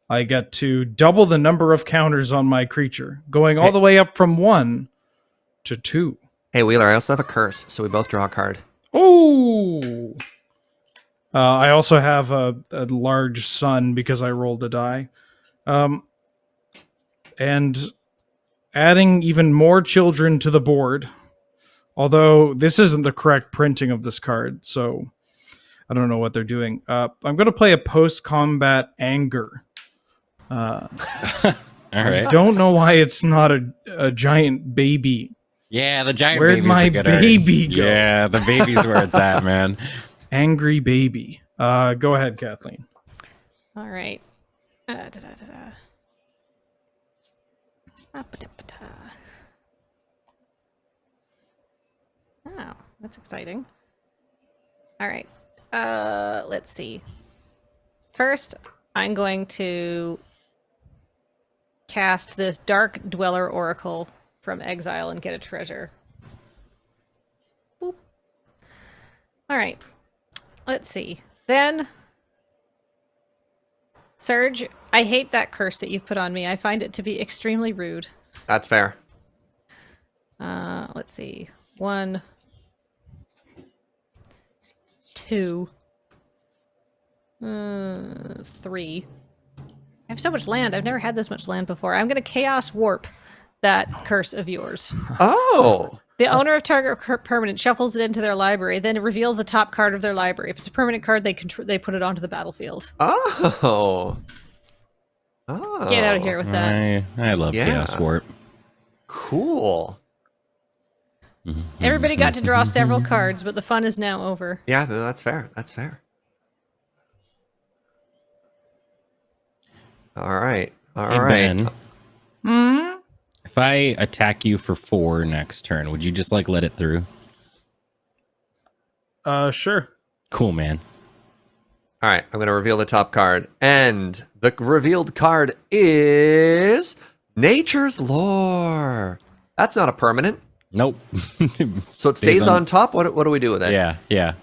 I get to double the number of counters on my creature, going all the way up from 1 to 2. Hey, Wheeler, I also have a curse, so we both draw a card. Oh! I also have a large sun because I rolled a die. And adding even more children to the board. Although this isn't the correct printing of this card, so I don't know what they're doing. I'm going to play a post-combat anger. All I right. don't know why it's not a giant baby. Yeah, the giant Where'd baby's my the good art. baby go? Yeah, the baby's where it's at, man. Angry baby. Go ahead, Kathleen. All right. Da-da-da-da-da. Ah-ba-da-ba-da. Oh, that's exciting. All right. Let's see. First, I'm going to cast this Dark Dweller Oracle from exile and get a treasure. Boop. All right. Let's see. Then, Serge, I hate that curse that you've put on me. I find it to be extremely rude. That's fair. Let's see. 1, 2, 3. I have so much land. I've never had this much land before. I'm going to Chaos Warp that curse of yours. Oh, The owner of target permanent shuffles it into their library, then it reveals the top card of their library. If it's a permanent card, they put it onto the battlefield. oh. Get out of here with that. I love Yeah. Chaos Warp. Cool. Everybody got to draw several cards, but the fun is now over. Yeah, that's fair. That's fair. All right. All Hey, right. Ben, Hmm? if I attack you for 4 next turn, would you just like let it through? Sure. Cool, man. All right, I'm going to reveal the top card. And the revealed card is Nature's Lore. That's not a permanent. Nope. So it stays on top. What do we do with it? Yeah.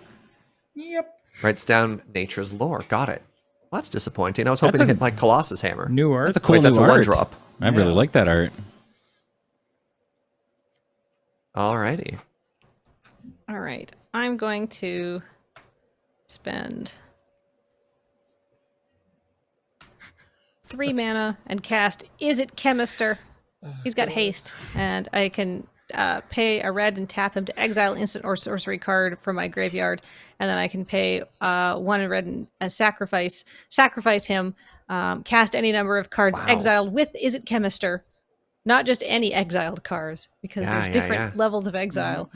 Yep. Writes down Nature's Lore. Got it. Well, that's disappointing. I was hoping That's to a- hit like Colossus Hammer. New art. That's a cool Wait, that's new a art. 1-drop. I really like that art. Alrighty. All right. I'm going to spend 3 mana and cast Is It Chemister. He's got haste, and I can pay a red and tap him to exile instant or sorcery card from my graveyard, and then I can pay 1 red and sacrifice him, cast any number of cards exiled with Is It Chemister. Not just any exiled cards, because there's different levels of exile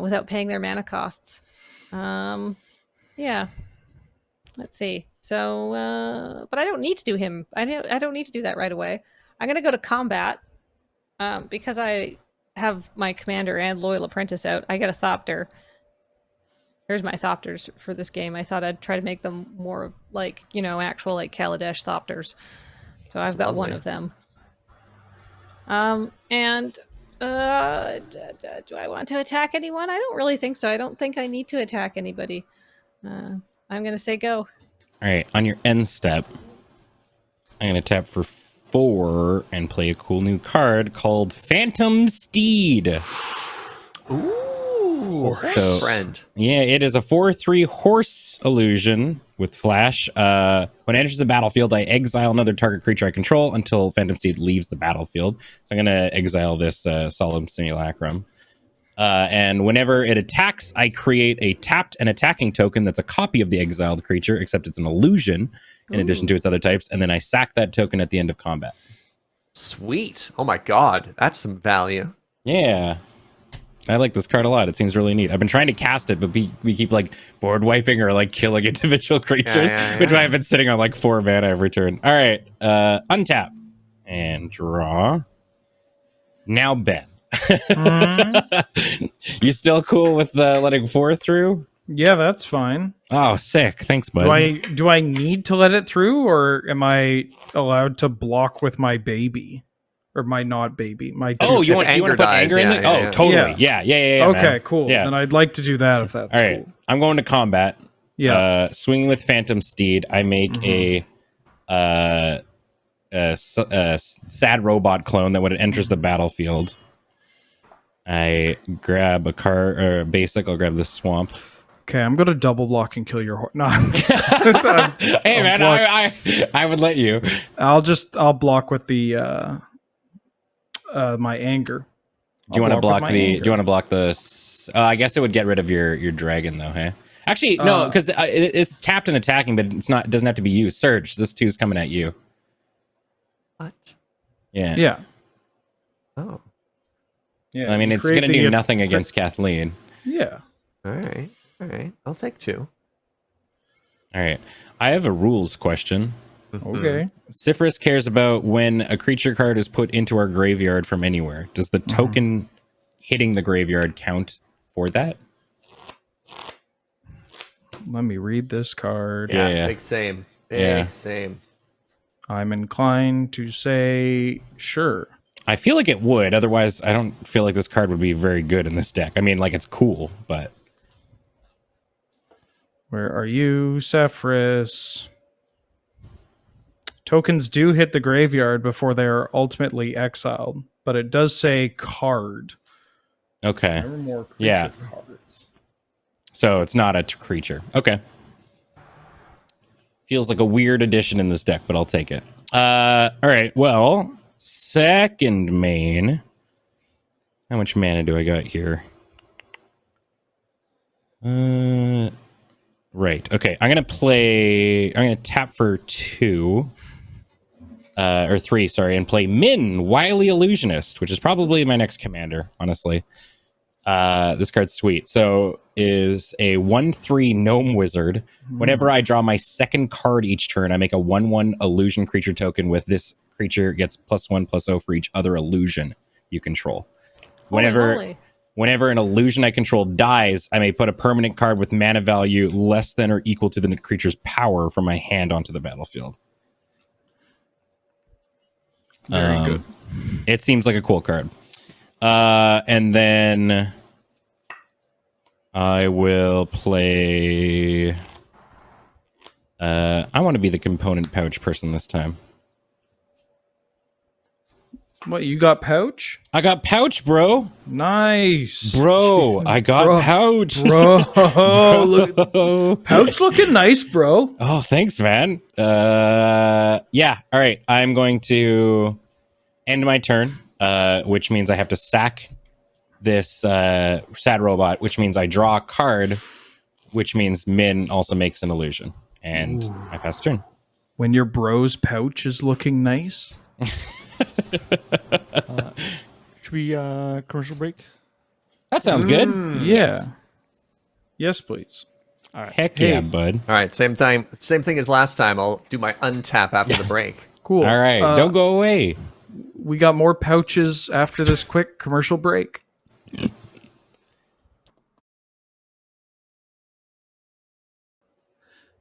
without paying their mana costs. Yeah. Let's see. So, but I don't need to do him. I don't need to do that right away. I'm going to go to combat because I have my commander and loyal apprentice out. I get a Thopter. Here's my Thopters for this game. I thought I'd try to make them more like, actual like Kaladesh Thopters. So I've got one of them. And do I want to attack anyone? I don't really think so. I don't think I need to attack anybody. I'm going to say go. All right, on your end step, I'm going to tap for 4 and play a cool new card called Phantom Steed. Ooh, So- friend. Yeah, it is a 4/3 horse illusion with flash. When it enters the battlefield, I exile another target creature I control until Phantom Steed leaves the battlefield. So I'm going to exile this Solemn Simulacrum. And whenever it attacks, I create a tapped and attacking token that's a copy of the exiled creature, except it's an illusion in addition to its other types. And then I sack that token at the end of combat. Sweet. Oh my god, that's some value. Yeah. I like this card a lot. It seems really neat. I've been trying to cast it, but we keep like board wiping or like killing individual creatures, which I've been sitting on like 4 mana every turn. All right. Untap and draw. Now Ben. You still cool with letting 4 through? Yeah, that's fine. Oh, sick. Thanks, bud. Do I need to let it through, or am I allowed to block with my baby? Or my not baby? My Oh, you If want to anger put dies, anger in yeah, there? yeah, Oh, yeah. totally. Yeah. Okay, man. cool. Yeah. Then I'd like to do that if that's All right. cool. I'm going to combat. Yeah. Swinging with Phantom Steed, I make a sad robot clone that when it enters the battlefield, I grab a card or basic. I'll grab the swamp. Okay, I'm gonna double block and kill your horse. No, Hey man, I would let you. I'll block with the my anger. Do you want to block with my the? anger. Do you want to block the? I guess it would get rid of your dragon though. Hey, actually no, because it's tapped and attacking, but it's not. It doesn't have to be you. Serge, this 2 is coming at you. What? Yeah. Yeah. Oh, Yeah. I mean, you it's create going to the- do nothing against Kathleen. Yeah. all right. I'll take 2. All right. I have a rules question. Okay. Cypherus cares about when a creature card is put into our graveyard from anywhere. Does the token hitting the graveyard count for that? Let me read this card. Yeah. Big same. Yeah. Big same. I'm inclined to say sure. I feel like it would. Otherwise, I don't feel like this card would be very good in this deck. I mean, like, it's cool, but... Where are you, Zephyrus? Tokens do hit the graveyard before they are ultimately exiled, but it does say card. Okay. There were more creature Yeah. cards. So it's not a creature. Okay. Feels like a weird addition in this deck, but I'll take it. All right. Well, second main. How much mana do I got here? Right. Okay. I'm going to tap for 2. Or 3, sorry, and play Min, Wily Illusionist, which is probably my next commander, honestly. This card's sweet. So is a 1/3 gnome wizard. Whenever I draw my second card each turn, I make a 1/1 illusion creature token with this creature gets +1/+0 for each other illusion you control. Holy. Whenever an illusion I control dies, I may put a permanent card with mana value less than or equal to the creature's power from my hand onto the battlefield. Very good. It seems like a cool card. And then I will play... I want to be the component pouch person this time. What, you got pouch? I got pouch, bro. Nice. Bro, I got Bro. pouch. Bro, look, pouch looking nice, bro. Oh, thanks, man. Yeah. All right. I'm going to end my turn, which means I have to sack this sad robot, which means I draw a card, which means Min also makes an illusion. And I pass turn. When your bro's pouch is looking nice. Should we commercial break? That sounds good. Yeah. Yes, please. All right. Heck Hey. yeah, bud. All right, same thing as last time. I'll do my untap after the break. Cool. All right. Don't go away. We got more pouches after this quick commercial break.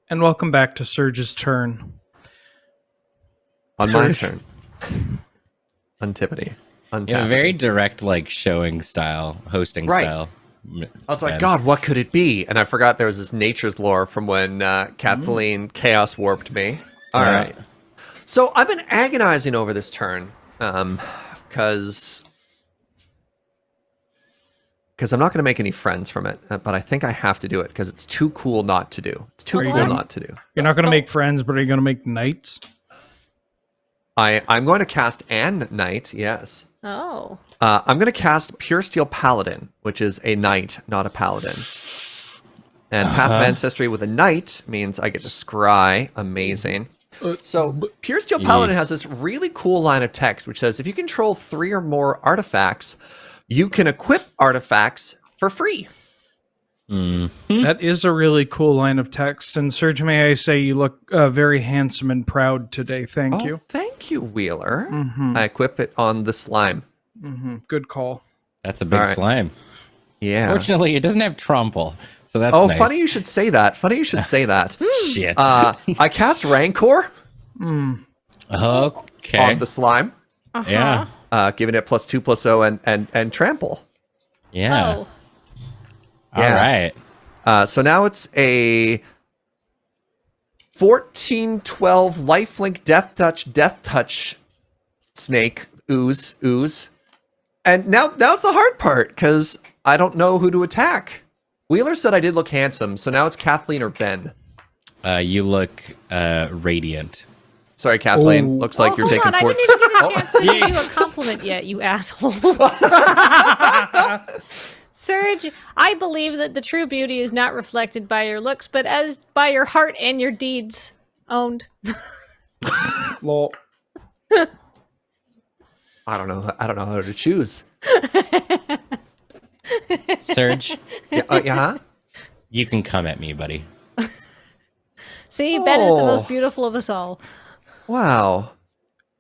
And welcome back to Serge's turn. On my Serge. turn. Untipity. You Untap. have a very direct, like, showing style, hosting Right. style. I was like, God, what could it be? And I forgot there was this nature's lore from when Kathleen chaos warped me. All Yeah. right. So I've been agonizing over this turn because I'm not going to make any friends from it, but I think I have to do it because it's too cool not to do. It's too Are you cool gonna- not to do. You're not going to make friends, but are you going to make knights? I'm going to cast An Knight, yes. Oh. I'm going to cast Pure Steel Paladin, which is a knight, not a paladin. And Path of Ancestry with a knight means I get to scry. Amazing. So Pure Steel Paladin has this really cool line of text which says if you control 3 or more artifacts, you can equip artifacts for free. That is a really cool line of text. And Serge, may I say you look very handsome and proud today. Thank you. Thank you, Wheeler. I equip it on the slime. Good call. That's a big All right. slime. Yeah. Fortunately, it doesn't have trample, so that's Oh, nice. funny you should say that. Shit. I cast Rancor Okay. on the slime, Yeah. giving it +2/+0 and trample. Yeah. Oh. All Yeah. right. So now it's a 14/12 lifelink death touch snake ooze. And now it's the hard part because I don't know who to attack. Wheeler said I did look handsome, so now it's Kathleen or Ben. You look radiant. Sorry, Kathleen. Oh. Looks like you're Hold taking on, I 14. didn't even get a chance to give you a compliment yet, you asshole. Serge, I believe that the true beauty is not reflected by your looks, but as by your heart and your deeds. Owned. Lol. I don't know how to choose. Serge, Yeah. you can come at me, buddy. See, Ben is the Oh. most beautiful of us all. Wow.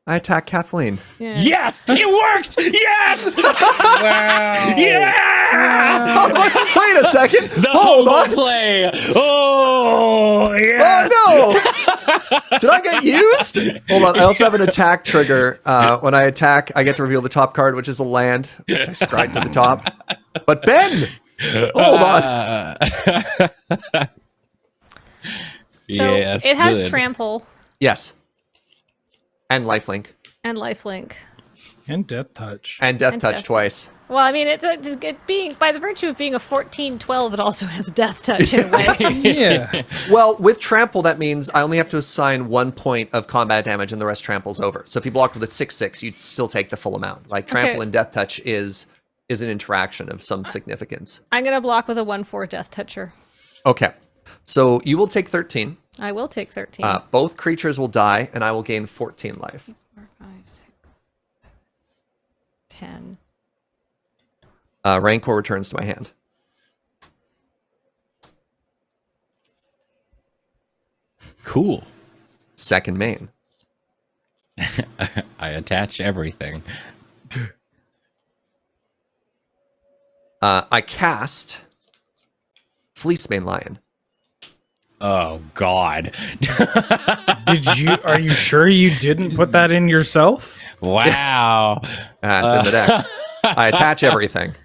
I attack Kathleen. Yeah. Yes, it worked. Yes. Wow. Yeah. Wait a second. The Hold hobo on. play. Oh yes. Oh no! Did I get used? Hold on. I also have an attack trigger. When I attack, I get to reveal the top card, which is a land. Which I scried to the top. But Ben, hold on. So Yes, it has good. trample Yes. And lifelink and lifelink. And death touch. and death And touch death twice. Well, I mean, it being by the virtue of being a 14/12, it also has death touch in a way. Yeah. Well, with trample, that means I only have to assign 1 point of combat damage, and the rest tramples over. So if you blocked with a 6/6, you'd still take the full amount. Like trample Okay. and death touch is an interaction of some significance. I'm gonna block with a 1/4 death toucher. Okay. So you will take 13. I will take 13. Both creatures will die, and I will gain 14 life. 4, 5, 6, 10. Rancor returns to my hand. Cool. Second main. I attach everything. I cast Fleecemane Lion. Oh God. Are you sure you didn't put that in yourself? Wow. It's in the deck. I attach everything.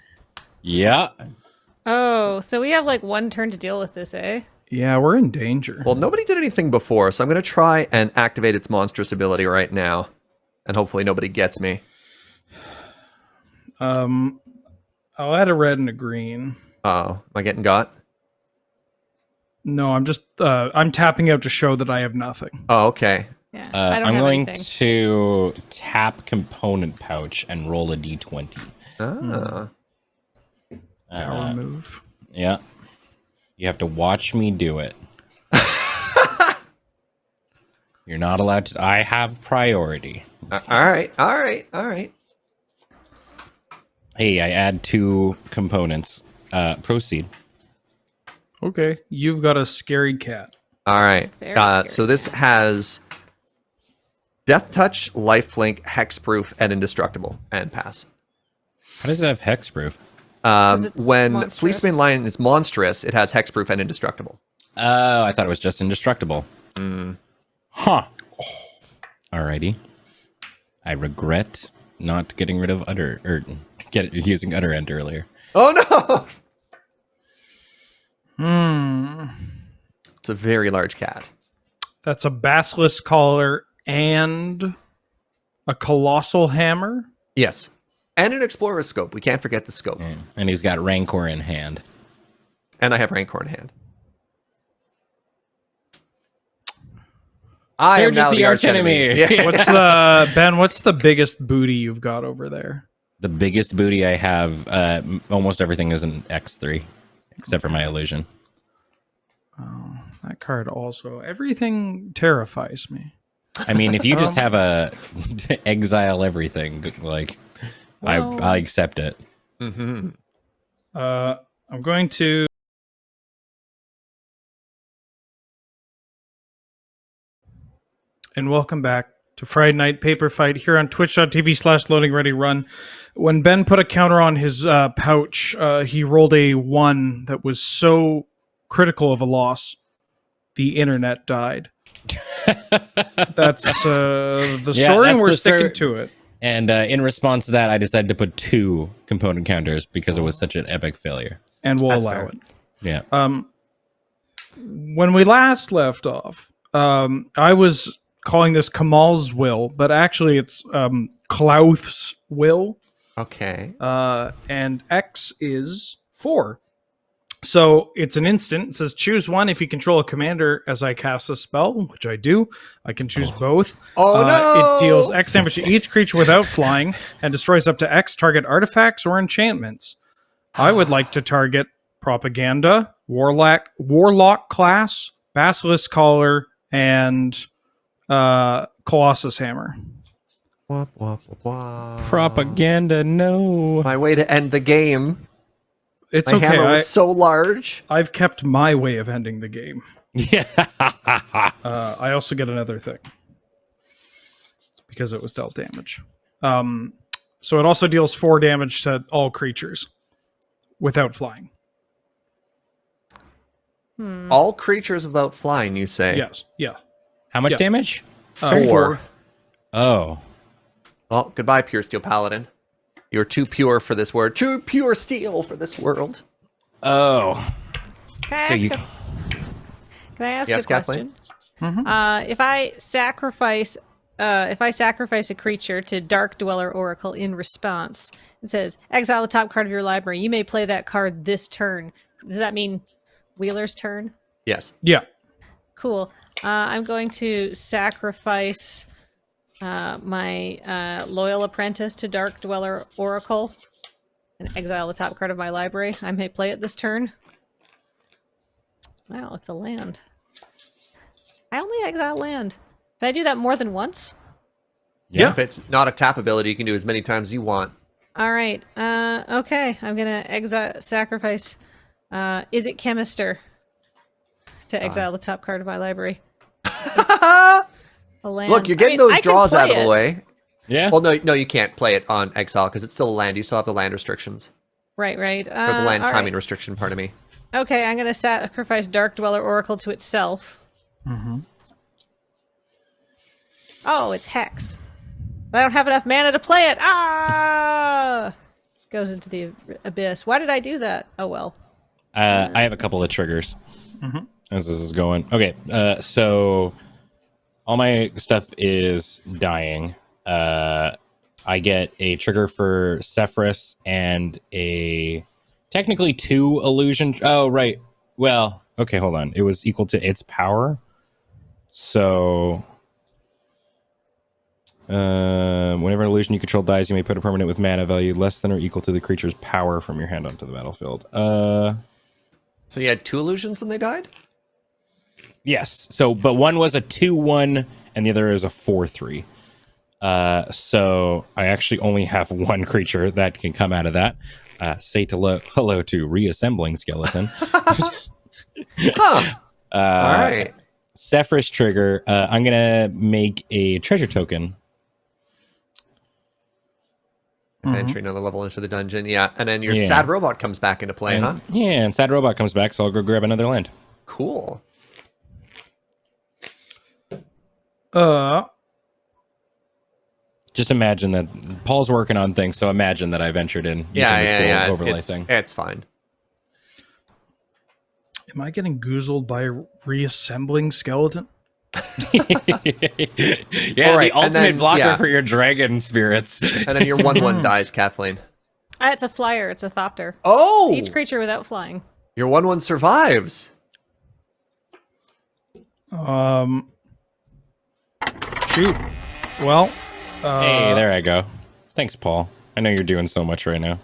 Yeah. Oh, so we have like one turn to deal with this, eh? Yeah, we're in danger. Well, nobody did anything before, so I'm going to try and activate its monstrous ability right now. And hopefully nobody gets me. I'll add a red and a green. Oh, am I getting got? No, I'm just I'm tapping out to show that I have nothing. Oh, okay. Yeah, I don't I'm have going anything. to tap component pouch and roll a d20. Ah. Power move. Yeah. You have to watch me do it. You're not allowed to. I have priority. All right. Hey, I add 2 components. Proceed. Okay, you've got a scary cat. All right. Very scary So this cat. has Death Touch, Lifelink, Hexproof, and Indestructible, and pass. How does it have hexproof? 'Cause it's When monstrous. Fleecemane Lion is monstrous, it has Hexproof and Indestructible. Oh, I thought it was just indestructible. Huh. Alrighty. I regret not getting rid of Utter, or using Utter End earlier. Oh no! Hmm. It's a very large cat. That's a basilisk collar and a colossal hammer. Yes. And an Explorer scope. We can't forget the scope. And he's got Rancor in hand. And I have Rancor in hand. I am Serge is now the the arch archenemy. enemy. Yeah. What's the Ben? What's the biggest booty you've got over there? The biggest booty I have, almost everything is an X3, except for my illusion. Oh, that card also. Everything terrifies me. I mean, if you just have a exile everything, like, Well- I accept it. Mm-hmm. I'm going to. And welcome back to Friday Night Paper Fight here on twitch.tv/loadingreadyrun. When Ben put a counter on his pouch, he rolled a 1 that was so critical of a loss, the internet died. That's the Yeah, story, and that's we're the sticking story. to it. And in response to that, I decided to put 2 component counters because it was such an epic failure. And we'll That's allow fair. it. Yeah. When we last left off, I was calling this Kamal's will, but actually it's Klauth's will, Okay. and X is 4. So it's an instant. It says choose one if you control a commander as I cast a spell, which I do. I can choose both. Oh, no! It deals X damage to each creature without flying and destroys up to X target artifacts or enchantments. I would like to target Propaganda, Warlock class, Basilisk Collar, and Colossus Hammer. Wah, wah, wah, wah. Propaganda, no. My way to end the game. It's My okay. hammer was so large. I've kept my way of ending the game. Yeah. I also get another thing because it was dealt damage. So it also deals 4 damage to all creatures without flying. All creatures without flying, you say? Yes. Yeah. How much Yeah. damage? 4. Oh. Well, goodbye, Pure Steel Paladin. You're too pure for this world. Too pure steel for this world. Oh. Can I So ask you- can I ask Yes, a Kathleen? question? If I sacrifice a creature to Dark Dweller Oracle in response, it says exile the top card of your library. You may play that card this turn. Does that mean Wheeler's turn? Yes. Yeah. Cool. I'm going to sacrifice my Loyal Apprentice to Dark Dweller Oracle and exile the top card of my library. I may play it this turn. Wow, it's a land. I only exile land. Can I do that more than once? Yeah. If it's not a tap ability, you can do as many times as you want. All right. Okay. I'm gonna sacrifice. Is it Chemister to exile the top card of my library? A land. Look, you're I getting mean, those I can draws out play of the it. way. Yeah. Well, no, you can't play it on exile because it's still a land. You still have the land restrictions. Right. Or the land all timing right. restriction, pardon me. Okay, I'm gonna sacrifice Dark Dweller Oracle to itself. Oh, it's Hex. But I don't have enough mana to play it. Ah! Goes into the abyss. Why did I do that? Oh well. I have a couple of triggers as this is going. Okay, so all my stuff is dying. I get a trigger for Sephiroth and a technically 2 illusion. Oh, right. Well, okay, hold on. It was equal to its power. So, whenever an illusion you control dies, you may put a permanent with mana value less than or equal to the creature's power from your hand onto the battlefield. So you had 2 illusions when they died? Yes. So, but one was a 2/1 and the other is a 4/3. So I actually only have 1 creature that can come out of that. Say hello to reassembling skeleton. Huh. All right. Sephiroth trigger. I'm gonna make a treasure token. Entry another level into the dungeon. Yeah. And then your sad robot comes back into play, huh? Yeah, and sad robot comes back, so I'll go grab another land. Cool. Just imagine that Paul's working on things, so imagine that I ventured in using the cool overlay thing. It's fine. Am I getting goozled by a reassembling skeleton? Yeah, All right, the ultimate and then, blocker for your dragon spirits. And then your 1/1 dies, Kathleen. It's a flyer. It's a thopter. Oh! Each creature without flying. Your 1/1 survives. Shoot. Well, Hey, there I go. Thanks, Paul. I know you're doing so much right now.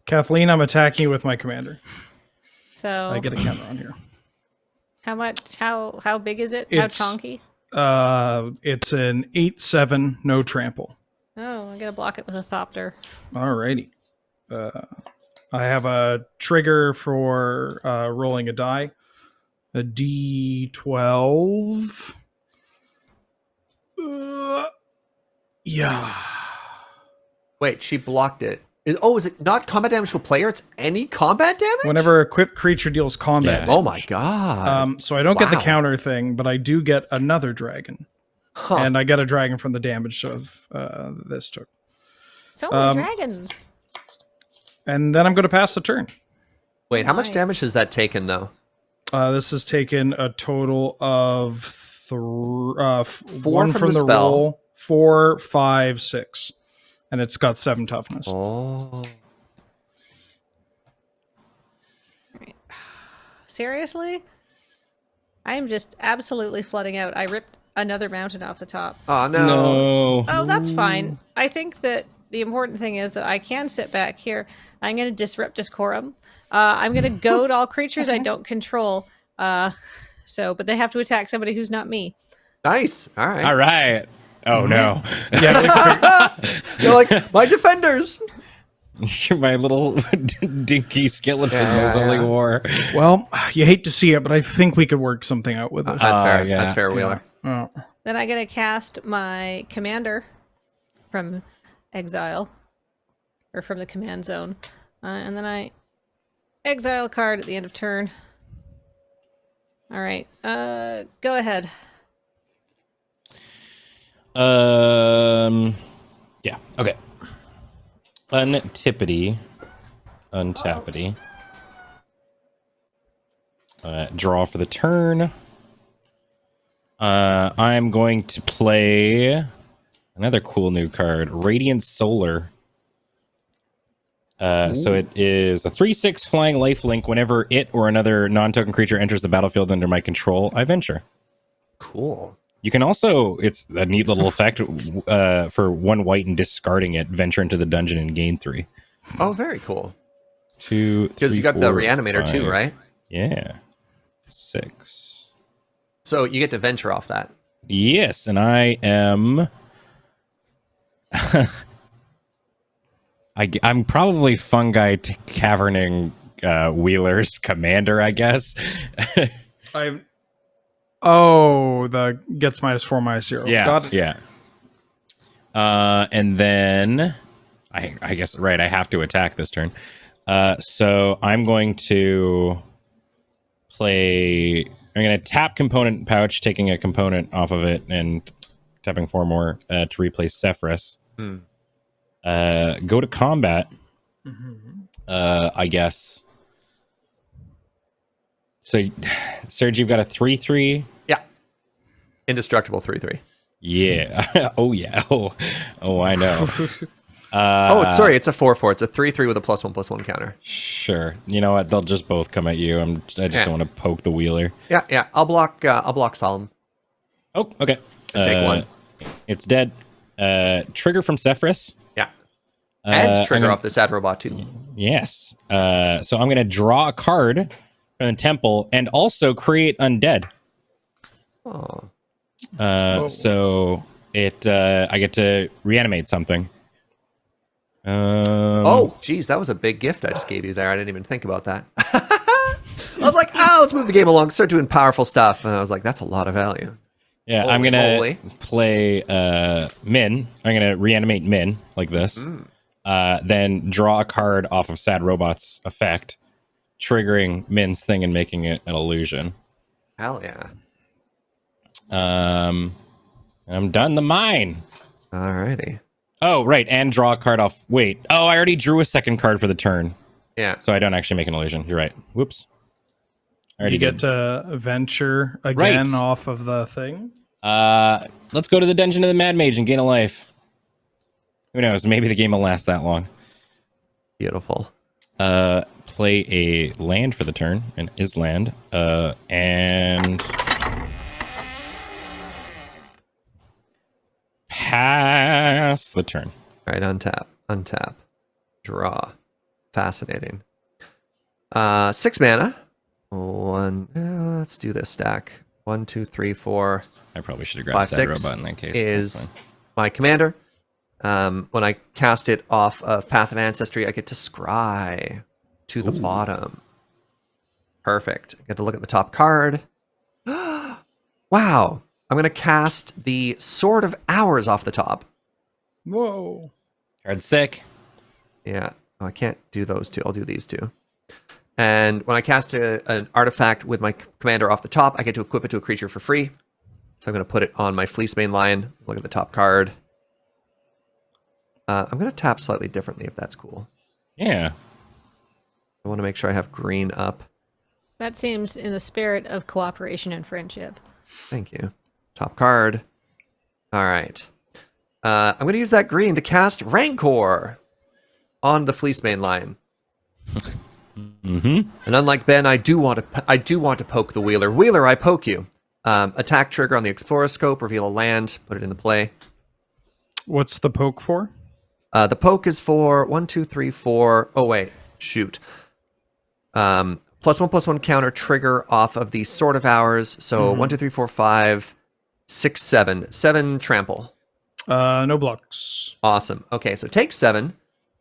Kathleen, I'm attacking you with my commander. So I get a counter on here. how much? How big is it? It's- How chonky? It's an 8/7, no trample. Oh, I'm gonna block it with a thopter. Alrighty. I have a trigger for rolling a die. A D12. Yeah. Wait, she blocked it. Is it not combat damage to a player? It's any combat damage? Whenever a equipped creature deals combat. Yeah. Oh my god. So I don't get the Wow. counter thing, but I do get another dragon. Huh. And I get a dragon from the damage of this took. So many dragons. And then I'm going to pass the turn. Wait, how much Nice. damage has that taken, though? This has taken a total of 4 one from from the the spell. roll, 4, 5, 6. And it's got 7 toughness. Oh. Seriously? I am just absolutely flooding out. I ripped another mountain off the top. Oh, no. No. Oh, that's fine. I think that the important thing is that I can sit back here. I'm going to disrupt Discorum. I'm going to goad all creatures I don't control. But they have to attack somebody who's not me. Nice. All right. All right. Oh, no. Yeah, You're like, my defenders. My little dinky skeleton knows only war. well, you hate to see it, but I think we could work something out with it. That's fair. yeah. That's fair, Wheeler. Oh. Then I'm going to cast my commander from exile. Or from the command zone. And then I exile a card at the end of turn. Alright. Go ahead. Yeah. Okay. Untappity. Draw for the turn. I'm going to play another cool new card, Radiant Solar. So it is a 3/6 flying lifelink. Whenever it or another non-token creature enters the battlefield under my control, I venture. Cool. You can also, it's a neat little effect for 1 white and discarding it, venture into the dungeon and gain 3. Oh, very cool. 2, 3, Because you got the 4, reanimator too, 5. right? Yeah. 6. So you get to venture off that. Yes, and I am... I'm probably fungi to caverning Wheeler's commander, I guess. The gets -4, -0. Yeah, Got it. yeah. And then I guess right, I have to attack this turn. So I'm going to play. I'm going to tap component pouch, taking a component off of it, and tapping 4 more to replace Sephiroth. Go to combat. I guess. So, Serge, you've got a 3/3. Yeah. Indestructible 3/3. Yeah. Oh yeah. Oh, I know. Sorry, it's a 4/4. It's a 3/3 with a +1/+1 counter. Sure. You know what? They'll just both come at you. I just Yeah. don't want to poke the wheeler. Yeah. I'll block Solemn. Oh, okay. Take one. It's dead. Trigger from Sephiroth. Yeah. And I'm trigger gonna- off the Sad Robot too. Yes. So I'm going to draw a card from the temple and also create undead. Oh. So it I get to reanimate something. Oh, geez, that was a big gift I just gave you there. I didn't even think about that. I was like, let's move the game along, start doing powerful stuff. And I was like, that's a lot of value. Yeah, Holy I'm gonna moly. play Min. I'm gonna reanimate Min like this. Then draw a card off of Sad Robot's effect, triggering Min's thing and making it an illusion. Hell yeah. I'm done the mine. Alrighty. Oh, right, and draw a card off. Wait. Oh, I already drew a second card for the turn, Yeah. so I don't actually make an illusion. You're right. Whoops. I already You get did. to venture again Right. off of the thing. Let's go to the Dungeon of the Mad Mage and gain a life. Who knows? Maybe the game will last that long. Beautiful. Play a land for the turn, an Island, and pass the turn. All right, untap, draw. Fascinating. 6 mana. Let's do this stack. 1, 2, 3, 4 I probably should have grabbed 5, Sad 6 Robot in that case. is That's fine. my commander. When I cast it off of Path of Ancestry, I get to scry to the bottom. Perfect. I get to look at the top card. Wow. I'm going to cast the Sword of Hours off the top. Whoa. Card sick. Yeah. Oh, I can't do those two. I'll do these two. And when I cast an artifact with my commander off the top, I get to equip it to a creature for free. So I'm going to put it on my Fleecebane line. Look at the top card. I'm going to tap slightly differently if that's cool. Yeah. I want to make sure I have green up. That seems in the spirit of cooperation and friendship. Thank you. Top card. All right. I'm going to use that green to cast Rancor on the Fleecebane line. Mm-hmm. And unlike Ben, I do want to poke the Wheeler. Wheeler, I poke you. Attack trigger on the Explorer Scope. Reveal a land. Put it into play. What's the poke for? The poke is for 1, 2, 3, 4. Oh wait, shoot. +1/+1 counter trigger off of the Sword of Hours. So 1, 2, 3, 4, 5, 6, 7. 7 trample. No blocks. Awesome. Okay, so take 7,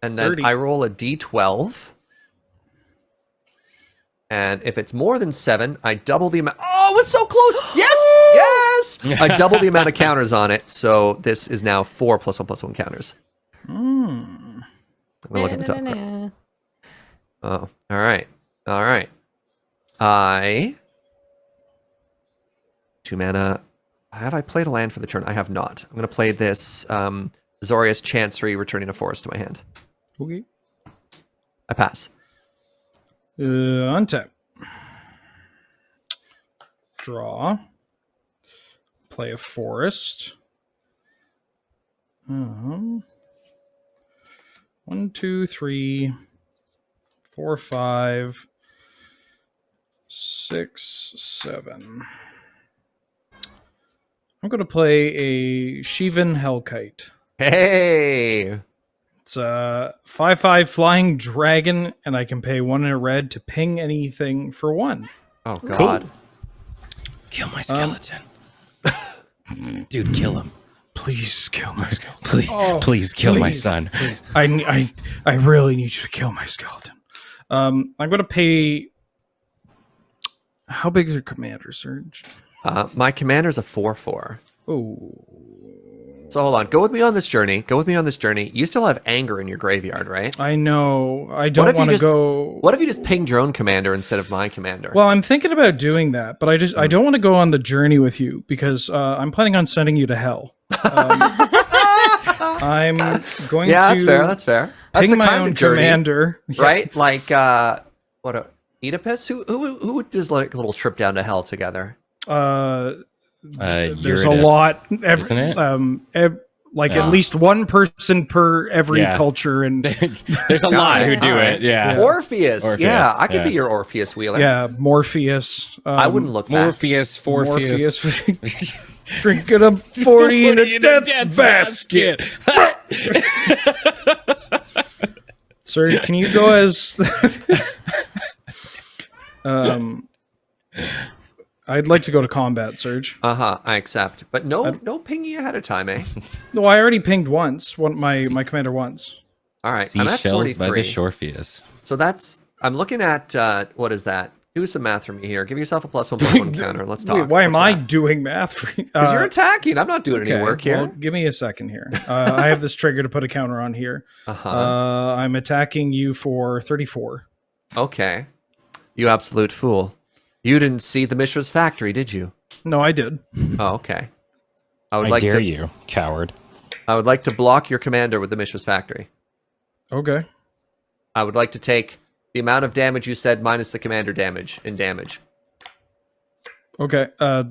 and then 30. I roll a d12. And if it's more than 7, I double the amount. Oh, it was so close! Yes! I double the amount of counters on it, so this is now 4 +1/+1 counters. I'm gonna look at the top card. Oh, all right. I 2 mana. Have I played a land for the turn? I have not. I'm gonna play this Azorius Chancery, returning a forest to my hand. Okay. I pass. Untap. Draw. Play a forest. 1, 2, 3, 4, 5, 6, 7. I'm going to play a Shivan Hellkite. Hey! It's a 5/5 flying dragon, and I can pay 1 in a red to ping anything for 1. Oh God! Kill my skeleton. Dude, kill him. Please kill my skeleton. Please, Oh, please kill my please, son. please. I really need you to kill my skeleton. I'm going to pay. How big is your commander, Serge? My commander's a 4/4. Oh, So hold on. Go with me on this journey. You still have anger in your graveyard, right? I know. I What don't if you want to just- go. What if you just pinged your own commander instead of my commander? Well, I'm thinking about doing that, but I don't want to go on the journey with you because I'm planning on sending you to hell. I'm going yeah, to that's fair. That's ping a my kind own of journey, commander, right? Like what? Oedipus? Who does like a little trip down to hell together? there's a Uranus, lot, isn't it? At least one person per every culture, and there's a lot who do All right. it. Yeah. Orpheus. Orpheus, Yeah, I could yeah. be your Orpheus Wheeler. yeah, Morpheus. I wouldn't look back. Morpheus, Forpheus. Morpheus. Drinking a 40 in a death basket. Serge, can you go as? I'd like to go to combat, Serge. I accept. But no pinging ahead of time, eh? No, I already pinged once. My commander once. All right, I'm at Seashells 43. by the Shorpheus. So I'm looking at, what is that? Do some math for me here. Give yourself a +1/+1 counter. Let's talk. Wait, why am I doing math? Because you're attacking. I'm not doing any work here. Well, give me a second here. I have this trigger to put a counter on here. I'm attacking you for 34. Okay. You absolute fool. You didn't see the Mishra's factory, did you? No, I did. Oh, okay. I dare you, coward. I would like to block your commander with the Mishra's factory. Okay. I would like to take the amount of damage you said minus the commander damage in damage. Okay.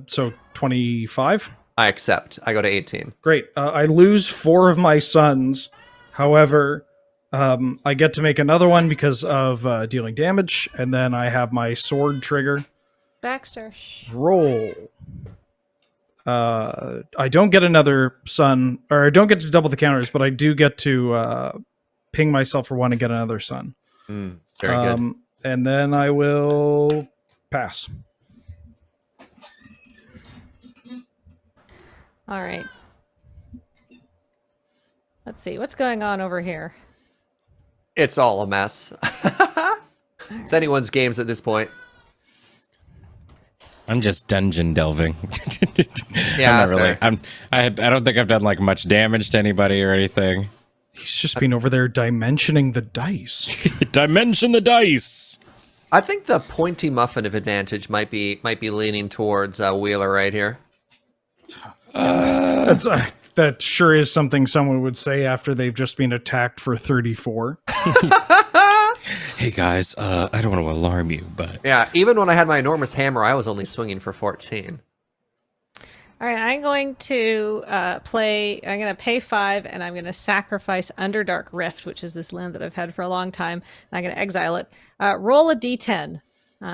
So 25. I accept. I go to 18. Great. I lose 4 of my sons. However, I get to make another one because of dealing damage, and then I have my sword trigger. Baxter. Roll. I don't get another son, or I don't get to double the counters, but I do get to ping myself for 1 and get another son. Very good. And then I will pass. All right. Let's see. What's going on over here? It's all a mess. It's anyone's games at this point. I'm just dungeon delving. Yeah, I'm not really. fair. I don't think I've done like much damage to anybody or anything. He's just been over there dimensioning the dice. Dimension the dice. I think the pointy muffin of advantage might be leaning towards Wheeler right here. That sure is something someone would say after they've just been attacked for 34. Hey guys, I don't want to alarm you, but Yeah, even when I had my enormous hammer, I was only swinging for 14. All right, I'm going to I'm going to pay 5, and I'm going to sacrifice Underdark Rift, which is this land that I've had for a long time. And I'm going to exile it. Roll a d10.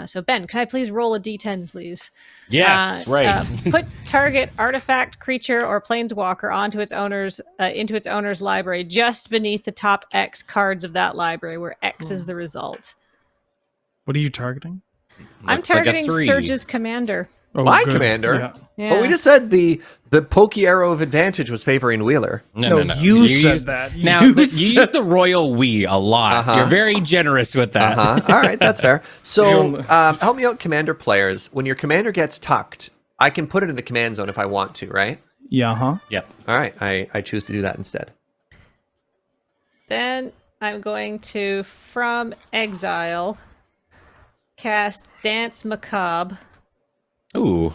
So Ben, can I please roll a d10, please? yes, right. Put target artifact, creature, or planeswalker onto its owner's into its owner's library, just beneath the top X cards of that library, where X is the result. What are you targeting? I'm Looks like a targeting 3. Surge's commander. Oh, My good. commander? Yeah. Yeah. But we just said the pokey arrow of advantage was favoring Wheeler. No, you said that. Now, You you said- use the royal we a lot. You're very generous with that. All right, that's fair. So help me out, commander players. When your commander gets tucked, I can put it in the command zone if I want to, right? Yeah, huh? Yep. All right, I choose to do that instead. Then I'm going to, from exile, cast Dance Macabre. Ooh.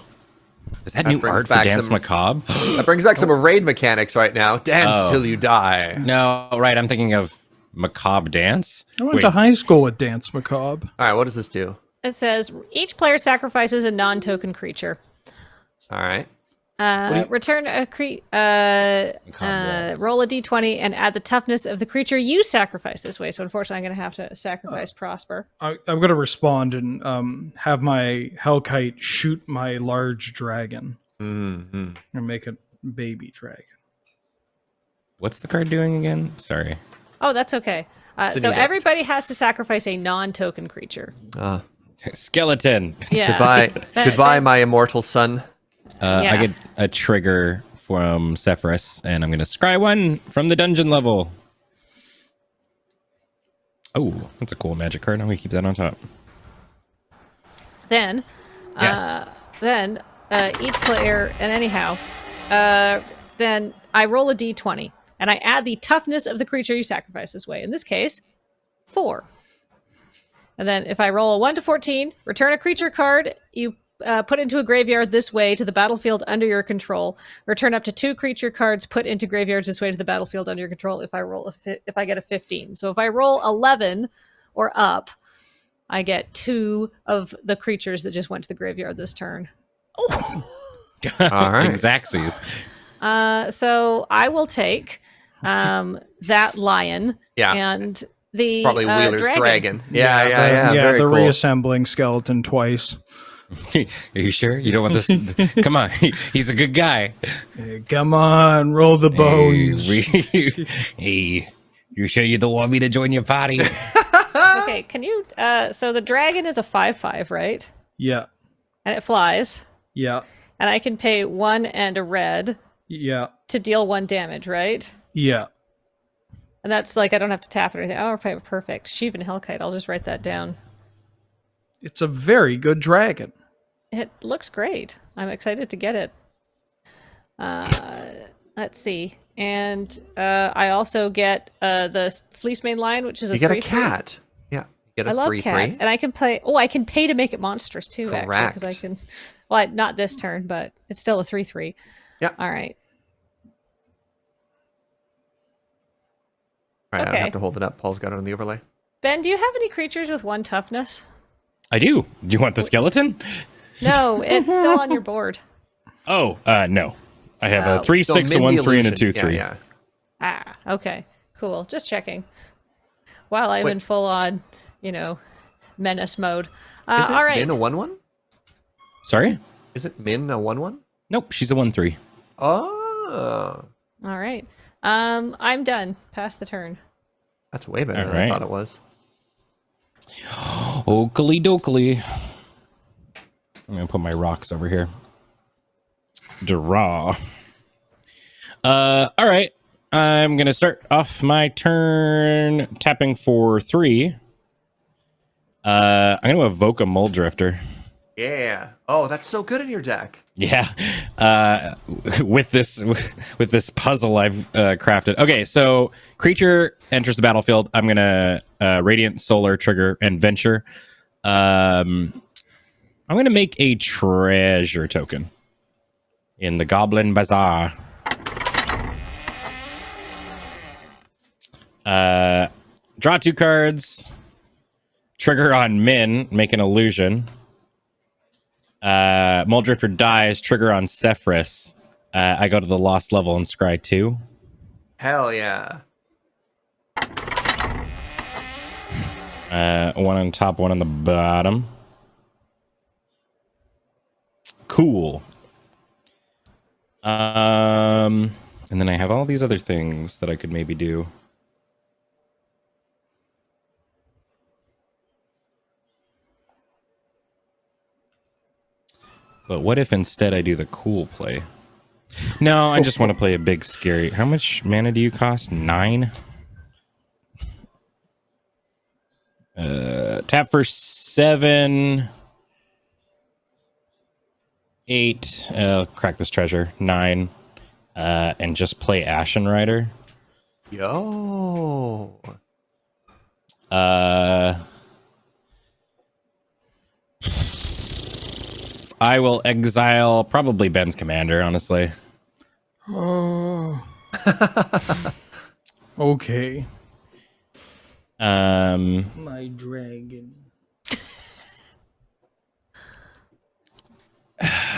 Is that new brings art for back Dance some- Macabre? That brings back some raid mechanics right now. Dance till you die. No, right. I'm thinking of Macabre Dance. I went to high school with Dance Macabre. All right, what does this do? It says each player sacrifices a non-token creature. All right. Return a Dance. roll a d20 and add the toughness of the creature you sacrifice this way. So unfortunately, I'm going to have to sacrifice Prosper. I'm going to respond and have my Hellkite shoot my large dragon and make a baby dragon. What's the card doing again? Sorry. Oh, that's okay. So new everybody has to sacrifice a non-token creature. Skeleton. Yeah. Goodbye, my immortal son. I get a trigger from Sephiroth, and I'm going to scry one from the dungeon level. Oh, that's a cool magic card. I'm going to keep that on top. Then, Yes. Each player, and anyhow, then I roll a d20, and I add the toughness of the creature you sacrifice this way. In this case, 4. And then if I roll a 1 to 14, return a creature card you put into a graveyard this way to the battlefield under your control. Return up to 2 creature cards put into graveyards this way to the battlefield under your control. If I get a 15, so if I roll 11 or up, I get 2 of the creatures that just went to the graveyard this turn. All right. Exactsies. So I will take that lion Yeah. and the Probably Wheeler's dragon. Yeah, Yeah, very the cool. reassembling skeleton twice. Are you sure you don't want this? Come on, he's a good guy. Hey, come on, roll the bones. Hey, you sure you don't want me to join your party? Okay, can you? So the dragon is a 5/5, right? Yeah, And it flies, yeah, and I can pay 1 and a red yeah, to deal 1 damage, right? yeah. And that's like I don't have to tap it or anything. Oh, okay, perfect. Sheevan Hellkite. I'll just write that down. It's a very good dragon. It looks great. I'm excited to get it. Let's see. And I also get the Fleecemane Lion, which is a You get 3/3. a cat. Yeah. You get a I love 3/3. cats, and I can play. Oh, I can pay to make it monstrous too, actually, because I Correct. can. Well, not this turn, but it's still a 3/3. Yeah. All right. All right, I Okay. have to hold it up. Paul's got it on the overlay. Ben, do you have any creatures with 1 toughness? I do. Do you want the skeleton? No, it's still on your board. Oh, no. I have a 3/6, So a Min the 1/3, and a Illusion. 2/3. Yeah, Ah, okay, cool. Just checking. While I'm Wait. in full on, menace mode. Is it All right. Min a 1/1? Sorry? Is it Min a 1/1? Nope, she's a 1/3. Oh, All right. I'm done. Pass the turn. that's way better All than I right. thought it was. Oakley dokley. I'm gonna put my rocks over here. Draw. All right. I'm gonna start off my turn tapping for 3. I'm gonna evoke a Mole Drifter. Yeah. Oh, that's so good in your deck. Yeah. With this puzzle I've crafted. Okay, so creature enters the battlefield. I'm gonna Radiant Solar trigger and venture. I'm gonna make a treasure token in the Goblin Bazaar. Draw 2 cards. Trigger on Min, make an illusion. Muldrifter dies, trigger on Sephiroth. I go to the lost level and scry 2. Hell yeah. 1 on top, 1 on the bottom. Cool. And then I have all these other things that I could maybe do. But what if instead I do the cool play? No, I just want to play a big scary. How much mana do you cost? 9? Tap for 7. 8. Crack this treasure. 9. And just play Ashen Rider. Yo. I will exile probably Ben's commander, honestly. Oh. Okay. My dragon.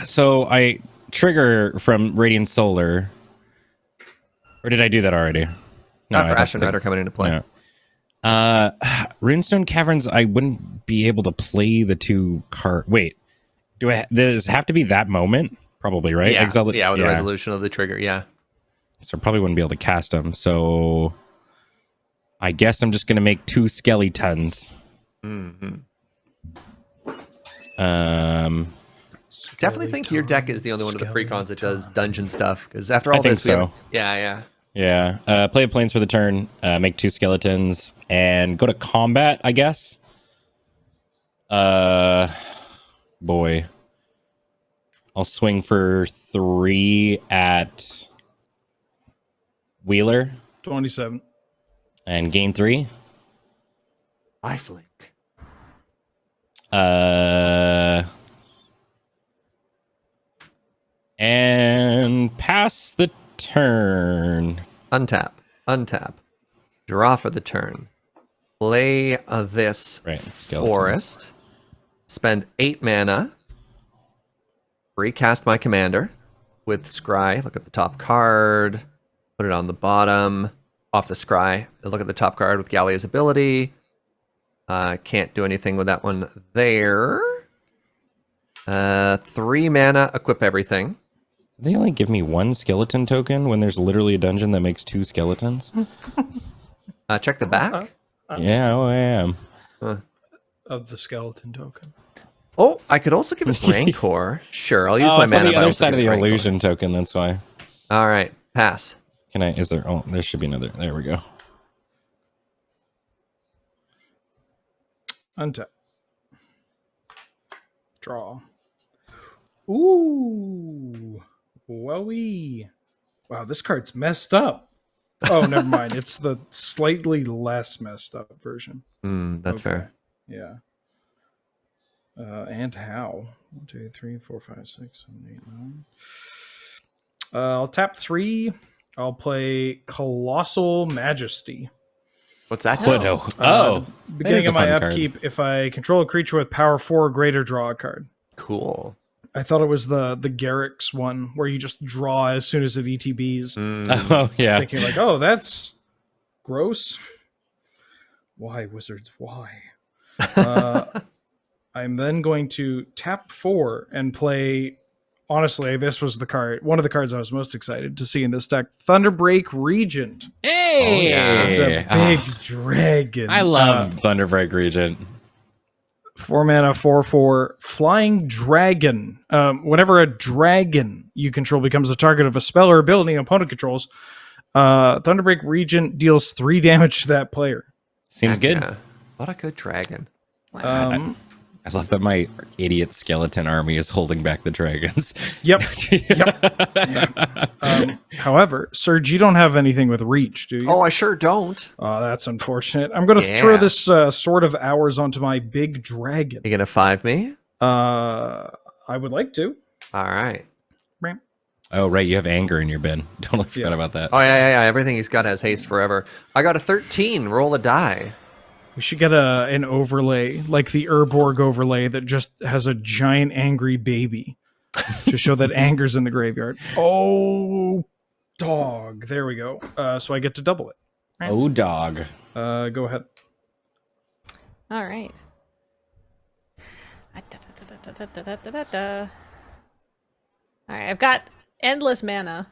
So I trigger from Radiant Solar. Or did I do that already? No, Not I for don't Ashen think- Rider coming into play. Yeah. Runestone Caverns, I wouldn't be able to play the 2 card. Wait, does it have to be that moment? Probably, right? Yeah, Exile it- yeah, with the resolution of the trigger, yeah. So I probably wouldn't be able to cast them. So I guess I'm just going to make 2 skeletons. Mm-hmm. Definitely think your deck is the only one of the precons that does dungeon stuff. Because after all I think this, we have- so. yeah. Yeah. Play a Plains for the turn, make 2 skeletons, and go to combat, I guess. Boy. I'll swing for 3 at Wheeler 27. and gain 3. Lifelink. And pass the turn. Untap. Draw for the turn. Play this Right, skeletons. forest. Spend 8 mana. recast my commander with scry. Look at the top card. Put it on the bottom. Off the scry. Look at the top card with Gallia's ability. Can't do anything with that one there. 3 mana, equip everything. They only give me 1 skeleton token when there's literally a dungeon that makes 2 skeletons. Check the back. Yeah, I am. Of the skeleton token. Oh, I could also give it Rancor. Sure, I'll use my it's mana. on the but I other also side of give the it Rancor. illusion token. That's why. All right, pass. Can I? Is there? Oh, there should be another. There we go. Untap. Draw. Ooh. Wowie. Wow, this card's messed up. Oh, never mind. It's the slightly less messed up version. That's fair. Yeah. And how? 1, 2, 3, 4, 5, 6, 7, 8, 9. I'll tap 3. I'll play Colossal Majesty. What's that? What? do? Beginning a of my fun card. upkeep, if I control a creature with power 4 or greater, draw a card. Cool. I thought it was the Garrix one where you just draw as soon as it ETBs. Oh yeah. Thinking like, oh, that's gross. Why, Wizards? Why? I'm then going to tap 4 and play. Honestly, this was one of the cards I was most excited to see in this deck. Thunderbreak Regent. Hey, It's a big dragon. I love Thunderbreak Regent. 4 mana, 4/4, flying dragon. Whenever a dragon you control becomes a target of a spell or ability an opponent controls, Thunderbreak Regent deals 3 damage to that player. Seems good. Yeah. What a good dragon. Wow. I love that my idiot skeleton army is holding back the dragons. Yep. However, Serge, you don't have anything with reach, do you? Oh, I sure don't. Oh, that's unfortunate. I'm going to throw this Sword of Hours onto my big dragon. You gonna 5 me? I would like to. All right. Oh, right. You have anger in your bin. Totally forgot about that. Oh yeah. Everything he's got has haste forever. I got a 13. Roll a die. We should get an overlay, like the Urborg overlay that just has a giant angry baby to show that anger's in the graveyard. Oh, dog. There we go. So I get to double it. Oh, dog. Go ahead. All right. All right, I've got endless mana.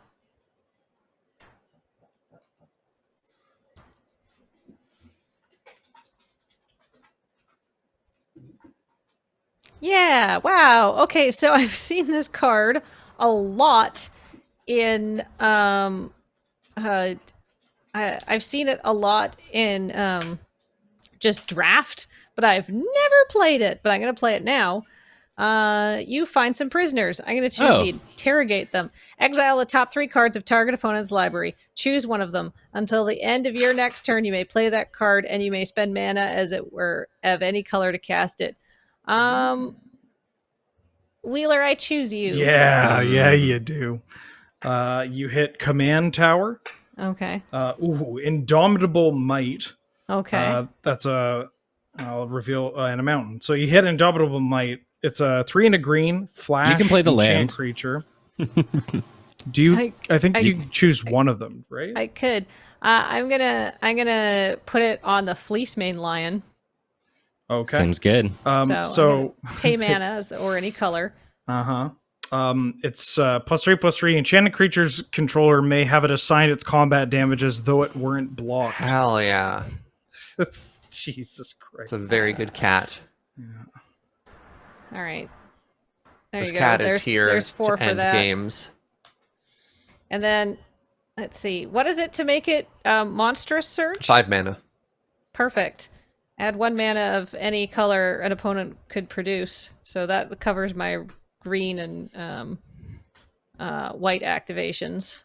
Yeah, wow. Okay, so I've seen this card a lot in I've seen it a lot in just draft, but I've never played it, but I'm going to play it now. You find some prisoners. I'm going to choose the interrogate them. Exile the top 3 cards of target opponent's library. Choose one of them. Until the end of your next turn, you may play that card, and you may spend mana as it were of any color to cast it. Wheeler, I choose you. Yeah, you do. You hit Command Tower. Okay. Indomitable Might. Okay. That's I'll reveal in a mountain. So you hit Indomitable Might. It's a 3 and a green flash. You can play the enchant land creature. Do you? I think you can choose one of them, right? I could. I'm gonna put it on the Fleece Mane Lion. Okay. Seems good. So pay mana or any color. It's +3/+3. Enchanted creature's controller may have it assign its combat damage as though it weren't blocked. Hell yeah. Jesus Christ. It's a very good cat. Yeah. All right. There This you go. cat is here There's 4 to for end that. games. And then let's see. What is it to make it monstrous, Surge? 5 mana. Perfect. Add 1 mana of any color an opponent could produce. So that covers my green and white activations.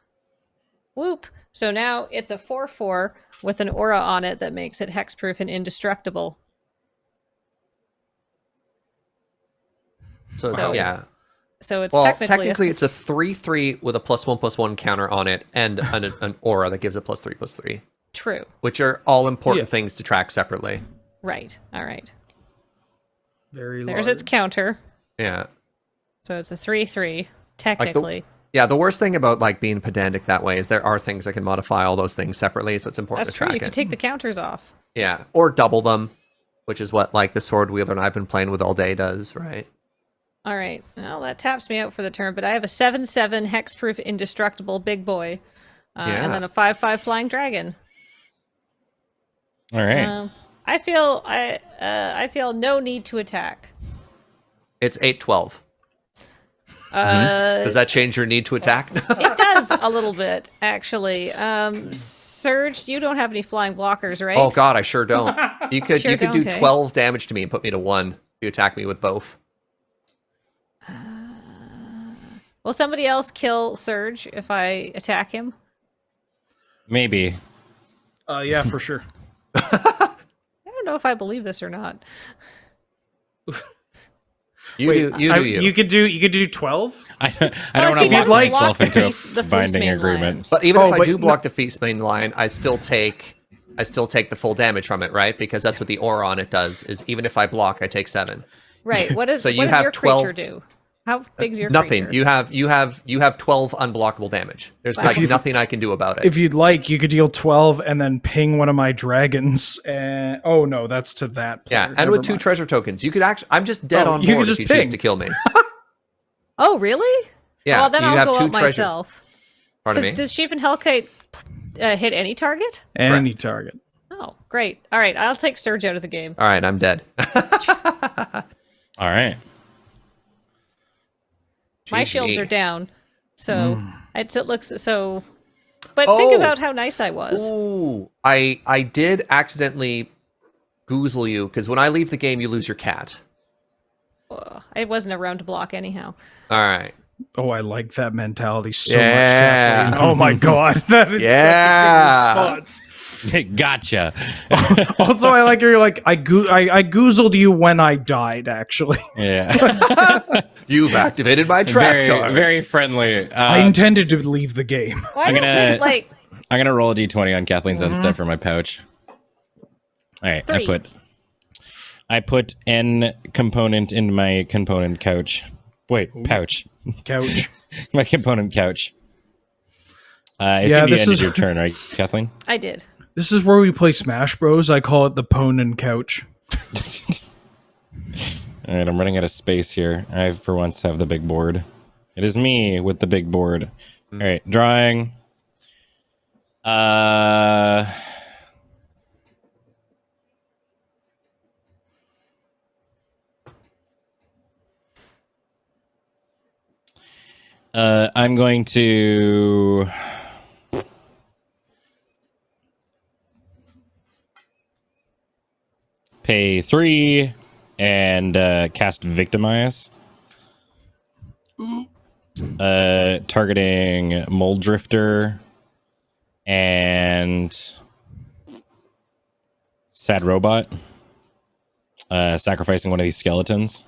Whoop. So now it's a 4/4 with an aura on it that makes it hexproof and indestructible. So yeah. So it's Well, technically it's a 3/3 with a +1/+1 counter on it and an aura that gives it +3/+3. true. Which are all important things to track separately. Right. All right. Very There's large. its counter. Yeah. So it's a 3/3 technically. Yeah, the worst thing about like being pedantic that way is there are things that can modify all those things separately, so it's important That's to true. track You can it. take the counters off. Yeah, or double them, which is what like the sword wielder and I've been playing with all day does, right? All right. Well, that taps me out for the turn, but I have a 7/7 hexproof indestructible big boy, Yeah. and then a 5/5 flying dragon. All right. I feel no need to attack. It's 8/12. Uh, Does that change your need to attack? It does a little bit, actually. Serge, you don't have any flying blockers, right? Oh god, I sure don't. You could Sure you could do don't, eh? 12 damage to me and put me to 1 if you attack me with both. Will somebody else kill Serge if I attack him? Maybe. Yeah, for sure. I don't know if I believe this or not. You Wait, do you. You could do 12. I don't Well, want if to he lock doesn't myself block the into feast- the a binding feast main agreement. line. But even Oh, if I but do block the feast main line, I still take the full damage from it, right? Because that's what the aura on it does. Is even if I block, I take 7. Right. What does So you what does have your 12 creature do? How big's your Nothing. creature? You have 12 unblockable damage. There's like nothing I can do about it. If you'd like, you could deal 12 and then ping one of my dragons. And oh no, that's to that player. Yeah, and Never with 2 mind. treasure tokens, you could actually. I'm just dead Oh, on you could board just if you choose ping. to kill me. Oh, really? Yeah, Well, then you I'll have go 2 out treasures. myself. Pardon me. Does Sheaf and Hellkite hit any target? Any target. Oh, great. All right, I'll take Serge out of the game. All right, I'm dead. All right. My GG. shields are down, so it looks so. But think about how nice I was. Ooh, I did accidentally goozle you because when I leave the game, you lose your cat. Ugh, I wasn't around to block anyhow. All right. Oh, I like that mentality so Yeah. much, Kathleen. Oh my god, that is Yeah. such a good response. Gotcha. Also, I like you're like I goozled you when I died. Actually, Yeah. You've activated my trap very, card. very friendly. I intended to leave the game. Well, I I'm don't gonna- think, like, I'm gonna roll a d20 on Kathleen's own stuff for my pouch. All right, 3. I put N component in my component couch. Wait, pouch. Couch. My component couch. I Yeah, assume you this ended is- your turn, right, Kathleen? I did. This is where we play Smash Bros. I call it the Pwn and Couch. All right, I'm running out of space here. I, for once, have the big board. It is me with the big board. All right, drawing. I'm going to pay 3 and cast Victimize. Targeting Mold Drifter and Sad Robot. Sacrificing one of these skeletons.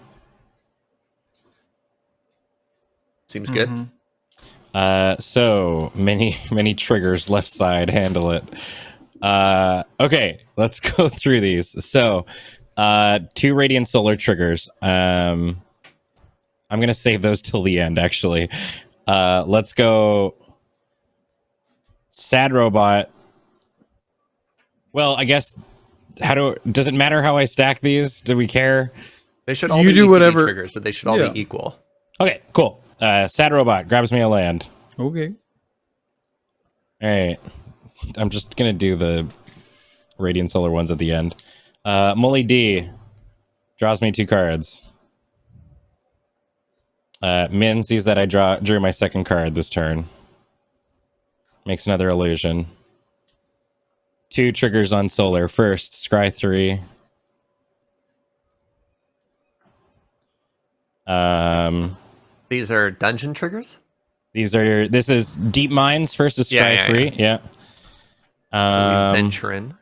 Seems good. So many triggers left side, handle it. Okay, let's go through these. So 2 Radiant Solar triggers. I'm gonna save those till the end, actually. Let's go Sad Robot. Well, I guess does it matter how I stack these? Do we care? They should all You be do ETB whatever- triggers, so they should all Yeah. be equal. Okay, cool. Sad Robot grabs me a land. Okay. All right. I'm just going to do the Radiant Solar ones at the end. Molly D draws me 2 cards. Min sees that I drew my second card this turn. Makes another illusion. 2 triggers on Solar. First, Scry 3. These are dungeon triggers? This is Deep Mines. First is Scry 3. Yeah. So we venture in.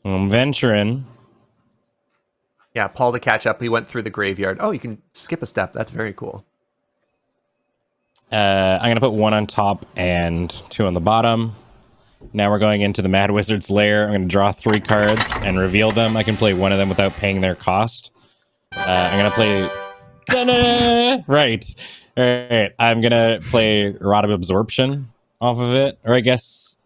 I'm venturing. Yeah, Paul to catch up. He went through the graveyard. Oh, you can skip a step. That's very cool. I'm going to put 1 on top and 2 on the bottom. Now we're going into the Mad Wizard's lair. I'm going to draw 3 cards and reveal them. I can play one of them without paying their cost. I'm going to play... Right. All right. I'm gonna play Rod of Absorption off of it, or I guess,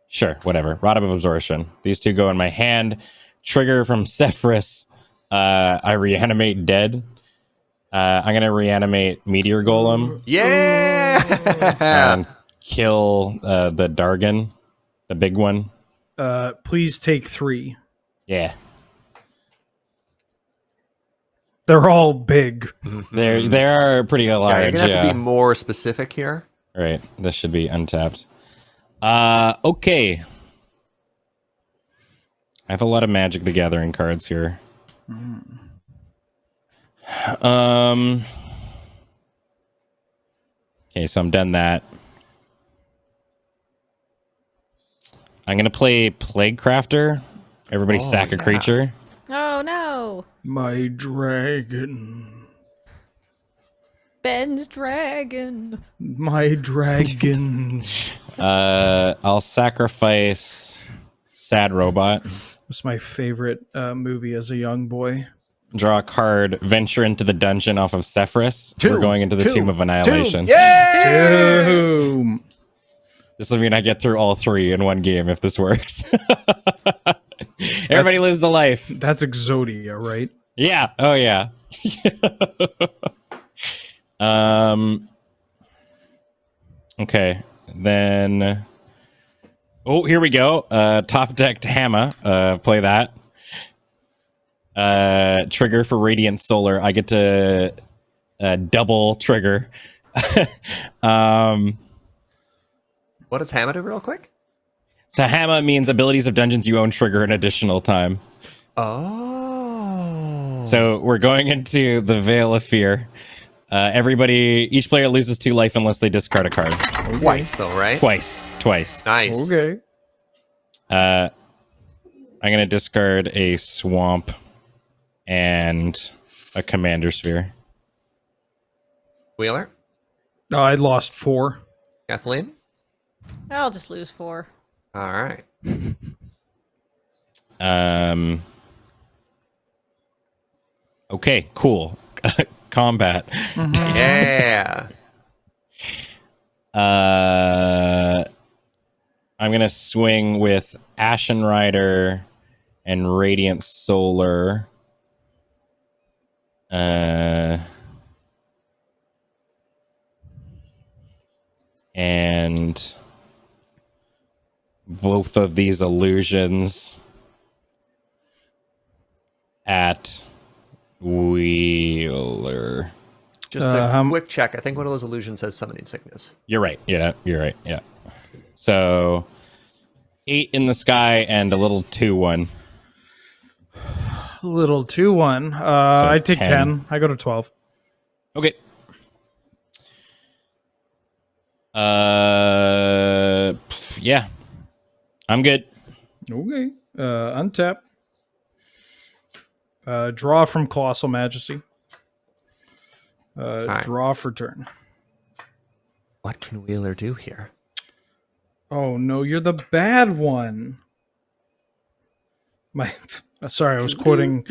sure, whatever. Rod of Absorption. These two go in my hand. Trigger from Sephiroth. I reanimate dead. I'm gonna reanimate Meteor Golem Yeah. and kill the Dargon, the big one. Please take 3. Yeah, They're all big. they are pretty Yeah, large. you're gonna have to be more specific here. Right. This should be untapped. Okay. I have a lot of Magic the Gathering cards here. Okay, so I'm done that. I'm gonna play Plague Crafter. Everybody sack a creature. Oh no, My dragon. Ben's dragon. My dragon. I'll sacrifice Sad Robot. It's my favorite movie as a young boy. Draw a card. Venture into the dungeon off of Sephiroth. We're going into the Tomb of Annihilation. Yeah. Boom. This will mean I get through all 3 in one game if this works. Everybody lives the life. That's Exodia, right? Yeah. Oh yeah. Okay. Then. Oh, here we go. Top decked Hammer. Play that. Trigger for Radiant Solar. I get to double trigger. What does Hammer do real quick? So Hammer means abilities of dungeons you own trigger an additional time. Oh. So we're going into the Veil of Fear. Each player loses 2 life unless they discard a card. Twice though, right? Twice. Nice. Okay. I'm gonna discard a Swamp and a Commander Sphere. Wheeler, No, I lost 4. Kathleen. I'll just lose 4. All right. Okay, cool. Combat. Yeah. I'm gonna swing with Ashen Rider and Radiant Solar. And both of these illusions at Wheeler. Just a quick check. I think one of those illusions says summoning sickness. You're right. Yeah, you're right. Yeah. So 8 in the sky and a little 2-1. Little 2-1. I take 10. I go to 12. Okay. Yeah. I'm good. Okay. Untap. Draw from Colossal Majesty. Draw for turn. What can Wheeler do here? Oh no, you're the bad one. Sorry, I was poorly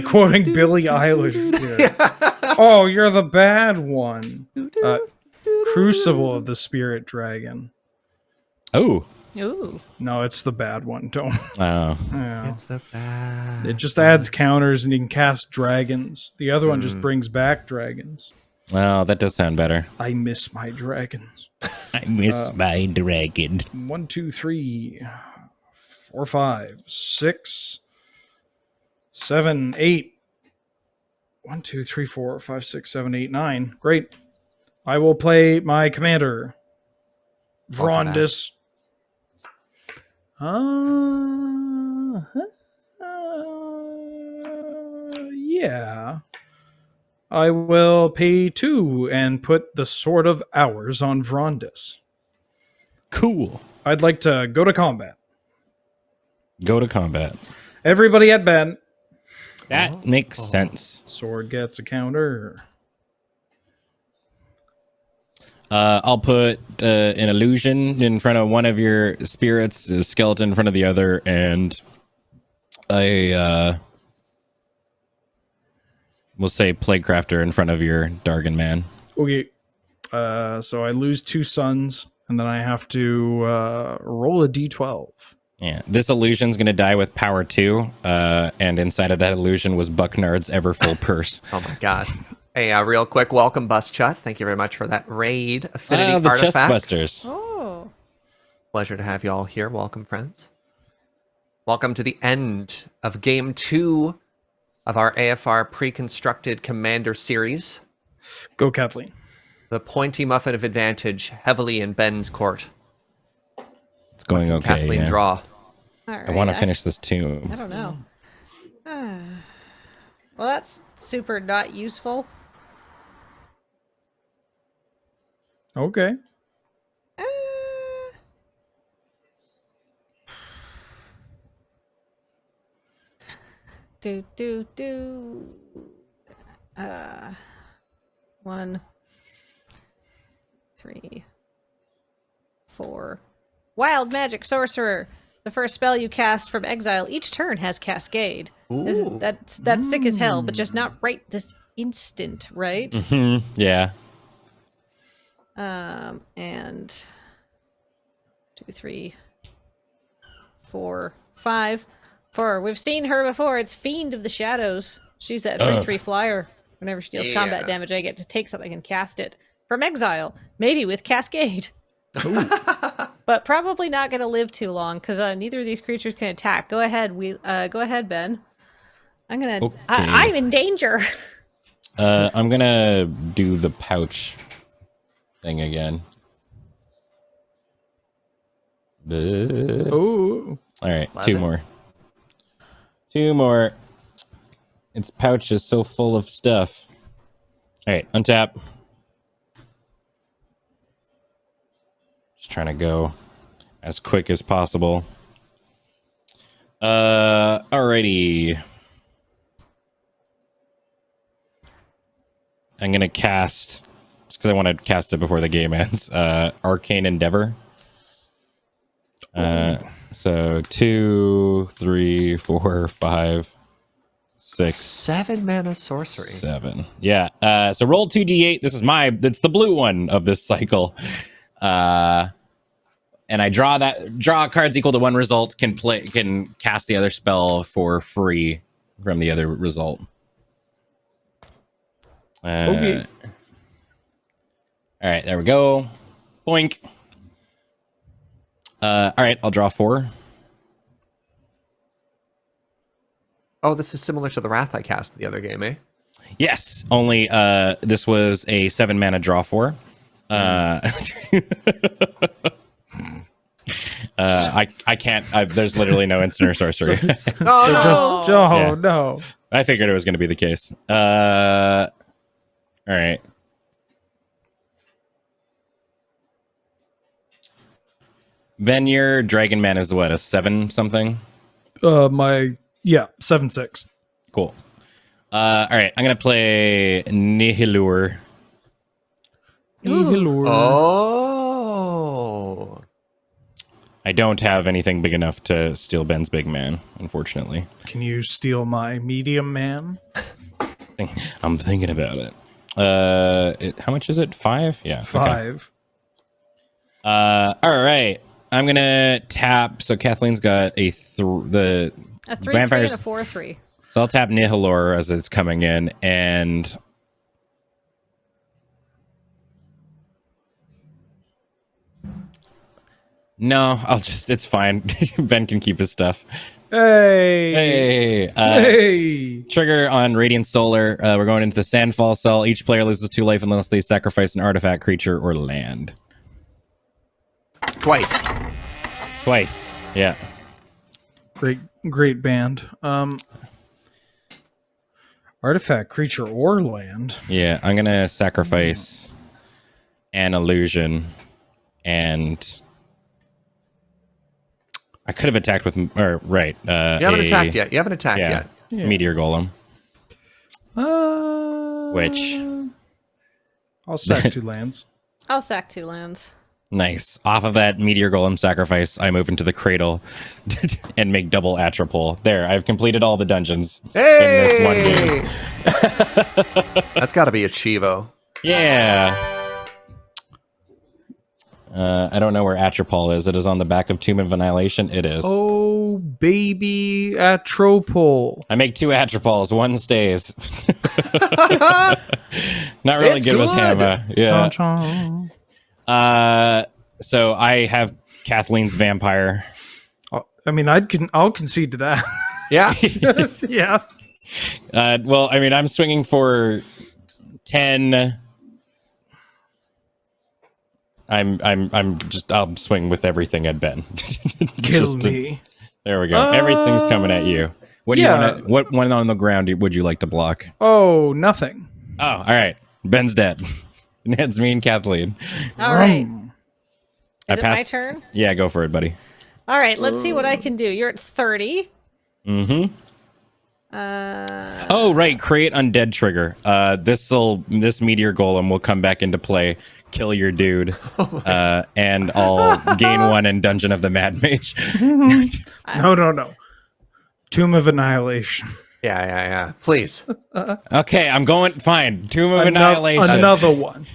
quoting Billie Eilish here. Oh, you're the bad one. Crucible of the Spirit Dragon. Oh. Ooh. No, it's the bad one. Don't. Oh. Yeah. It's the bad. It just adds counters and you can cast dragons. The other one just brings back dragons. Well, that does sound better. I miss my dragons. I miss my dragon. 1, 2, 3, 4, 5, 6, 7, 8. 1, 2, 3, 4, 5, 6, 7, 8, 9. Great. I will play my commander. Vrondis. Yeah. I will pay 2 and put the Sword of Hours on Vrondis. Cool. I'd like to go to combat. Go to combat. Everybody at Ben. That makes sense. Sword gets a counter. I'll put an illusion in front of one of your spirits, a skeleton in front of the other, and a We'll say Plaguecrafter in front of your Dargon Man. Okay. So I lose 2 suns, and then I have to roll a d12. Yeah, this illusion's going to die with power 2, and inside of that illusion was Bucknard's ever full purse. Oh my god. Hey, real quick, welcome, Bust Chut. Thank you very much for that raid affinity The artifact. Chestbusters. Oh. Pleasure to have you all here. Welcome, friends. Welcome to the end of Game 2 of our AFR pre-constructed Commander series. Go, Kathleen. The pointy muffin of advantage heavily in Ben's court. It's going okay. Kathleen Yeah. draw. All right. I want to finish this too. I don't know. Well, that's super not useful. Okay. Uh, do. 1, 3, 4. Wild Magic Sorcerer. The first spell you cast from exile each turn has Cascade. Ooh. That's sick as hell, but just not right this instant, right? Yeah. And 2, 3, 4, 5. 4. We've seen her before. It's Fiend of the Shadows. She's that 3/3 flyer. Whenever she deals combat damage, I get to take something and cast it from exile, maybe with Cascade. But probably not going to live too long because neither of these creatures can attack. Go ahead, go ahead, Ben. I'm gonna. Okay. I'm in danger. I'm gonna do the pouch thing again. Oh. All right, 11. 2 more. 2 more. Its pouch is so full of stuff. All right, untap. Just trying to go as quick as possible. Alrighty. I'm gonna cast, just because I want to cast it before the game ends. Arcane Endeavor. So 2, 3, 4, 5, 6, 7 mana sorcery. 7. Yeah. So roll 2d8. This is it's the blue one of this cycle. And I draw cards equal to 1 result, can cast the other spell for free from the other result. Okay. All right, there we go. Boink. All right, I'll draw 4. Oh, this is similar to the Wrath I cast the other game, eh? Yes, only this was a 7 mana draw 4. I can't. There's literally no instant or sorcery. Oh, Oh, Yeah. no. I figured it was going to be the case. All right. Ben, your Dragon Man is what, a 7 something? 7/6. Cool. All right, I'm going to play Nihilure. Oh. I don't have anything big enough to steal Ben's big man, unfortunately. Can you steal my medium man? I'm thinking about it. How much is it? 5? Yeah. 5. Okay. All right. I'm gonna tap. So Kathleen's got a 3/3 vampires. and a 4/3. So I'll tap Nihilor as it's coming in, and no, it's fine. Ben can keep his stuff. Hey. Hey. Trigger on Radiant Solar. We're going into the Sandfall Cell. Each player loses 2 life unless they sacrifice an artifact, creature, or land. Twice. Yeah. Great band. Artifact, creature, or land. Yeah, I'm gonna sacrifice an illusion, and I could have attacked with, right? You haven't attacked yet. Yeah. Meteor Golem. Which? I'll sack 2 lands. I'll sack 2 lands. Nice. Off of that meteor golem sacrifice, I move into the cradle and make double atropole. There, I've completed all the dungeons in this one game. That's got to be a Chivo. Yeah. I don't know where atropole is. It is on the back of Tomb of Annihilation. It is. Oh, baby Atropole. I make 2 atropoles. One stays. Not really It's good with good. Hammer. Yeah. Chon, chon. So I have Kathleen's vampire. I mean, I'll concede to that. Yeah. Yeah. Well, I mean, I'm swinging for 10. I'll swing with everything at Ben. Kill me. There we go. Everything's coming at you. What do yeah. you want? What one on the ground would you like to block? Oh, nothing. Oh, all right. Ben's dead. It's me and Kathleen. All right. Is I it my pass- turn? Yeah, go for it, buddy. All right, let's see what I can do. You're at 30. Mm-hmm. Oh, right. Create undead trigger. This meteor golem will come back into play, kill your dude, and I'll gain 1 in Dungeon of the Mad Mage. No. Tomb of Annihilation. Yeah. Please. Okay, I'm going. Fine. Tomb of Annihilation. Another one.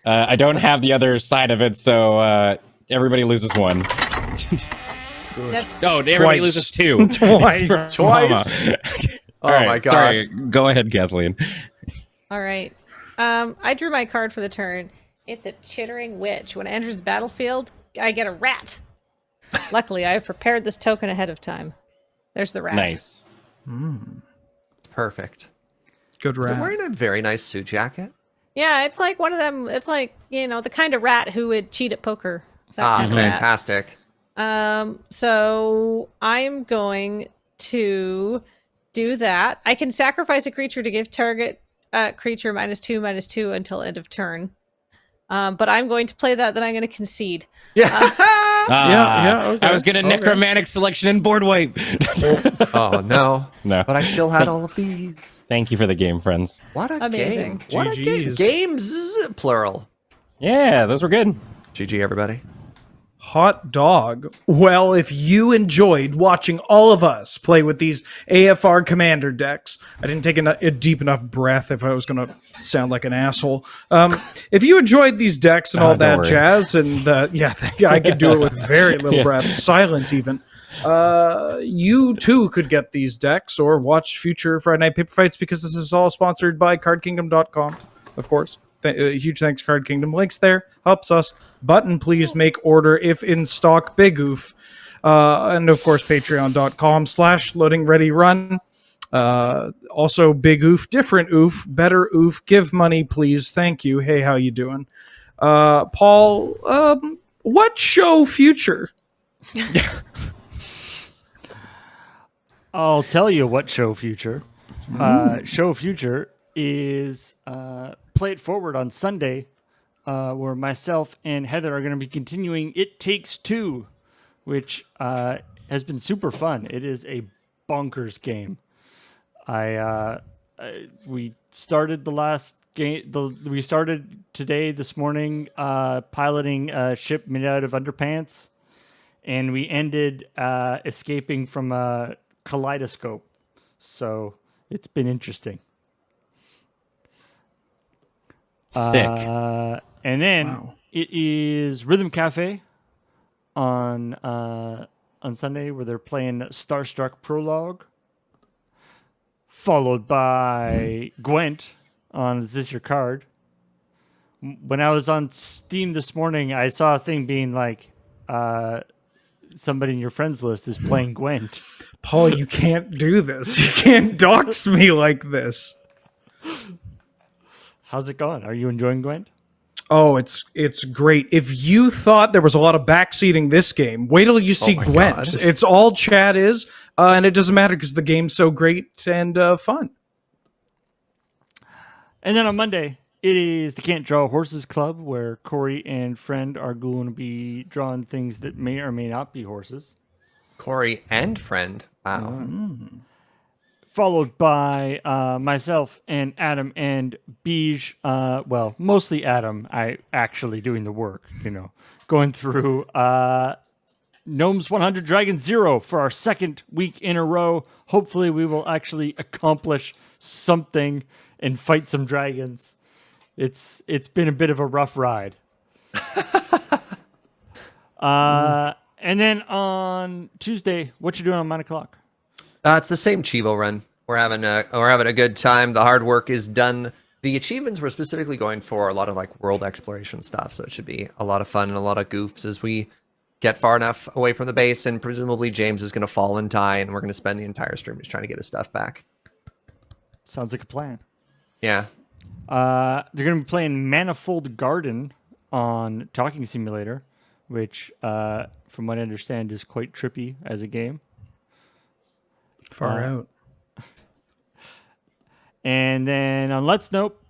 I don't have the other side of it, so everybody loses 1. That's Everybody Twice. loses 2. Twice. Twice. All Oh right, my God. Sorry. Go ahead, Kathleen. all right. I drew my card for the turn. It's a chittering witch. When it enters the battlefield, I get a rat. Luckily, I have prepared this token ahead of time. There's the rat. Nice. Perfect. Good Is it rat. wearing a very nice suit jacket? Yeah, it's like one of them. It's like, the kind of rat who would cheat at poker. That Ah, kind of rat. fantastic. So I'm going to do that. I can sacrifice a creature to give target creature -2/-2 until end of turn. But I'm going to play that. Then I'm going to concede. Yeah. Okay. I was gonna necromantic selection and board wipe. Oh no. No. But I still had all of these. Thank you for the game, friends. What a Amazing. game. What a game. GGs. Games, plural. Yeah, those were good. GG, everybody. Hot dog. Well, if you enjoyed watching all of us play with these AFR commander decks, I didn't take a deep enough breath if I was going to sound like an asshole. If you enjoyed these decks and all don't that worry. jazz, and I could do it with very little breath, silent even. You too could get these decks or watch future Friday Night Paper Fights because this is all sponsored by CardKingdom.com, of course. Huge thanks, Card Kingdom. Links there. Helps us. Button, please make order if in stock. Big oof. And of course, patreon.com/loadingreadyrun. Also, big oof, different oof, better oof. Give money, please. Thank you. Hey, how you doing? Paul, what show future? I'll tell you what show future. Show future is Play It Forward on Sunday, where myself and Heather are going to be continuing It Takes Two, which has been super fun. It is a bonkers game. We started the last game. We started this morning, piloting a ship made out of underpants, and we ended escaping from a kaleidoscope. So it's been interesting. Sick. And then it is Rhythm Cafe on Sunday, where they're playing Starstruck Prologue, followed by Gwent on Is This Your Card? When I was on Steam this morning, I saw a thing being like, somebody in your friends list is playing Gwent. Paul, you can't do this. You can't dox me like this. How's it going? Are you enjoying Gwent? Oh, it's great. If you thought there was a lot of backseating this game, wait till you see my Gwent. God. It's all chat is, and it doesn't matter because the game's so great and fun. And then on Monday, it is the Can't Draw Horses Club, where Corey and Friend are going to be drawing things that may or may not be horses. Corey and friend. Wow. followed by myself and Adam and Beige. Well, mostly Adam. I actually doing the work, going through Gnomes 100 Dragon 0 for our second week in a row. Hopefully we will actually accomplish something and fight some dragons. It's been a bit of a rough ride. And then on Tuesday, what you doing on 9 o'clock? It's the same Chivo run. We're having a good time. The hard work is done. The achievements we're specifically going for a lot of like world exploration stuff, so it should be a lot of fun and a lot of goofs as we get far enough away from the base, and presumably James is going to fall and die, and we're going to spend the entire stream just trying to get his stuff back. Sounds like a plan. Yeah. They're going to be playing Manifold Garden on Talking Simulator, which, from what I understand, is quite trippy as a game. Far out. And then on Let's Nope,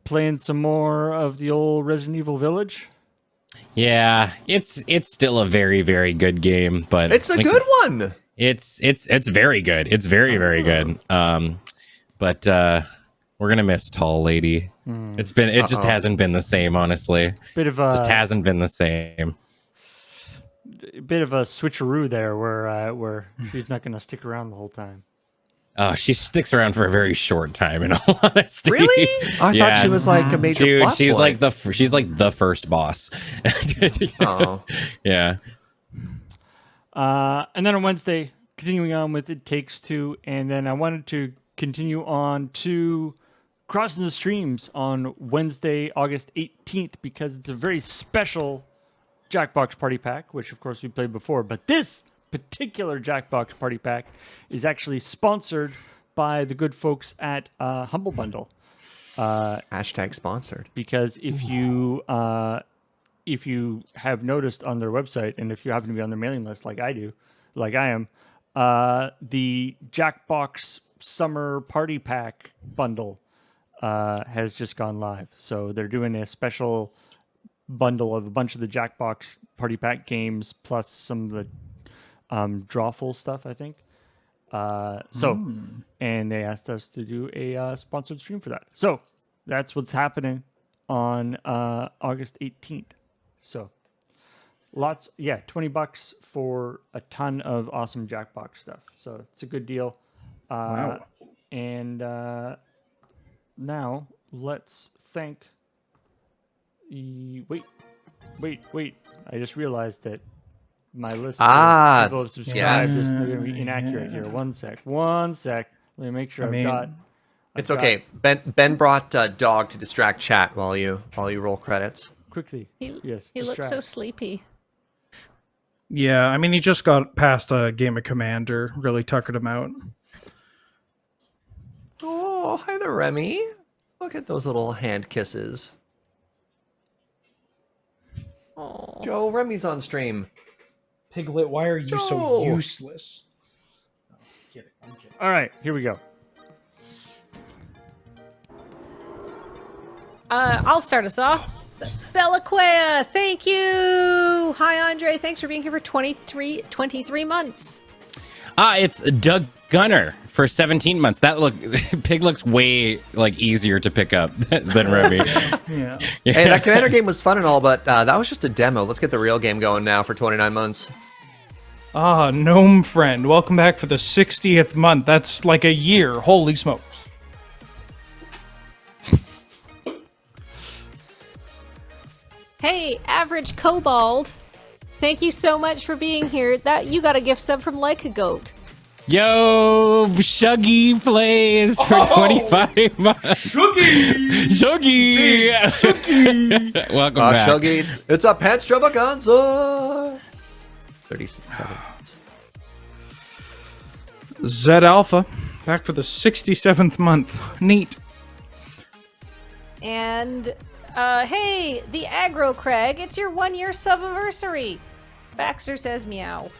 playing some more of the old Resident Evil Village. Yeah, it's still a very, very good game, but It's a good one. It's very good. It's very, very good. But we're gonna miss Tall Lady. It just hasn't been the same, honestly. Just hasn't been the same. A bit of a switcheroo there, where she's not gonna stick around the whole time. Oh, she sticks around for a very short time, in all honesty. Really? I thought she was like a major Dude, plot she's point. like the first boss. Oh. Yeah. And then on Wednesday, continuing on with It Takes Two, and then I wanted to continue on to Crossing the Streams on Wednesday, August 18th, because it's a very special Jackbox Party Pack, which of course we played before, but this particular Jackbox Party Pack is actually sponsored by the good folks at Humble Bundle. Hashtag sponsored. Because if you have noticed on their website, and if you happen to be on their mailing list like I am, the Jackbox Summer Party Pack bundle has just gone live. So they're doing a special bundle of a bunch of the Jackbox Party Pack games plus some of the drawful stuff, I think. And they asked us to do a sponsored stream for that. So that's what's happening on August 18th. So $20 for a ton of awesome Jackbox stuff. So it's a good deal. Wow. And now let's thank wait. I just realized that my list of people who have subscribed is going to be inaccurate here. One sec. Let me make sure I've got. It's okay. Ben brought dog to distract chat while you roll credits. Quickly. He looks distract. so sleepy. Yeah, I mean, he just got past a game of Commander, really tuckered him out. Oh, hi there, Remy. Look at those little hand kisses. Oh. Joe, Remy's on stream. Piglet, why are you so useless? Oh, I'm kidding. All right, here we go. I'll start us off. Bella Quea, thank you. Hi, Andre. Thanks for being here for 23 months. It's Doug Gunner for 17 months. Pig looks way like easier to pick up than Remy. Yeah. Hey, that Commander game was fun and all, but that was just a demo. Let's get the real game going now for 29 months. Gnome Friend, welcome back for the 60th month. That's like a year. Holy smokes. Hey, Average Kobold. Thank you so much for being here. That you got a gift sub from Like a Goat. Yo, Shuggy plays for 25 months. Shuggy! Welcome back. Shuggy, it's a pet extravaganza. 37 months. Zed Alpha, back for the 67th month. Neat. And, hey, the Aggro Craig, it's your 1 year sub-anniversary. Baxter says meow.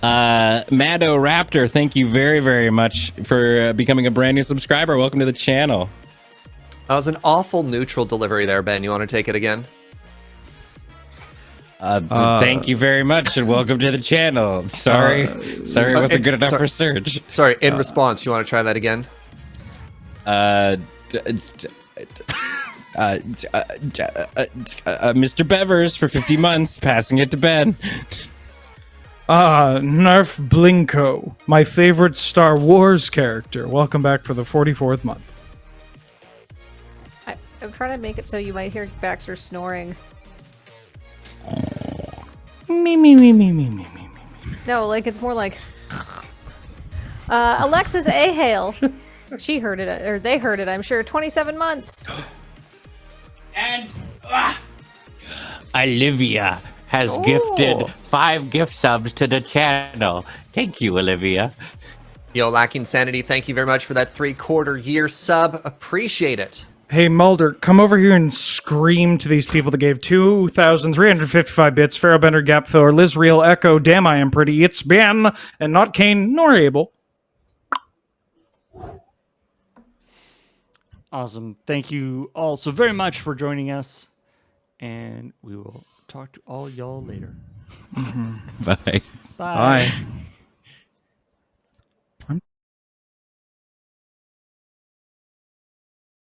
Mado Raptor, thank you very, very much for becoming a brand new subscriber. Welcome to the channel. That was an awful neutral delivery there, Ben. You want to take it again? Thank you very much, and welcome to the channel. Sorry, it wasn't good enough for Serge. Sorry, in response, you want to try that again? Mr. Bevers for 50 months, passing it to Ben. Narf Blinko, my favorite Star Wars character. Welcome back for the 44th month. I'm trying to make it so you might hear Baxter snoring. Me. No, like it's more like Alexis Ahale. She heard it, or they heard it, I'm sure. 27 months. And Olivia has gifted 5 gift subs to the channel. Thank you, Olivia. Yo, Lacking Sanity, thank you very much for that 3/4 year sub. Appreciate it. Hey, Mulder, come over here and scream to these people that gave 2,355 bits. Pharaohbender, Gapfiller, Liz Real, Echo, Damn I Am Pretty, It's Ben, and not Kane nor Abel. Awesome. Thank you all so very much for joining us. And we will talk to all y'all later. Bye. Bye. Bye.